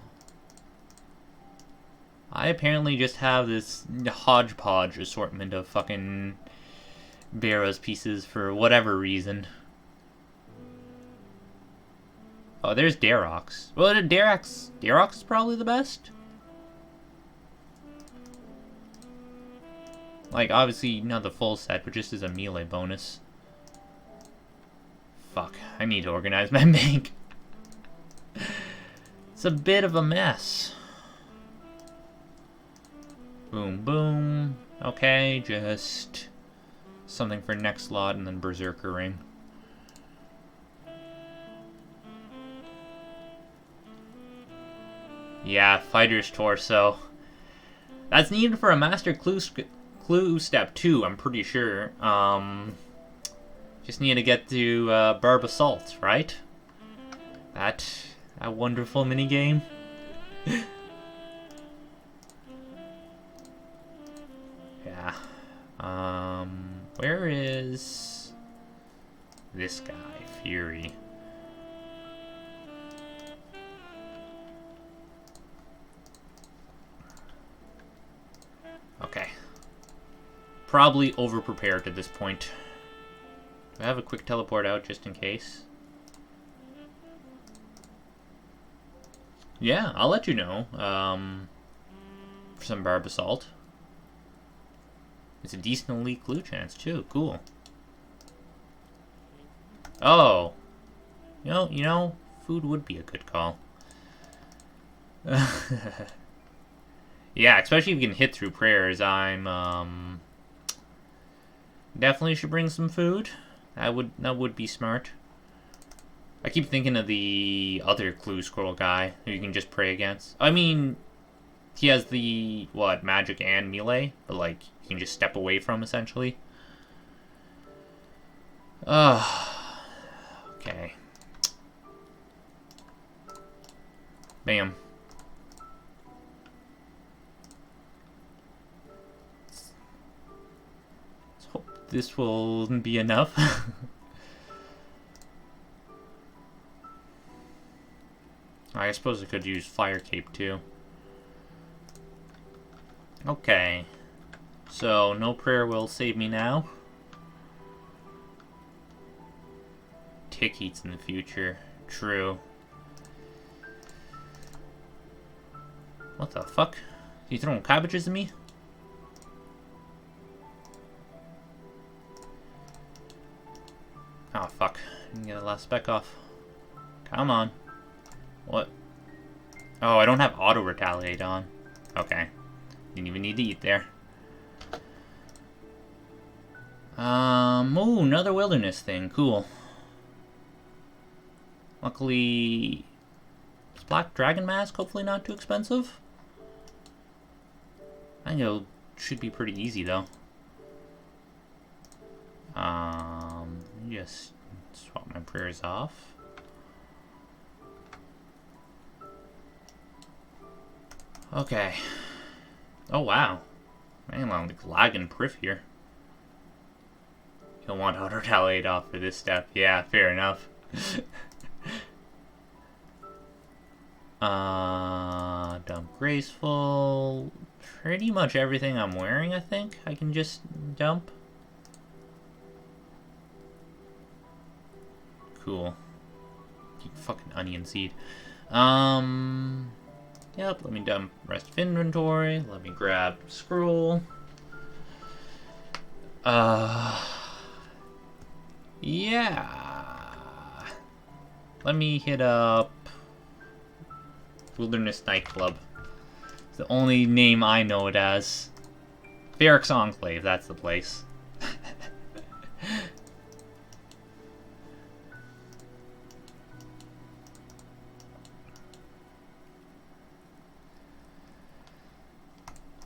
I apparently just have this hodgepodge assortment of fucking Barrows pieces for whatever reason. Oh, there's Darox. Well, Darox is probably the best. Like, obviously, not the full set, but just as a melee bonus. Fuck, I need to organize my bank. It's a bit of a mess. Boom, boom. Okay, just something for next slot and then Berserker Ring. Yeah, Fighter's Torso. That's needed for a Master Clue Step 2, I'm pretty sure. Just need to get to Barb Assault, right? That wonderful minigame. Yeah. Where is this guy, Fury? Okay. Probably over-prepared at this point. Do I have a quick teleport out just in case? Yeah, I'll let you know. For some Barb Assault. It's a decent elite clue chance, too. Cool. Oh. You know, food would be a good call. Yeah, especially if you can hit through prayers. I'm definitely should bring some food. That would be smart. I keep thinking of the other clue scroll guy who you can just pray against. I mean, he has the magic and melee, but like you can just step away from essentially. Okay. Bam. Let's hope this will be enough. I suppose I could use Fire Cape too. Okay. So, no prayer will save me now. Tick eats in the future. True. What the fuck? You throwing cabbages at me? Oh, fuck. Didn't get the last spec off. Come on. What? Oh, I don't have auto-retaliate on. Okay. Didn't even need to eat there. Ooh, another wilderness thing. Cool. Luckily, is Black Dragon Mask hopefully not too expensive? I think it should be pretty easy, though. Just swap my prayers off. Okay. Oh, wow. Man, I'm like lagging priff here. You'll want auto retaliate off for this step. Yeah, fair enough. Dump graceful. Pretty much everything I'm wearing, I think, I can just dump. Cool. You fucking onion seed. Yep, let me dump rest of inventory. Let me grab scroll. Yeah. Let me hit up Wilderness Nightclub. It's the only name I know it as. Ferrex Enclave, that's the place.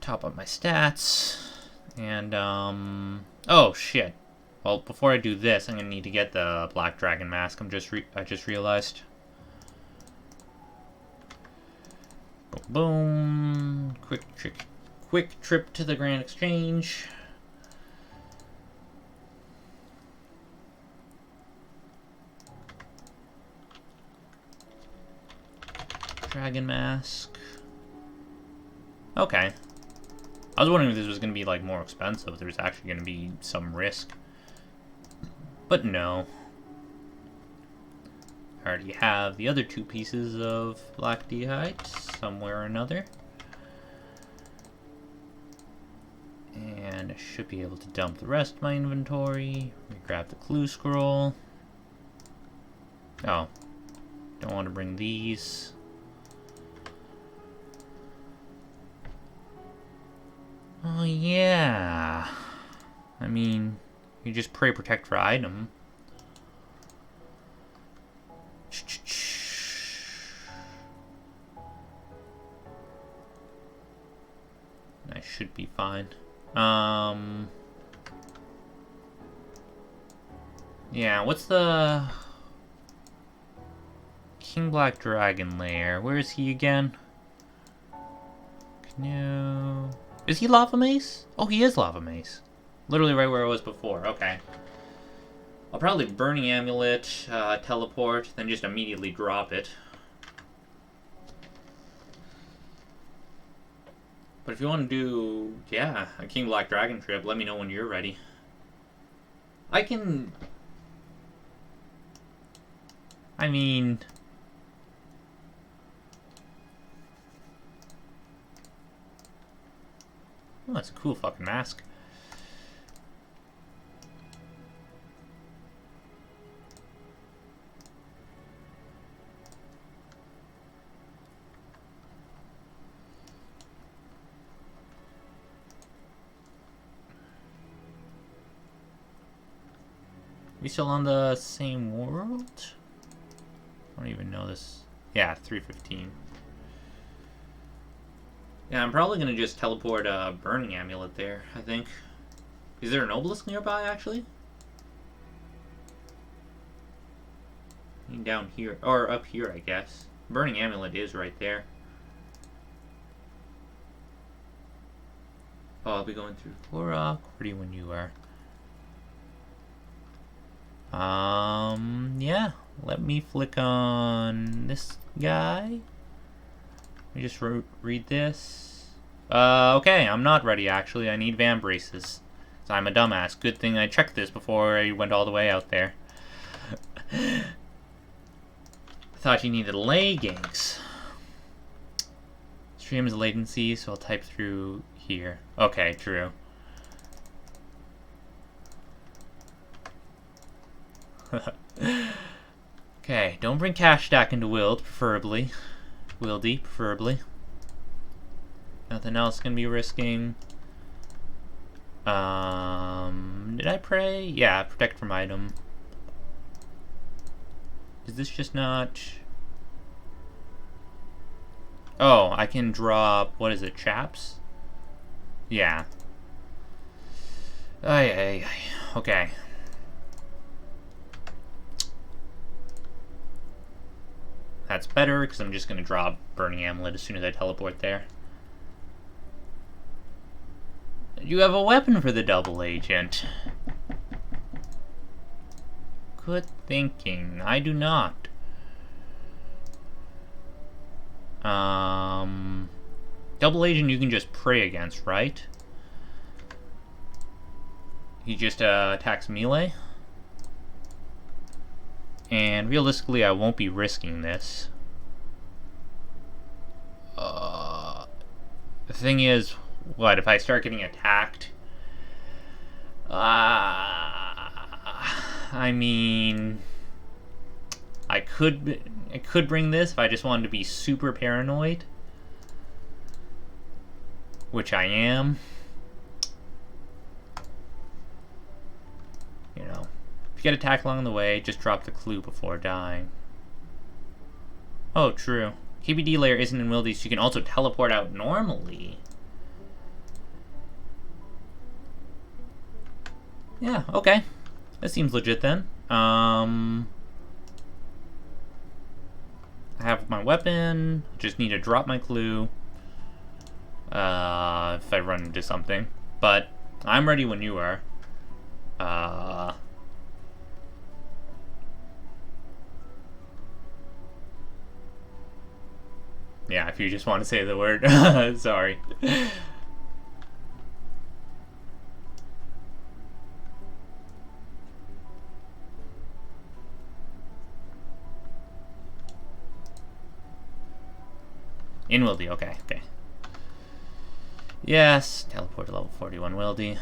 Top up my stats. And, oh, shit. Well, before I do this, I'm gonna need to get the Black Dragon Mask. I just realized. Boom. Quick trip to the Grand Exchange. Dragon Mask. Okay. I was wondering if this was going to be, like, more expensive. If there's actually going to be some risk. But no. I already have the other 2 pieces of black dehyde somewhere or another. And I should be able to dump the rest of my inventory. Let me grab the clue scroll. Oh. Don't want to bring these. Oh, yeah. I mean, you just pray protect for item. I should be fine. Yeah, what's the King Black Dragon lair? Where is he again? Canoe. Is he Lava Mace? Oh, he is Lava Mace. Literally right where I was before. Okay. I'll probably Burning Amulet, teleport, then just immediately drop it. But if you want to do, yeah, a King Black Dragon trip, let me know when you're ready. I mean... Oh, that's a cool fucking mask. We still on the same world? I don't even know this. Yeah, 315. Yeah, I'm probably gonna just teleport a Burning Amulet there, I think. Is there an obelisk nearby, actually? Down here, or up here, I guess. Burning Amulet is right there. Oh, I'll be going through Flora. Pretty when you are. Yeah. Let me flick on this guy. Let me just read this. Okay, I'm not ready, actually. I need Van Braces. So I'm a dumbass. Good thing I checked this before I went all the way out there. Thought you needed leggings. Stream is latency, so I'll type through here. Okay, true. Okay, don't bring cash stack into preferably. Wildy, preferably. Nothing else gonna be risking. Did I pray? Yeah, protect from item. Is this just not... Oh, I can drop... What is it, chaps? Yeah. Ay. Okay. That's better, because I'm just going to drop Burning Amulet as soon as I teleport there. You have a weapon for the double agent. Good thinking. I do not. Double agent you can just pray against, right? He just attacks melee. And realistically, I won't be risking this. The thing is, what if I start getting attacked? I mean, I could bring this if I just wanted to be super paranoid, which I am. You know, if you get attacked along the way, just drop the clue before dying. Oh, true. KBD layer isn't in Wildy, so you can also teleport out normally. Yeah, okay. That seems legit then. I have my weapon. Just need to drop my clue. If I run into something. But I'm ready when you are. Yeah, if you just want to say the word. Sorry. In Wildy, okay. Yes, teleport to level 41 Wildy.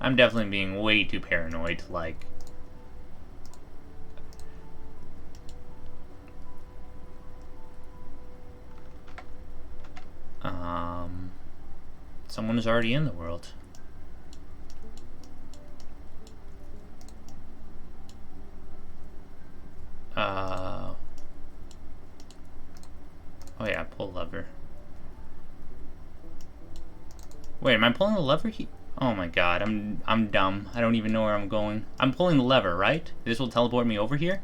I'm definitely being way too paranoid to, like... Someone is already in the world. Oh yeah, pull lever. Wait, am I pulling the lever? Oh my god, I'm dumb. I don't even know where I'm going. I'm pulling the lever, right? This will teleport me over here?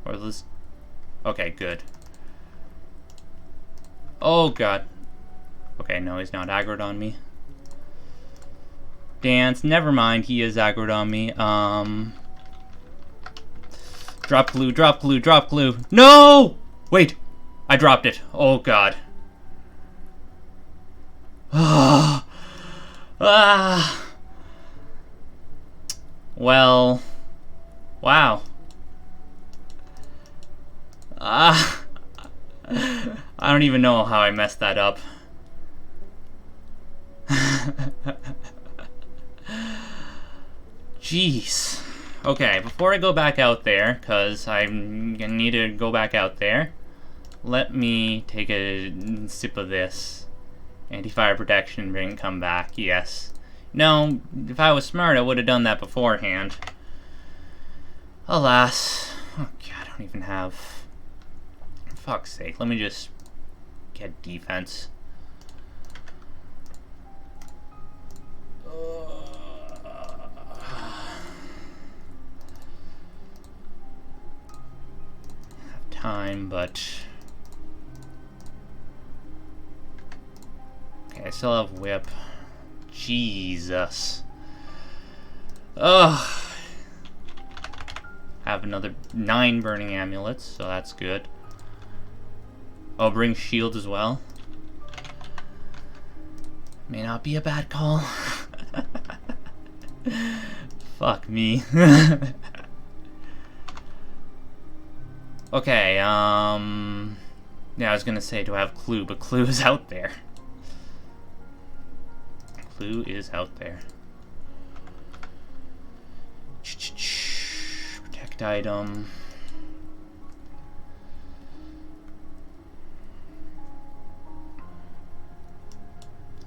Or this... Okay, good. Oh god. Okay, no, he's not aggroed on me. Dance, never mind, he is aggroed on me. Drop glue, drop glue, drop glue. No! Wait, I dropped it. Oh god. Well, wow. I don't even know how I messed that up. Jeez. Okay, before I go back out there, because I'm gonna need to go back out there, let me take a sip of this. Anti-fire protection, bring come back, yes. No, if I was smart, I would have done that beforehand. Alas. Oh god, I don't even have... For fuck's sake, let me just get defense. Have time, but... Okay, I still have whip. Jesus. Ugh. Have another 9 burning amulets, so that's good. Oh, bring shield as well. May not be a bad call. Fuck me. Okay, yeah, I was gonna say, do I have clue, but clue is out there. Clue is out there. Protect item.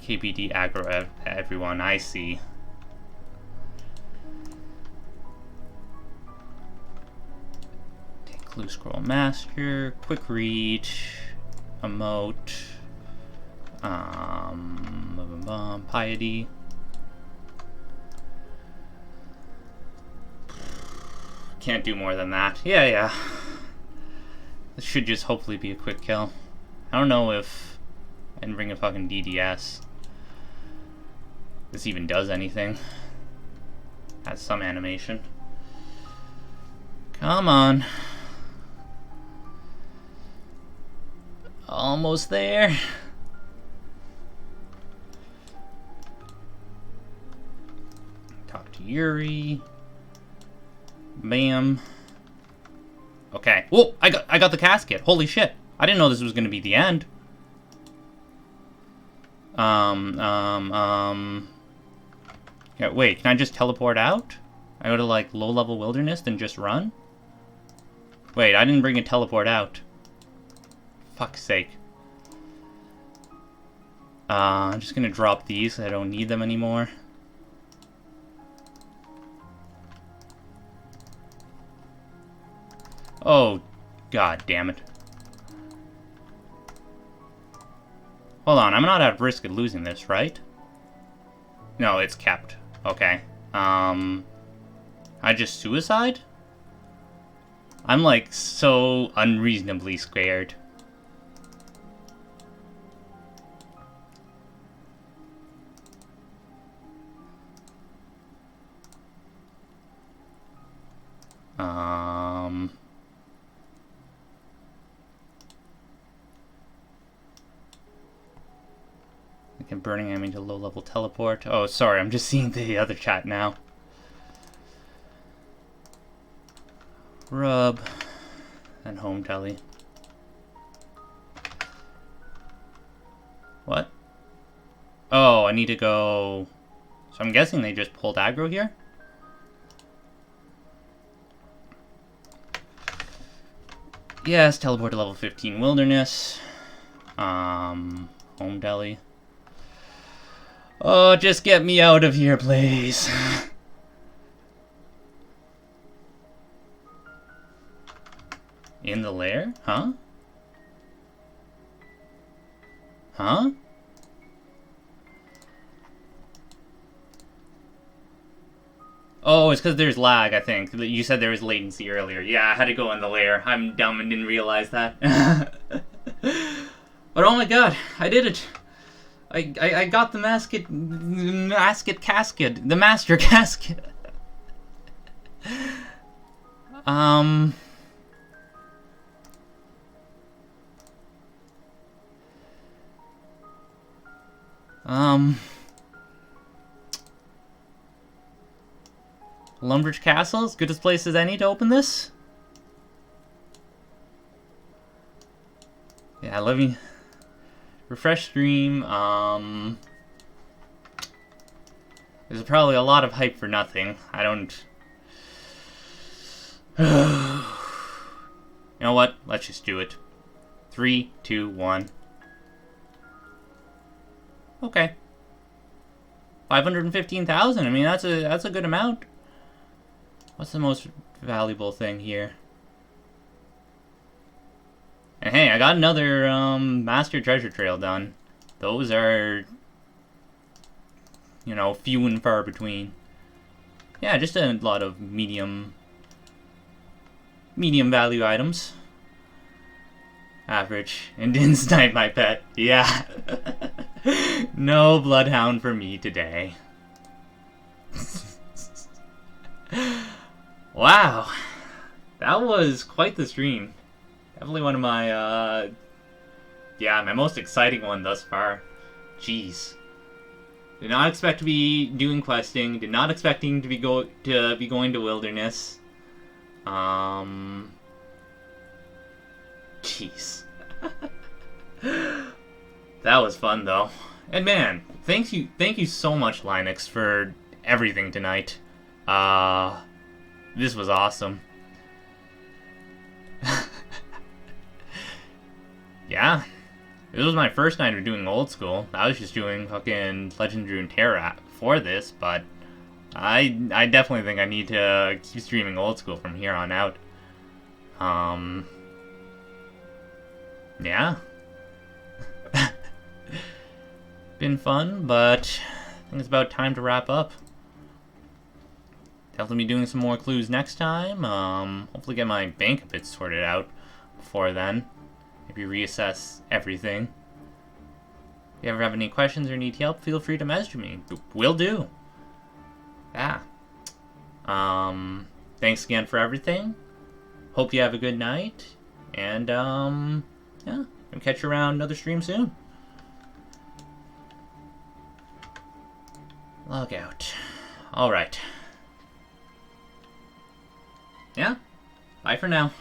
KPD aggro everyone, I see. Take clue scroll master, quick read, emote, piety. Can't do more than that. Yeah. This should just hopefully be a quick kill. I don't know if I can bring a fucking DDS. This even does anything. Has some animation. Come on. Almost there. Talk to Yuri. Bam. Okay. Whoa! I got the casket. Holy shit! I didn't know this was gonna be the end. Yeah, wait. Can I just teleport out? I go to like low-level wilderness and just run? Wait, I didn't bring a teleport out. Fuck's sake. I'm just gonna drop these. I don't need them anymore. Oh, god damn it. Hold on, I'm not at risk of losing this, right? No, it's kept. Okay. I just suicide? I'm like so unreasonably scared. Like burning enemy to low-level teleport. Oh, sorry, I'm just seeing the other chat now. Rub. And home telly. What? Oh, I need to go... So I'm guessing they just pulled aggro here? Yes, teleport to level 15 wilderness. Home deli. Oh, just get me out of here, please. In the lair? Huh? Huh? Oh, it's because there's lag, I think. You said there was latency earlier. Yeah, I had to go in the lair. I'm dumb and didn't realize that. But oh my god, I did it. I got the casket. The master casket. Lumbridge Castle, as good as place as any to open this. Yeah, let me refresh stream. There's probably a lot of hype for nothing. I don't... You know what? Let's just do it. 3, 2, 1. Okay. 515,000. I mean, that's a good amount. What's the most valuable thing here? And hey, I got another Master Treasure Trail done. Those are, you know, few and far between. Yeah, just a lot of medium value items. Average. And didn't snipe my pet. Yeah. No bloodhound for me today. Wow. That was quite the stream. Definitely one of my, yeah, my most exciting one thus far. Jeez. Did not expect to be doing questing. Did not expecting to be going to wilderness. Jeez. That was fun though. And man, thank you so much, Linux, for everything tonight. This was awesome. Yeah. This was my first night of doing old school. I was just doing fucking Legend of Runeterra before this, but I definitely think I need to keep streaming old school from here on out. Yeah. Been fun, but I think it's about time to wrap up. definitely be doing some more clues next time. Hopefully get my bank a bit sorted out before then. Maybe reassess everything. If you ever have any questions or need help, feel free to message me. Will do. Yeah. Thanks again for everything. Hope you have a good night. And, yeah, I'll catch you around another stream soon. Log out. Alright. Yeah. Bye for now.